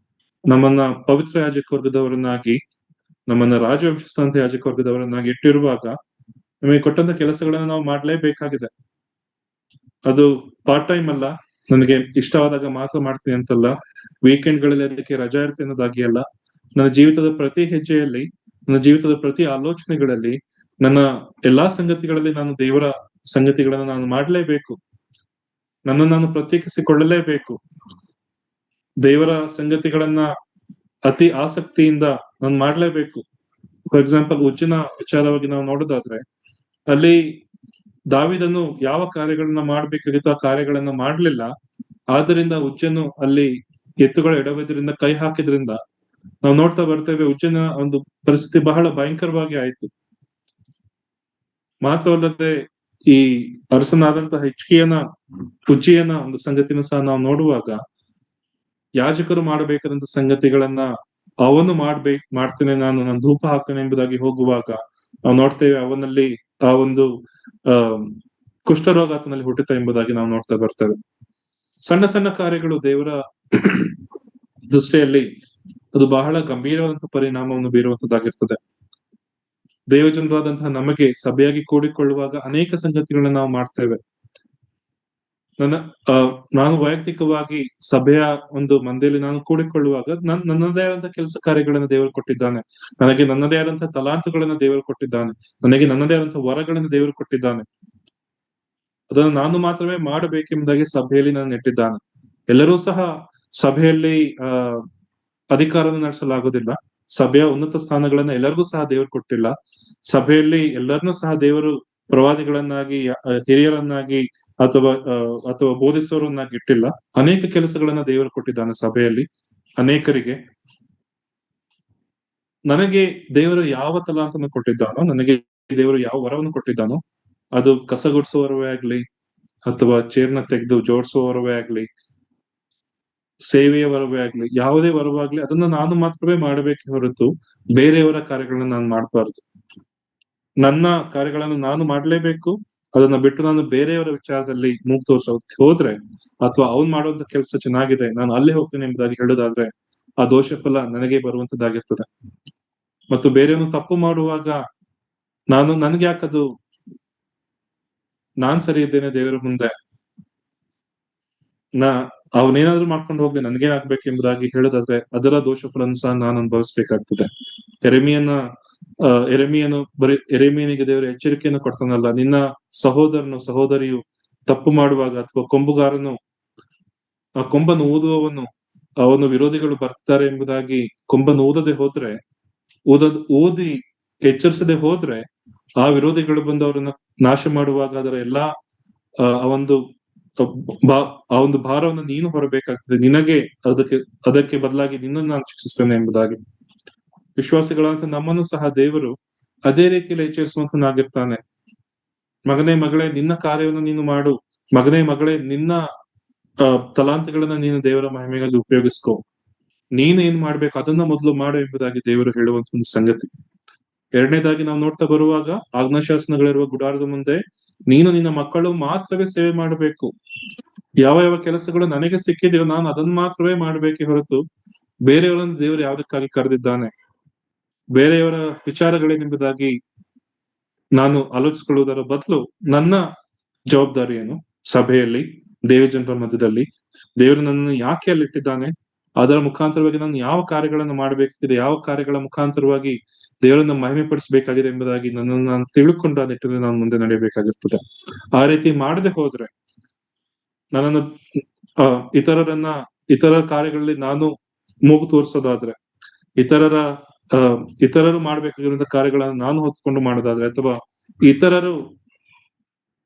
ನಮ್ಮನ್ನ ಪವಿತ್ರ ಯಾಜಕ ವರ್ಗದವರನ್ನಾಗಿ, ನಮ್ಮನ್ನ ರಾಜವಂಶಸ್ಥಾಂತ ಯಾಜಕ ವರ್ಗದವರನ್ನಾಗಿ ಇಟ್ಟಿರುವಾಗ ನಮಗೆ ಕೊಟ್ಟಂತ ಕೆಲಸಗಳನ್ನ ನಾವು ಮಾಡ್ಲೇಬೇಕಾಗಿದೆ. ಅದು ಪಾರ್ಟ್ ಟೈಮ್ ಅಲ್ಲ, ನನಗೆ ಇಷ್ಟವಾದಾಗ ಮಾತ್ರ ಮಾಡ್ತೀನಿ ಅಂತಲ್ಲ, ವೀಕೆಂಡ್ ಗಳಲ್ಲಿ ಅದಕ್ಕೆ ರಜಾ ಇರುತ್ತೆ ಅನ್ನೋದಾಗಿ ಅಲ್ಲ. ನನ್ನ ಜೀವಿತದ ಪ್ರತಿ ಹೆಜ್ಜೆಯಲ್ಲಿ, ನನ್ನ ಜೀವಿತದ ಪ್ರತಿ ಆಲೋಚನೆಗಳಲ್ಲಿ, ನನ್ನ ಎಲ್ಲಾ ಸಂಗತಿಗಳಲ್ಲಿ ನಾನು ದೇವರ ಸಂಗತಿಗಳನ್ನ ನಾನು ಮಾಡ್ಲೇಬೇಕು. ನಾನು ಪ್ರತ್ಯೇಕಿಸಿಕೊಳ್ಳಲೇಬೇಕು. ದೇವರ ಸಂಗತಿಗಳನ್ನ ಅತಿ ಆಸಕ್ತಿಯಿಂದ ನಾನು ಮಾಡ್ಲೇಬೇಕು. ಫಾರ್ ಎಕ್ಸಾಂಪಲ್, ಉಜ್ಜನ ವಿಚಾರವಾಗಿ ನಾವು ನೋಡೋದಾದ್ರೆ, ಅಲ್ಲಿ ದಾವಿದನು ಯಾವ ಕಾರ್ಯಗಳನ್ನ ಮಾಡ್ಬೇಕಾಗಿತ್ತು ಆ ಕಾರ್ಯಗಳನ್ನ ಮಾಡ್ಲಿಲ್ಲ. ಆದ್ದರಿಂದ ಉಜ್ಜನು ಅಲ್ಲಿ ಎತ್ತುಗಳ ಎಡವಿದ್ರಿಂದ ಕೈ ಹಾಕಿದ್ರಿಂದ ನಾವು ನೋಡ್ತಾ ಬರ್ತೇವೆ, ಉಜ್ಜನ ಒಂದು ಪರಿಸ್ಥಿತಿ ಬಹಳ ಭಯಂಕರವಾಗಿ ಆಯ್ತು. ಮಾತ್ರವಲ್ಲದೆ ಈ ಅರಸನಾದಂತಹ ಉಜ್ಜಿಯನ ಒಂದು ಸಂಗತಿನ ಸಹ ನಾವು ನೋಡುವಾಗ, ಯಾಜಕರು ಮಾಡಬೇಕಾದಂತ ಸಂಗತಿಗಳನ್ನ ಅವನು ಮಾಡ್ತೇನೆ, ನಾನು ಧೂಪ ಹಾಕ್ತೇನೆ ಎಂಬುದಾಗಿ ಹೋಗುವಾಗ ನಾವು ನೋಡ್ತೇವೆ ಅವನಲ್ಲಿ ಆ ಒಂದು ಕುಷ್ಠರೋಗ ಆತನಲ್ಲಿ ಹುಟ್ಟಿತ ಎಂಬುದಾಗಿ ನಾವು ನೋಡ್ತಾ ಬರ್ತೇವೆ. ಸಣ್ಣ ಸಣ್ಣ ಕಾರ್ಯಗಳು ದೇವರ ದೃಷ್ಟಿಯಲ್ಲಿ ಅದು ಬಹಳ ಗಂಭೀರವಾದಂತಹ ಪರಿಣಾಮವನ್ನು ಬೀರುವಂತದ್ದಾಗಿರ್ತದೆ. ದೇವಜನರಾದಂತಹ ನಮಗೆ ಸಭೆಯಾಗಿ ಕೂಡಿಕೊಳ್ಳುವಾಗ ಅನೇಕ ಸಂಗತಿಗಳನ್ನ ನಾವು ಮಾಡ್ತೇವೆ. ನಾನು ವೈಯಕ್ತಿಕವಾಗಿ ಸಭೆಯ ಒಂದು ಮಂದಿಯಲ್ಲಿ ನಾನು ಕೂಡಿಕೊಳ್ಳುವಾಗ ನನ್ನದೇ ಆದಂತಹ ಕೆಲಸ ಕಾರ್ಯಗಳನ್ನ ದೇವರು ಕೊಟ್ಟಿದ್ದಾನೆ. ನನಗೆ ನನ್ನದೇ ಆದಂತಹ ತಲಾಂತುಗಳನ್ನ ದೇವರು ಕೊಟ್ಟಿದ್ದಾನೆ. ನನಗೆ ನನ್ನದೇ ಆದಂತಹ ವರಗಳನ್ನ ದೇವರು ಕೊಟ್ಟಿದ್ದಾನೆ. ಅದನ್ನು ನಾನು ಮಾತ್ರವೇ ಮಾಡಬೇಕೆಂಬುದಾಗಿ ಸಭೆಯಲ್ಲಿ ನಾನು ನೆಟ್ಟಿದ್ದಾನೆ. ಎಲ್ಲರೂ ಸಹ ಸಭೆಯಲ್ಲಿ ಅಧಿಕಾರವನ್ನು ನಡೆಸಲಾಗುವುದಿಲ್ಲ. ಸಭೆಯ ಉನ್ನತ ಸ್ಥಾನಗಳನ್ನ ಎಲ್ಲರಿಗೂ ಸಹ ದೇವರು ಕೊಟ್ಟಿಲ್ಲ. ಸಭೆಯಲ್ಲಿ ಎಲ್ಲರನ್ನೂ ಸಹ ದೇವರು ಪ್ರವಾದಿಗಳನ್ನಾಗಿ, ಹಿರಿಯರನ್ನಾಗಿ ಅಥವಾ ಬೋಧಿಸುವವರನ್ನಾಗಿ ಇಟ್ಟಿಲ್ಲ. ಅನೇಕ ಕೆಲಸಗಳನ್ನ ದೇವರು ಕೊಟ್ಟಿದ್ದಾನೆ ಸಭೆಯಲ್ಲಿ ಅನೇಕರಿಗೆ. ನನಗೆ ದೇವರು ಯಾವ ತಲಾಂತನ್ನು ಕೊಟ್ಟಿದ್ದಾನೋ, ನನಗೆ ದೇವರು ಯಾವ ವರವನ್ನು ಕೊಟ್ಟಿದ್ದಾನೋ, ಅದು ಕಸಗುಡಿಸುವವರವೇ ಆಗ್ಲಿ, ಅಥವಾ ಚೇರ್ನ ತೆಗೆದು ಜೋಡಿಸುವವರವೇ ಆಗ್ಲಿ, ಸೇವೆಯ ವರವೇ ಆಗ್ಲಿ, ಯಾವುದೇ ವರವಾಗ್ಲಿ, ಅದನ್ನ ನಾನು ಮಾತ್ರವೇ ಮಾಡಬೇಕೆ ಹೊರತು ಬೇರೆಯವರ ಕಾರ್ಯಗಳನ್ನ ನಾನು ಮಾಡಬಾರ್ದು. ನನ್ನ ಕಾರ್ಯಗಳನ್ನು ನಾನು ಮಾಡ್ಲೇಬೇಕು. ಅದನ್ನ ಬಿಟ್ಟು ನಾನು ಬೇರೆಯವರ ವಿಚಾರದಲ್ಲಿ ಮೂಗು ತೋರ್ಸೋದಕ್ಕೆ ಹೋದ್ರೆ, ಅಥವಾ ಅವ್ನು ಮಾಡುವಂತ ಕೆಲಸ ಚೆನ್ನಾಗಿದೆ ನಾನು ಅಲ್ಲಿ ಹೋಗ್ತೇನೆ ಎಂಬುದಾಗಿ ಹೇಳೋದಾದ್ರೆ, ಆ ದೋಷ ಫಲ ನನಗೆ ಬರುವಂತದ್ದಾಗಿರ್ತದೆ. ಮತ್ತು ಬೇರೆಯವನು ತಪ್ಪು ಮಾಡುವಾಗ ನನ್ಗೆ ಯಾಕದು, ನಾನ್ ಸರಿ ಇದ್ದೇನೆ ದೇವರ ಮುಂದೆ, ಅವನೇನಾದ್ರೂ ಮಾಡ್ಕೊಂಡು ಹೋಗ್ಲಿ, ನನ್ಗೇನ್ ಆಗ್ಬೇಕು ಎಂಬುದಾಗಿ ಹೇಳೋದಾದ್ರೆ ಅದರ ದೋಷ ಫಲವನ್ನು ಸಹ ನಾನು ಅನುಭವಿಸ್ಬೇಕಾಗ್ತದೆ. ಯೆರೆಮೀಯನ ಎರೆಮೀಯನಿಗೆ ದೇವರು ಎಚ್ಚರಿಕೆಯನ್ನು ಕೊಡ್ತಾನಲ್ಲ, ನಿನ್ನ ಸಹೋದರಿಯು ತಪ್ಪು ಮಾಡುವಾಗ, ಅಥವಾ ಕೊಂಬುಗಾರನು ಆ ಕೊಂಬನ್ನು ಊದುವವನು ಅವನು ವಿರೋಧಿಗಳು ಬರ್ತಾರೆ ಎಂಬುದಾಗಿ ಕೊಂಬನ್ನು ಊದಿ ಎಚ್ಚರಿಸದೆ ಹೋದ್ರೆ ಆ ವಿರೋಧಿಗಳು ಬಂದು ಅವರನ್ನ ನಾಶ ಮಾಡುವಾಗ ಅದರ ಎಲ್ಲಾ ಆ ಒಂದು ಭಾರವನ್ನು ನೀನು ಹೊರಬೇಕಾಗ್ತದೆ. ನಿನಗೆ ಅದಕ್ಕೆ ಬದಲಾಗಿ ನಿನ್ನನ್ನು ನಾನು ಶಿಕ್ಷಿಸ್ತೇನೆ ಎಂಬುದಾಗಿ. ವಿಶ್ವಾಸಿಗಳಂತ ನಮ್ಮನ್ನು ಸಹ ದೇವರು ಅದೇ ರೀತಿಯಲ್ಲಿ ಎಚ್ಚರಿಸುವಂತನಾಗಿರ್ತಾನೆ. ಮಗನೇ ಮಗಳೇ, ನಿನ್ನ ಕಾರ್ಯವನ್ನು ನೀನು ಮಾಡು. ಮಗನೇ ಮಗಳೇ, ನಿನ್ನ ತಲಾಂತಗಳನ್ನ ನೀನು ದೇವರ ಮಹಿಮೆಗಾಗಿ ಉಪಯೋಗಿಸ್ಕೊ. ನೀನು ಏನ್ ಮಾಡ್ಬೇಕು ಅದನ್ನ ಮೊದಲು ಮಾಡು ಎಂಬುದಾಗಿ ದೇವರು ಹೇಳುವಂತ ಒಂದು ಸಂಗತಿ. ಎರಡನೇದಾಗಿ ನಾವು ನೋಡ್ತಾ ಬರುವಾಗ, ಆಜ್ಞಾಶಾಸನಗಳಿರುವ ಗುಡಾರದ ಮುಂದೆ ನೀನು ನಿನ್ನ ಮಕ್ಕಳು ಮಾತ್ರವೇ ಸೇವೆ ಮಾಡಬೇಕು. ಯಾವ ಯಾವ ಕೆಲಸಗಳು ನನಗೆ ಸಿಕ್ಕಿದೆಯೋ ನಾನು ಅದನ್ನ ಮಾತ್ರವೇ ಮಾಡ್ಬೇಕೇ ಹೊರತು ಬೇರೆಯವರನ್ನು ದೇವರು ಯಾವುದಕ್ಕಾಗಿ ಕರೆದಿದ್ದಾನೆ, ಬೇರೆಯವರ ವಿಚಾರಗಳೇನೆಂಬುದಾಗಿ ನಾನು ಆಲೋಚಿಸಿಕೊಳ್ಳುವುದರ ಬದಲು ನನ್ನ ಜವಾಬ್ದಾರಿ ಏನು, ಸಭೆಯಲ್ಲಿ ದೇವಜನರ ಮಧ್ಯದಲ್ಲಿ ದೇವರು ನನ್ನನ್ನು ಯಾಕೆ ಅಲ್ಲಿಟ್ಟಿದ್ದಾನೆ, ಅದರ ಮುಖಾಂತರವಾಗಿ ನಾನು ಯಾವ ಕಾರ್ಯಗಳನ್ನು ಮಾಡಬೇಕಿದೆ, ಯಾವ ಕಾರ್ಯಗಳ ಮುಖಾಂತರವಾಗಿ ದೇವರನ್ನ ಮಹಿಮೆ ಪಡಿಸಬೇಕಾಗಿದೆ ಎಂಬುದಾಗಿ ನನ್ನನ್ನು ನಾನು ತಿಳ್ಕೊಂಡು ಆ ನಿಟ್ಟಿನಲ್ಲಿ ನಾನು ಮುಂದೆ ನಡೆಯಬೇಕಾಗಿರ್ತದೆ. ಆ ರೀತಿ ಮಾಡದೆ ಹೋದ್ರೆ ನನ್ನನ್ನು ಇತರ ಕಾರ್ಯಗಳಲ್ಲಿ ನಾನು ಮೂಗು ತೋರಿಸೋದಾದ್ರೆ, ಇತರರು ಮಾಡ್ಬೇಕಾಗಿರುವಂತ ಕಾರ್ಯಗಳನ್ನು ನಾನು ಹೊತ್ಕೊಂಡು ಮಾಡೋದಾದ್ರೆ, ಅಥವಾ ಇತರರು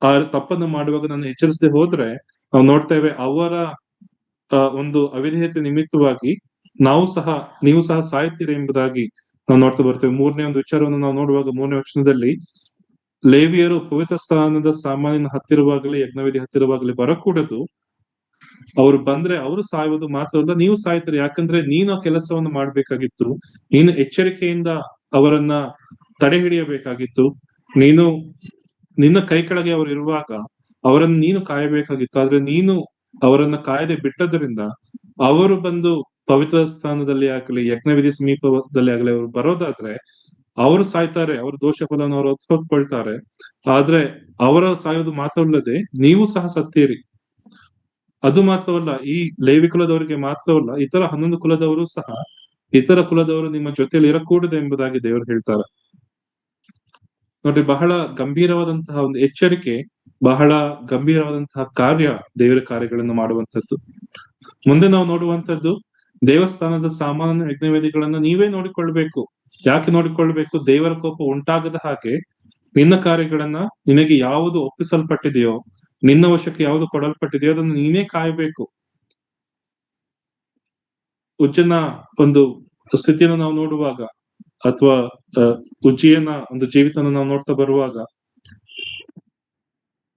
ಆ ತಪ್ಪನ್ನು ಮಾಡುವಾಗ ನಾನು ಎಚ್ಚರಿಸದೆ ಹೋದ್ರೆ ನಾವು ನೋಡ್ತೇವೆ ಅವರ ಒಂದು ಅವಿಧೇಯತೆ ನಿಮಿತ್ತವಾಗಿ ನೀವು ಸಹ ಸಾಯ್ತೀರಿ ಎಂಬುದಾಗಿ ನಾವು ನೋಡ್ತಾ ಬರ್ತೇವೆ. ಮೂರನೇ ಒಂದು ವಿಚಾರವನ್ನು ನಾವು ನೋಡುವಾಗ 3ನೇ ವಚನದಲ್ಲಿ, ಲೇವಿಯರು ಪವಿತ್ರ ಸ್ಥಾನದ ಸಾಮಾನ್ಯನ ಹತ್ತಿರವಾಗಲಿ ಯಜ್ಞವೇದಿ ಹತ್ತಿರವಾಗಲಿ ಬರಕೂಡದು, ಅವರು ಬಂದ್ರೆ ಅವರು ಸಾಯುವುದು ಮಾತ್ರವಲ್ಲ, ನೀವು ಸಾಯ್ತೀರಿ. ಯಾಕಂದ್ರೆ ನೀನು ಆ ಕೆಲಸವನ್ನು ಮಾಡ್ಬೇಕಾಗಿತ್ತು, ನೀನು ಎಚ್ಚರಿಕೆಯಿಂದ ಅವರನ್ನ ತಡೆ ಹಿಡಿಯಬೇಕಾಗಿತ್ತು, ನಿನ್ನ ಕೈ ಕೆಳಗೆ ಅವರು ಇರುವಾಗ ಅವರನ್ನು ನೀನು ಕಾಯಬೇಕಾಗಿತ್ತು. ಆದ್ರೆ ನೀನು ಅವರನ್ನ ಕಾಯದೆ ಬಿಟ್ಟದ್ರಿಂದ ಅವರು ಬಂದು ಪವಿತ್ರ ಸ್ಥಾನದಲ್ಲಿ ಆಗಲಿ ಯಜ್ಞವಿಧಿ ಸಮೀಪದಲ್ಲಿ ಆಗಲಿ ಅವರು ಬರೋದಾದ್ರೆ ಅವರು ಸಾಯ್ತಾರೆ, ಅವ್ರ ದೋಷ ಫಲವನ್ನು ಅವರು ಹೊತ್ಕೊಳ್ತಾರೆ. ಆದ್ರೆ ಅವರ ಸಾಯೋದು ಮಾತ್ರವಲ್ಲದೆ ನೀವು ಸಹ ಸತ್ತೀರಿ. ಅದು ಮಾತ್ರವಲ್ಲ, ಈ ಲೇವಿ ಕುಲದವರಿಗೆ ಮಾತ್ರವಲ್ಲ, ಇತರ 11 ಕುಲದವರು ಸಹ, ಇತರ ಕುಲದವರು ನಿಮ್ಮ ಜೊತೆಯಲ್ಲಿ ಇರಕೂಡದು ಎಂಬುದಾಗಿ ದೇವರು ಹೇಳ್ತಾರೆ. ನೋಡ್ರಿ, ಬಹಳ ಗಂಭೀರವಾದಂತಹ ಒಂದು ಎಚ್ಚರಿಕೆ, ಬಹಳ ಗಂಭೀರವಾದಂತಹ ಕಾರ್ಯ ದೇವರ ಕಾರ್ಯಗಳನ್ನು ಮಾಡುವಂತದ್ದು. ಮುಂದೆ ನಾವು ನೋಡುವಂತದ್ದು, ದೇವಸ್ಥಾನದ ಸಾಮಾನ್ಯ ಯಜ್ಞವೇದಿಗಳನ್ನ ನೀವೇ ನೋಡಿಕೊಳ್ಬೇಕು. ಯಾಕೆ ನೋಡಿಕೊಳ್ಬೇಕು? ದೇವರ ಕೋಪ ಉಂಟಾಗದ ಹಾಗೆ ನಿನ್ನ ಕಾರ್ಯಗಳನ್ನ, ನಿನಗೆ ಯಾವುದು ಒಪ್ಪಿಸಲ್ಪಟ್ಟಿದೆಯೋ, ನಿನ್ನ ವಶಕ್ಕೆ ಯಾವುದು ಕೊಡಲ್ಪಟ್ಟಿದೆಯೋ ಅದನ್ನು ನೀನೇ ಕಾಯಬೇಕು. ಉಜ್ಜನ ಒಂದು ಸ್ಥಿತಿಯನ್ನು ನಾವು ನೋಡುವಾಗ, ಅಥವಾ ಉಜ್ಜಿಯನ ಒಂದು ಜೀವಿತನ ನಾವು ನೋಡ್ತಾ ಬರುವಾಗ,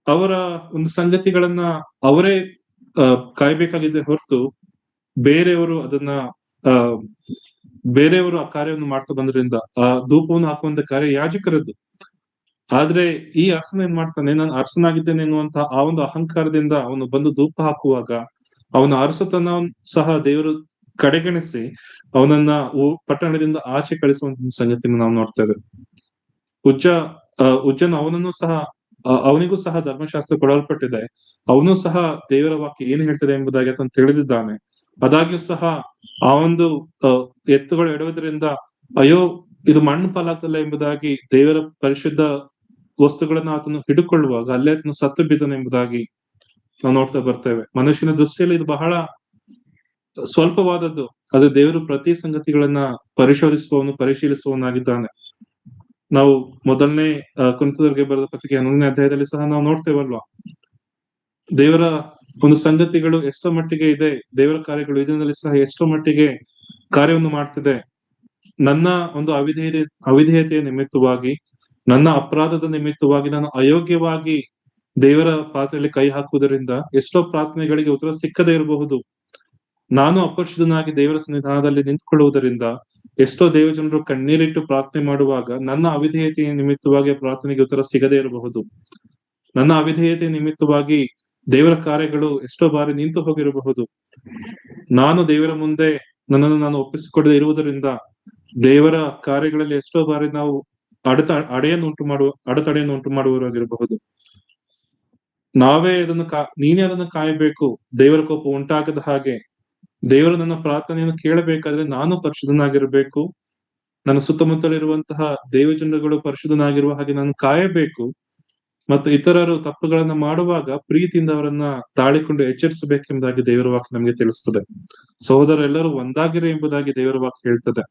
ಅವರ ಒಂದು ಸಂಗತಿಗಳನ್ನ ಅವರೇ ಕಾಯ್ಬೇಕಾಗಿದೆ ಹೊರತು ಬೇರೆಯವರು ಆ ಕಾರ್ಯವನ್ನು ಮಾಡ್ತಾ ಬಂದ್ರಿಂದ ಆ ಧೂಪವನ್ನು ಹಾಕುವಂತ ಕಾರ್ಯ ಯಾಜಕರದ್ದು. ಆದ್ರೆ ಈ ಅರಸನ ಏನ್ ಮಾಡ್ತಾನೆ, ನಾನು ಅರಸನಾಗಿದ್ದೇನೆ ಎನ್ನುವಂತಹ ಆ ಒಂದು ಅಹಂಕಾರದಿಂದ ಅವನು ಬಂದು ಧೂಪ ಹಾಕುವಾಗ ಅವನ ಅರಸತನ ಸಹ ದೇವರು ಕಡೆಗಣಿಸಿ ಅವನನ್ನ ಪಟ್ಟಣದಿಂದ ಆಚೆ ಕಳಿಸುವಂತ ಸಂಗತಿಯನ್ನು ನಾವು ನೋಡ್ತೇವೆ. ಉಜ್ಜನ ಅವನಿಗೂ ಸಹ ಧರ್ಮಶಾಸ್ತ್ರ ಕೊಡಲ್ಪಟ್ಟಿದೆ, ಅವನು ಸಹ ದೇವರ ವಾಕ್ಯ ಏನು ಹೇಳ್ತದೆ ಎಂಬುದಾಗಿ ಆತನು ತಿಳಿದಿದ್ದಾನೆ. ಆದಾಗ್ಯೂ ಸಹ ಆ ಒಂದು ಎತ್ತುಗಳು ಎಡುವುದರಿಂದ ಅಯ್ಯೋ ಇದು ಮಣ್ಣು ಪಾಲಾಗ್ತಲ್ಲ ಎಂಬುದಾಗಿ ದೇವರ ಪರಿಶುದ್ಧ ವಸ್ತುಗಳನ್ನ ಆತನು ಹಿಡ್ಕೊಳ್ಳುವಾಗ ಅಲ್ಲೇ ಆತನು ಸತ್ತು ಬಿದ್ದನು ಎಂಬುದಾಗಿ ನಾವು ನೋಡ್ತಾ ಬರ್ತೇವೆ. ಮನುಷ್ಯನ ದೃಷ್ಟಿಯಲ್ಲಿ ಇದು ಬಹಳ ಸ್ವಲ್ಪವಾದದ್ದು, ಅದು ದೇವರು ಪ್ರತಿ ಸಂಗತಿಗಳನ್ನ ಪರಿಶೀಲಿಸುವವನಾಗಿದ್ದಾನೆ. ನಾವು ಮೊದಲನೇ ಕುರಿತದವರಿಗೆ ಬರೆದ ಪತ್ರಿಕೆ 11ನೇ ಅಧ್ಯಾಯದಲ್ಲಿ ಸಹ ನಾವು ನೋಡ್ತೇವಲ್ವಾ, ದೇವರ ಒಂದು ಸಂಗತಿಗಳು ಎಷ್ಟೋ ಮಟ್ಟಿಗೆ ಇದೆ, ದೇವರ ಕಾರ್ಯಗಳು ಇದರಲ್ಲಿ ಸಹ ಎಷ್ಟೋ ಮಟ್ಟಿಗೆ ಕಾರ್ಯವನ್ನು ಮಾಡ್ತಿದೆ. ನನ್ನ ಒಂದು ಅವಿಧೇಯತೆಯ ನಿಮಿತ್ತವಾಗಿ, ನನ್ನ ಅಪರಾಧದ ನಿಮಿತ್ತವಾಗಿ ನಾನು ಅಯೋಗ್ಯವಾಗಿ ದೇವರ ಪಾತ್ರೆಯಲ್ಲಿ ಕೈ ಹಾಕುವುದರಿಂದ ಎಷ್ಟೋ ಪ್ರಾರ್ಥನೆಗಳಿಗೆ ಉತ್ತರ ಸಿಕ್ಕದೇ ಇರಬಹುದು. ನಾನು ಅಪರಿಶುದ್ಧನಾಗಿ ದೇವರ ಸನ್ನಿಧಾನದಲ್ಲಿ ನಿಂತುಕೊಳ್ಳುವುದರಿಂದ ಎಷ್ಟೋ ದೇವಜನರು ಕಣ್ಣೀರಿಟ್ಟು ಪ್ರಾರ್ಥನೆ ಮಾಡುವಾಗ ನನ್ನ ಅವಿಧೇಯತೆಯ ನಿಮಿತ್ತವಾಗಿ ಪ್ರಾರ್ಥನೆಗೆ ಉತ್ತರ ಸಿಗದೇ ಇರಬಹುದು. ನನ್ನ ಅವಿಧೇಯತೆಯ ನಿಮಿತ್ತವಾಗಿ ದೇವರ ಕಾರ್ಯಗಳು ಎಷ್ಟೋ ಬಾರಿ ನಿಂತು ಹೋಗಿರಬಹುದು. ನಾನು ದೇವರ ಮುಂದೆ ನನ್ನನ್ನು ನಾನು ಒಪ್ಪಿಸಿಕೊಡದೆ ಇರುವುದರಿಂದ ದೇವರ ಕಾರ್ಯಗಳಲ್ಲಿ ಎಷ್ಟೋ ಬಾರಿ ನಾವು ಅಡೆತಡೆಯನ್ನು ಉಂಟು ಮಾಡುವವರಾಗಿರಬಹುದು. ನೀನೇ ಅದನ್ನು ಕಾಯಬೇಕು, ದೇವರ ಕೋಪ ಉಂಟಾಗದ ಹಾಗೆ. ದೇವರು ನನ್ನ ಪ್ರಾರ್ಥನೆಯನ್ನು ಕೇಳಬೇಕಾದ್ರೆ ನಾನು ಪರಿಶುದ್ಧನಾಗಿರ್ಬೇಕು, ನನ್ನ ಸುತ್ತಮುತ್ತಲಿರುವಂತಹ ದೇವಜನಗಳು ಪರಿಶುದ್ಧನಾಗಿರುವ ಹಾಗೆ ನಾನು ಕಾಯಬೇಕು. ಮತ್ತು ಇತರರು ತಪ್ಪುಗಳನ್ನ ಮಾಡುವಾಗ ಪ್ರೀತಿಯಿಂದ ಅವರನ್ನ ತಾಳಿಕೊಂಡು ಎಚ್ಚರಿಸಬೇಕೆಂಬುದಾಗಿ ದೇವರ ವಾಕ್ಯ ನಮಗೆ ತಿಳಿಸ್ತದೆ. ಸಹೋದರರೆಲ್ಲರೂ ಒಂದಾಗಿರೆ ಎಂಬುದಾಗಿ ದೇವರ ವಾಕ್ಯ ಹೇಳ್ತದೆ.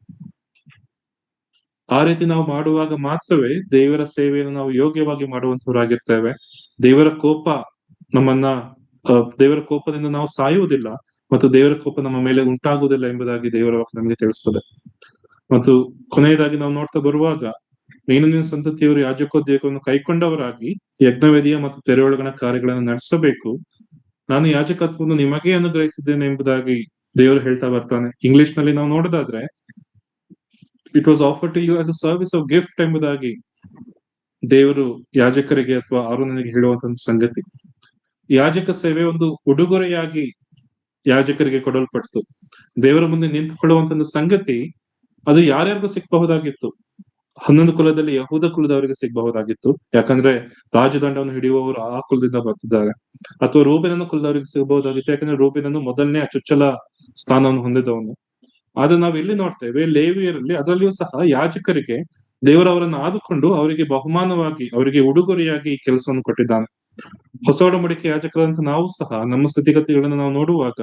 ಆ ರೀತಿ ನಾವು ಮಾಡುವಾಗ ಮಾತ್ರವೇ ದೇವರ ಸೇವೆಯನ್ನು ನಾವು ಯೋಗ್ಯವಾಗಿ ಮಾಡುವಂತವರಾಗಿರ್ತೇವೆ. ದೇವರ ಕೋಪ ನಮ್ಮನ್ನ ದೇವರ ಕೋಪದಿಂದ ನಾವು ಸಾಯುವುದಿಲ್ಲ ಮತ್ತು ದೇವರ ಕೋಪ ನಮ್ಮ ಮೇಲೆ ಉಂಟಾಗುವುದಿಲ್ಲ ಎಂಬುದಾಗಿ ದೇವರ ವಾಕ್ಯ ನಮಗೆ ತಿಳಿಸ್ತದೆ. ಮತ್ತು ಕೊನೆಯದಾಗಿ ನಾವು ನೋಡ್ತಾ ಬರುವಾಗ, ನೀನು ನಿನ್ನ ಸಂತತಿಯವರು ಯಾಜಕೋದ್ಯೋಗವನ್ನು ಕೈಕೊಂಡವರಾಗಿ ಯಜ್ಞವೇದಿಯ ಮತ್ತು ತೆರೆಯೊಳಗಣ ಕಾರ್ಯಗಳನ್ನು ನಡೆಸಬೇಕು. ನಾನು ಯಾಜಕತ್ವವನ್ನು ನಿಮಗೆ ಅನುಗ್ರಹಿಸಿದ್ದೇನೆ ಎಂಬುದಾಗಿ ದೇವರು ಹೇಳ್ತಾ ಬರ್ತಾನೆ. ಇಂಗ್ಲಿಷ್ ನಲ್ಲಿ ನಾವು ನೋಡೋದಾದ್ರೆ, it was offer to you as a service of gift ಎಂಬುದಾಗಿ ದೇವರು ಯಾಜಕರಿಗೆ ಅಥವಾ ಆರೋನನಿಗೆ ಹೇಳುವಂತ ಸಂಗತಿ. ಯಾಜಕ ಸೇವೆ ಒಂದು ಉಡುಗೊರೆಯಾಗಿ ಯಾಜಕರಿಗೆ ಕೊಡಲ್ಪಡ್ತು. ದೇವರ ಮುಂದೆ ನಿಂತುಕೊಳ್ಳುವಂತ ಒಂದು ಸಂಗತಿ ಅದು ಯಾರ್ಯಾರಿಗೂ ಸಿಗಬಹುದಾಗಿತ್ತು. 11 ಕುಲದಲ್ಲಿ ಯಹೂದ ಕುಲದವರಿಗೆ ಸಿಗಬಹುದಾಗಿತ್ತು, ಯಾಕಂದ್ರೆ ರಾಜದಂಡವನ್ನು ಹಿಡಿಯುವವರು ಆ ಕುಲದಿಂದ ಬರ್ತಿದ್ದಾರೆ. ಅಥವಾ ರೂಬೇನನ ಕುಲದವರಿಗೆ ಸಿಗಬಹುದಾಗಿತ್ತು, ಯಾಕಂದ್ರೆ ರೂಬೇನನು ಮೊದಲನೇ ಅಚುಚ್ಚಲ ಸ್ಥಾನವನ್ನು ಹೊಂದಿದವನು. ಆದ್ರೆ ನಾವು ಇಲ್ಲಿ ನೋಡ್ತೇವೆ, ಲೇವಿಯರಲ್ಲಿ ಅದರಲ್ಲಿಯೂ ಸಹ ಯಾಜಕರಿಗೆ ದೇವರವರನ್ನು ಆದುಕೊಂಡು ಅವರಿಗೆ ಬಹುಮಾನವಾಗಿ, ಅವರಿಗೆ ಉಡುಗೊರೆಯಾಗಿ ಈ ಕೆಲಸವನ್ನು ಕೊಟ್ಟಿದ್ದಾನೆ. ಹೊಸ ಒಡಂಬಡಿಕೆ ಯಾಜಕರಂತ ನಾವು ಸಹ ನಮ್ಮ ಸ್ಥಿತಿಗತಿಗಳನ್ನು ನಾವು ನೋಡುವಾಗ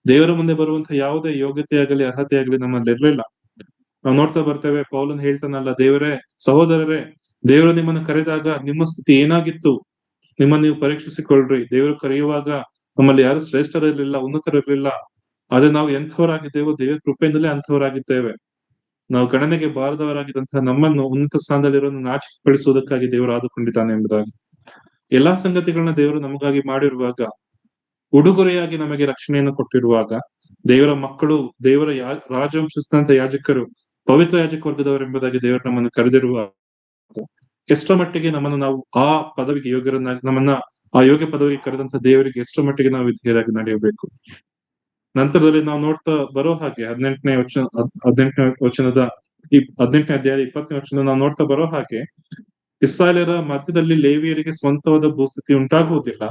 ದೇವರ ಮುಂದೆ ಬರುವಂತಹ ಯಾವುದೇ ಯೋಗ್ಯತೆಯಾಗಲಿ ಅರ್ಹತೆಯಾಗಲಿ ನಮ್ಮಲ್ಲಿ ಇರಲಿಲ್ಲ. ನಾವು ನೋಡ್ತಾ ಬರ್ತೇವೆ, ಪೌಲನ್ ಹೇಳ್ತಾನಲ್ಲ, ಸಹೋದರರೇ, ದೇವರು ನಿಮ್ಮನ್ನು ಕರೆದಾಗ ನಿಮ್ಮ ಸ್ಥಿತಿ ಏನಾಗಿತ್ತು ನಿಮ್ಮನ್ನು ನೀವು ಪರೀಕ್ಷಿಸಿಕೊಳ್ಳ್ರಿ. ದೇವರು ಕರೆಯುವಾಗ ನಮ್ಮಲ್ಲಿ ಯಾರು ಶ್ರೇಷ್ಠರಿರ್ಲಿಲ್ಲ, ಉನ್ನತರಿರ್ಲಿಲ್ಲ. ಆದ್ರೆ ನಾವು ಎಂಥವರಾಗಿದ್ದೇವೋ ದೇವರ ಕೃಪೆಯಿಂದಲೇ ಅಂಥವರಾಗಿದ್ದೇವೆ. ನಾವು ಗಣನೆಗೆ ಬಾರದವರಾಗಿದ್ದಂತಹ ನಮ್ಮನ್ನು ಉನ್ನತ ಸ್ಥಾನದಲ್ಲಿರೋನು ನಾಚಿಕೆಪಡಿಸುವುದಕ್ಕಾಗಿ ದೇವರು ಆದುಕೊಂಡಿದ್ದಾನೆ ಎಂಬುದಾಗಿ. ಎಲ್ಲಾ ಸಂಗತಿಗಳನ್ನ ದೇವರು ನಮಗಾಗಿ ಮಾಡಿರುವಾಗ, ಉಡುಗೊರೆಯಾಗಿ ನಮಗೆ ರಕ್ಷಣೆಯನ್ನು ಕೊಟ್ಟಿರುವಾಗ, ದೇವರ ಮಕ್ಕಳು, ದೇವರ ರಾಜವಂಶಸ್ಥಂತ ಯಾಜಕರು, ಪವಿತ್ರ ಯಾಜಕ ವರ್ಗದವರೆಂಬುದಾಗಿ ದೇವರು ನಮ್ಮನ್ನು ಕರೆದಿರುವ ಎಷ್ಟರ ಮಟ್ಟಿಗೆ ನಮ್ಮನ್ನು ನಾವು ಆ ಪದವಿಗೆ ಯೋಗ್ಯರನ್ನಾಗಿ, ನಮ್ಮನ್ನ ಆ ಯೋಗ್ಯ ಪದವಿಗೆ ಕರೆದಂತ ದೇವರಿಗೆ ಎಷ್ಟರ ಮಟ್ಟಿಗೆ ನಾವು ವಿಧೇಯರಾಗಿ ನಡೆಯಬೇಕು. ನಂತರದಲ್ಲಿ ನಾವು ನೋಡ್ತಾ ಬರೋ ಹಾಗೆ 18ನೇ ವಚನದ 18ನೇ ಅಧ್ಯಾಯದ 20ನೇ ವಚನ ನಾವು ನೋಡ್ತಾ ಬರೋ ಹಾಗೆ, ಇಸ್ರಾಯೇಲರ ಮಧ್ಯದಲ್ಲಿ ಲೇವಿಯರಿಗೆ ಸ್ವಂತವಾದ ಭೂಸ್ಥಿತಿ ಉಂಟಾಗುವುದಿಲ್ಲ.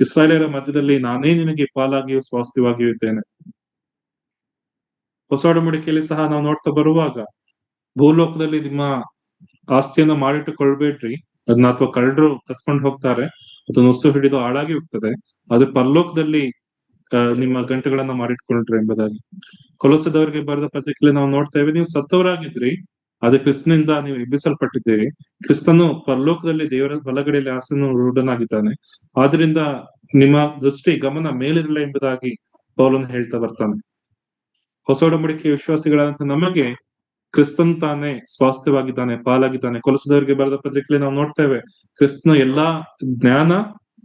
ಇಸ್ರಾಯೇಲರ ಮಧ್ಯದಲ್ಲಿ ನಾನೇ ನಿನಗೆ ಪಾಲಾಗಿಯೂ ಸ್ವಾಸ್ಥ್ಯವಾಗಿಯೂ ಇದ್ದೇನೆ. ಹೊಸ ಒಡಂಬಡಿಕೆಯಲ್ಲಿ ಸಹ ನಾವು ನೋಡ್ತಾ ಬರುವಾಗ, ಭೂಲೋಕದಲ್ಲಿ ನಿಮ್ಮ ಆಸ್ತಿಯನ್ನ ಮಾಡಿಟ್ಟುಕೊಳ್ಬೇಡ್ರಿ, ಅದನ್ನ ಅಥವಾ ಕಳ್ಳರು ಕತ್ಕೊಂಡು ಹೋಗ್ತಾರೆ, ಅಥವಾ ನುಸ್ಸು ಹಿಡಿದು ಹಾಳಾಗಿ ಹೋಗ್ತದೆ. ಆದ್ರೆ ಪರಲೋಕದಲ್ಲಿ ನಿಮ್ಮ ಗಂಟೆಗಳನ್ನ ಮಾಡಿಟ್ಕೊಳ್ರಿ ಎಂಬುದಾಗಿ. ಕೊಲೊಸದವರಿಗೆ ಬರೆದ ಪತ್ರಿಕೆಯಲ್ಲಿ ನಾವು ನೋಡ್ತೇವೆ, ನೀವು ಸತ್ತವರಾಗಿದ್ರಿ, ಆದ್ರೆ ಕ್ರಿಸ್ತನಿಂದ ನೀವು ಎಬ್ಬಿಸಲ್ಪಟ್ಟಿದ್ದೀರಿ. ಕ್ರಿಸ್ತನು ಪರಲೋಕದಲ್ಲಿ ದೇವರ ಬಲಗಡೆಯಲ್ಲಿ ಆಸನ ರೂಢನಾಗಿದ್ದಾನೆ. ಆದ್ರಿಂದ ನಿಮ್ಮ ದೃಷ್ಟಿ ಗಮನ ಮೇಲಿರಲ್ಲ ಎಂಬುದಾಗಿ ಪೌಲನು ಹೇಳ್ತಾ ಬರ್ತಾನೆ. ಹೊಸ ಒಡಂಬಡಿಕೆ ವಿಶ್ವಾಸಿಗಳಂತ ನಮಗೆ ಕ್ರಿಸ್ತನ್ ತಾನೇ ಸ್ವಾಸ್ಥ್ಯವಾಗಿದ್ದಾನೆ, ಪಾಲಾಗಿದ್ದಾನೆ. ಕೊಲೊಸದವರಿಗೆ ಬರೆದ ಪತ್ರಿಕೆಯಲ್ಲಿ ನಾವು ನೋಡ್ತೇವೆ, ಕ್ರಿಸ್ತನು ಎಲ್ಲಾ ಜ್ಞಾನ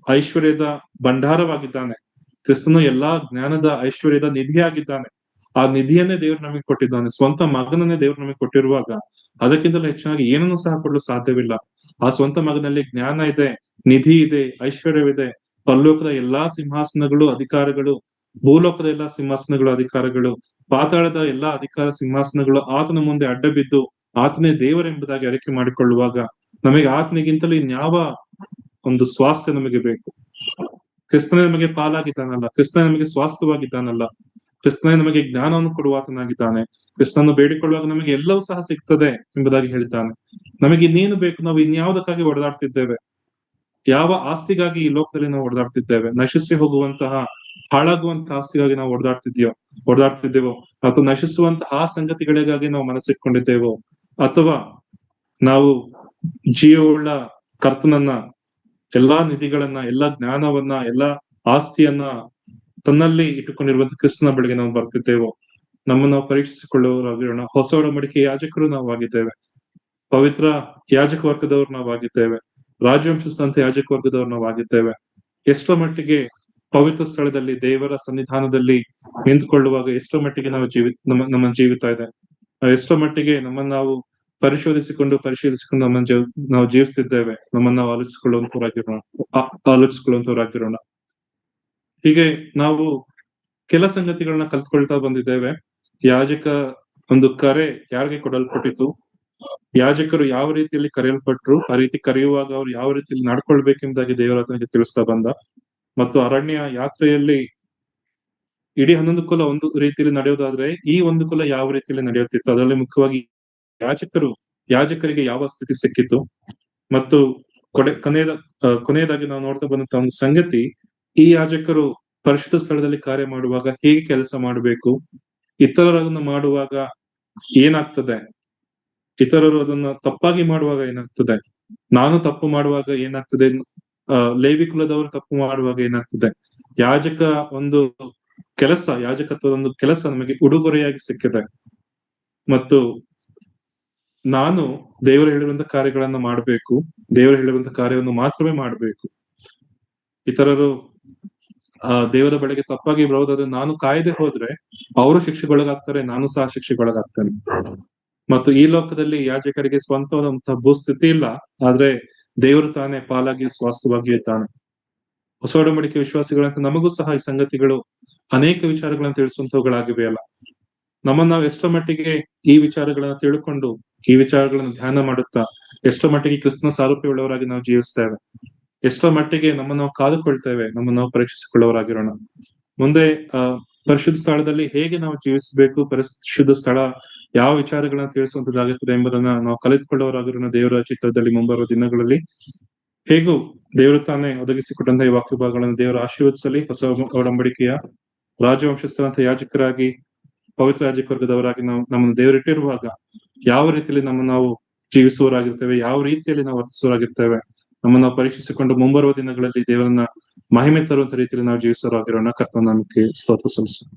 ಐಶ್ವರ್ಯದ ಭಂಡಾರವಾಗಿದ್ದಾನೆ. ಕ್ರಿಸ್ತನು ಎಲ್ಲಾ ಜ್ಞಾನದ ಐಶ್ವರ್ಯದ ನಿಧಿಯಾಗಿದ್ದಾನೆ. ಆ ನಿಧಿಯನ್ನೇ ದೇವ್ರು ನಮಗೆ ಕೊಟ್ಟಿದ್ದಾನೆ. ಸ್ವಂತ ಮಗನನ್ನೇ ದೇವ್ರು ನಮಗೆ ಕೊಟ್ಟಿರುವಾಗ ಅದಕ್ಕಿಂತಲೂ ಹೆಚ್ಚಾಗಿ ಏನನ್ನೂ ಸಹ ಕೊಡಲು ಸಾಧ್ಯವಿಲ್ಲ. ಆ ಸ್ವಂತ ಮಗನಲ್ಲಿ ಜ್ಞಾನ ಇದೆ, ನಿಧಿ ಇದೆ, ಐಶ್ವರ್ಯವಿದೆ. ಪರಲೋಕದ ಎಲ್ಲಾ ಸಿಂಹಾಸನಗಳು, ಅಧಿಕಾರಗಳು, ಭೂಲೋಕದ ಎಲ್ಲಾ ಸಿಂಹಾಸನಗಳು, ಅಧಿಕಾರಗಳು, ಪಾತಾಳದ ಎಲ್ಲಾ ಅಧಿಕಾರ ಸಿಂಹಾಸನಗಳು ಆತನ ಮುಂದೆ ಅಡ್ಡ ಬಿದ್ದು ಆತನೇ ದೇವರೆಂಬುದಾಗಿ ಅರಿಕೆ ಮಾಡಿಕೊಳ್ಳುವಾಗ ನಮಗೆ ಆತನಿಗಿಂತಲೂ ಇನ್ಯಾವ ಒಂದು ಸ್ವಾಸ್ಥ್ಯ ನಮಗೆ ಬೇಕು? ಕ್ರಿಸ್ತನೇ ನಮಗೆ ಪಾಲಾಗಿದ್ದಾನಲ್ಲ, ಕ್ರಿಸ್ತನೇ ನಮಗೆ ಸ್ವಾಸ್ಥ್ಯವಾಗಿದ್ದಾನಲ್ಲ, ಕ್ರಿಸ್ತನೇ ನಮಗೆ ಜ್ಞಾನವನ್ನು ಕೊಡುವಾತನಾಗಿದ್ದಾನೆ. ಕ್ರಿಸ್ತನನ್ನು ಬೇಡಿಕೊಳ್ಳುವಾಗ ನಮಗೆ ಎಲ್ಲವೂ ಸಹ ಸಿಗ್ತದೆ ಎಂಬುದಾಗಿ ಹೇಳಿದ್ದಾನೆ. ನಮಗೆ ಇನ್ನೇನು ಬೇಕು? ನಾವು ಇನ್ಯಾವುದಕ್ಕಾಗಿ ಹೊಡೆದಾಡ್ತಿದ್ದೇವೆ? ಯಾವ ಆಸ್ತಿಗಾಗಿ ಈ ಲೋಕದಲ್ಲಿ ನಾವು ಹೊಡೆದಾಡ್ತಿದ್ದೇವೆ? ನಶಿಸಿ ಹೋಗುವಂತಹ, ಹಾಳಾಗುವಂತಹ ಆಸ್ತಿಗಾಗಿ ನಾವು ಹೊಡೆದಾಡ್ತಿದ್ದೇವೋ, ಅಥವಾ ನಶಿಸುವಂತಹ ಸಂಗತಿಗಳಿಗಾಗಿ ನಾವು ಮನಸ್ಸಿಟ್ಕೊಂಡಿದ್ದೇವೋ, ಅಥವಾ ನಾವು ಜೀವವುಳ್ಳ ಕರ್ತನನ್ನ, ಎಲ್ಲಾ ನಿಧಿಗಳನ್ನ, ಎಲ್ಲಾ ಜ್ಞಾನವನ್ನ, ಎಲ್ಲಾ ಆಸ್ತಿಯನ್ನ ತನ್ನಲ್ಲಿ ಇಟ್ಟುಕೊಂಡಿರುವಂತಹ ಕ್ರಿಸ್ತನ ಬಳಿಗೆ ನಾವು ಬರ್ತಿದ್ದೇವೋ? ನಮ್ಮನ್ನು ನಾವು ಪರೀಕ್ಷಿಸಿಕೊಳ್ಳುವವರಾಗಿರೋಣ. ಹೊಸ ಒಡಂಬಡಿಕೆ ಯಾಜಕರು ನಾವು ಆಗಿದ್ದೇವೆ, ಪವಿತ್ರ ಯಾಜಕ ವರ್ಗದವರು ನಾವು ಆಗಿದ್ದೇವೆ, ರಾಜವಂಶಸ್ಥಂತ ಯಾಜಕ ವರ್ಗದವರು ನಾವು ಆಗಿದ್ದೇವೆ. ಎಷ್ಟರ ಮಟ್ಟಿಗೆ ಪವಿತ್ರ ಸ್ಥಳದಲ್ಲಿ ದೇವರ ಸನ್ನಿಧಾನದಲ್ಲಿ ನಿಂತುಕೊಳ್ಳುವಾಗ ಎಷ್ಟರ ಮಟ್ಟಿಗೆ ನಮ್ಮ ಜೀವಿತ ಇದೆ, ಎಷ್ಟರ ಮಟ್ಟಿಗೆ ನಮ್ಮನ್ನು ನಾವು ಪರಿಶೀಲಿಸಿಕೊಂಡು ನಾವು ಜೀವಿಸ್ತಿದ್ದೇವೆ, ನಮ್ಮನ್ನು ನಾವು ಆಲೋಚಿಸಿಕೊಳ್ಳುವಂತವರಾಗಿರೋಣ. ಹೀಗೆ ನಾವು ಕೆಲ ಸಂಗತಿಗಳನ್ನ ಕಲ್ತ್ಕೊಳ್ತಾ ಬಂದಿದ್ದೇವೆ. ಯಾಜಕ ಒಂದು ಕರೆ ಯಾರಿಗೆ ಕೊಡಲ್ಪಟ್ಟಿತು, ಯಾಜಕರು ಯಾವ ರೀತಿಯಲ್ಲಿ ಕರೆಯಲ್ಪಟ್ರು, ಆ ರೀತಿ ಕರೆಯುವಾಗ ಅವ್ರು ಯಾವ ರೀತಿಯಲ್ಲಿ ನಡ್ಕೊಳ್ಬೇಕೆಂಬುದಾಗಿ ದೇವರ ಆತನಿಗೆ ತಿಳಿಸ್ತಾ ಬಂದ. ಮತ್ತು ಅರಣ್ಯ ಯಾತ್ರೆಯಲ್ಲಿ ಇಡೀ 11 ಕುಲ ಒಂದು ರೀತಿಯಲ್ಲಿ ನಡೆಯೋದಾದ್ರೆ ಈ ಒಂದು ಕುಲ ಯಾವ ರೀತಿಯಲ್ಲಿ ನಡೆಯುತ್ತಿತ್ತು, ಅದರಲ್ಲಿ ಮುಖ್ಯವಾಗಿ ಯಾಜಕರಿಗೆ ಯಾವ ಸ್ಥಿತಿ ಸಿಕ್ಕಿತು ಮತ್ತು ಕೊನೆಯದಾಗಿ ನಾವು ನೋಡ್ತಾ ಬಂದಂತ ಒಂದು ಸಂಗತಿ, ಈ ಯಾಜಕರು ಪರಿಶುದ್ಧ ಸ್ಥಳದಲ್ಲಿ ಕಾರ್ಯ ಮಾಡುವಾಗ ಹೇಗೆ ಕೆಲಸ ಮಾಡಬೇಕು, ಇತರರನ್ನ ಮಾಡುವಾಗ ಏನಾಗ್ತದೆ, ಇತರರು ಅದನ್ನ ತಪ್ಪಾಗಿ ಮಾಡುವಾಗ ಏನಾಗ್ತದೆ, ನಾನು ತಪ್ಪು ಮಾಡುವಾಗ ಏನಾಗ್ತದೆ, ಲೇವಿ ಕುಲದವರು ತಪ್ಪು ಮಾಡುವಾಗ ಏನಾಗ್ತದೆ, ಯಾಜಕತ್ವದ ಒಂದು ಕೆಲಸ ನಮಗೆ ಉಡುಗೊರೆಯಾಗಿ ಸಿಕ್ಕಿದೆ ಮತ್ತು ನಾನು ದೇವರು ಹೇಳಿರುವಂತ ಕಾರ್ಯಗಳನ್ನ ಮಾಡಬೇಕು, ದೇವರು ಹೇಳಿರುವಂತ ಕಾರ್ಯವನ್ನು ಮಾತ್ರವೇ ಮಾಡಬೇಕು. ಇತರರು ದೇವರ ಬಳಿಗೆ ತಪ್ಪಾಗಿ ಬರೋದಾದ್ರೆ ನಾನು ಕಾಯದೆ ಹೋದ್ರೆ ಅವರು ಶಿಕ್ಷೆಗೊಳಗಾಗ್ತಾರೆ, ನಾನು ಸಹ ಶಿಕ್ಷೆಗೊಳಗಾಗ್ತೇನೆ. ಮತ್ತು ಈ ಲೋಕದಲ್ಲಿ ಯಾಜಕರಿಗೆ ಸ್ವಂತವಾದಂತಹ ಭೂಸ್ಥಿತಿ ಇಲ್ಲ, ಆದ್ರೆ ದೇವರು ತಾನೇ ಪಾಲಾಗಿ ಸ್ವಾಸ್ಥವಾಗಿಯೇ ತಾನೆ. ಹೊಸ ಒಡಂಬಡಿಕೆ ವಿಶ್ವಾಸಿಗಳಂತ ನಮಗೂ ಸಹ ಈ ಸಂಗತಿಗಳು ಅನೇಕ ವಿಚಾರಗಳನ್ನ ತಿಳಿಸುವಂತವುಗಳಾಗಿವೆ ಅಲ್ಲ. ನಾವು ಎಷ್ಟರ ಮಟ್ಟಿಗೆ ಈ ವಿಚಾರಗಳನ್ನ ತಿಳ್ಕೊಂಡು ಈ ವಿಚಾರಗಳನ್ನ ಧ್ಯಾನ ಮಾಡುತ್ತಾ ಎಷ್ಟರ ಮಟ್ಟಿಗೆ ಕ್ರಿಸ್ತನ ಸಾರೂಪ್ಯವುಳ್ಳವರಾಗಿ ನಾವು ಜೀವಿಸ್ತೇವೆ, ಎಷ್ಟರ ಮಟ್ಟಿಗೆ ನಾವು ಕಾದುಕೊಳ್ತೇವೆ, ನಾವು ಪರೀಕ್ಷಿಸಿಕೊಳ್ಳುವವರಾಗಿರೋಣ. ಮುಂದೆ ಪರಿಶುದ್ಧ ಸ್ಥಳದಲ್ಲಿ ಹೇಗೆ ನಾವು ಜೀವಿಸಬೇಕು, ಪರಿಶುದ್ಧ ಸ್ಥಳ ಯಾವ ವಿಚಾರಗಳನ್ನ ತಿಳಿಸುವಂತದ್ದಾಗಿರ್ತದೆ ಎಂಬುದನ್ನ ನಾವು ಕಲಿತುಕೊಳ್ಳುವವರಾಗಿರೋಣ. ದೇವರ ಚಿತ್ರದಲ್ಲಿ ಮುಂಬರುವ ದಿನಗಳಲ್ಲಿ ಹೇಗೂ ದೇವರು ತಾನೇ ಒದಗಿಸಿಕೊಟ್ಟಂತಹ ಈ ವಾಕ್ಯ ಭಾಗಗಳನ್ನು ದೇವರ ಆಶೀರ್ವದಿಸಲಿ. ಹೊಸ ಒಡಂಬಡಿಕೆಯ ರಾಜವಂಶಸ್ಥರಂತ ಯಾಜಕರಾಗಿ, ಪವಿತ್ರ ಯಾಜಕವರ್ಗದವರಾಗಿ ನಮ್ಮನ್ನು ದೇವರಿಟ್ಟಿರುವಾಗ ಯಾವ ರೀತಿಯಲ್ಲಿ ನಾವು ಜೀವಿಸುವವರಾಗಿರ್ತೇವೆ, ಯಾವ ರೀತಿಯಲ್ಲಿ ನಾವು ವರ್ತಿಸುವವರಾಗಿರ್ತೇವೆ, ನಾವು ಪರೀಕ್ಷಿಸಿಕೊಂಡು ಮುಂಬರುವ ದಿನಗಳಲ್ಲಿ ದೇವರನ್ನ ಮಹಿಮೆ ತರುವಂತ ರೀತಿಯಲ್ಲಿ ನಾವು ಜೀವಿಸುವವರಾಗಿರೋಣ. ಕರ್ತನ ನಾಮಕ್ಕೆ ಸ್ತೋತ್ರ ಸಲ್ಲಿಸೋಣ.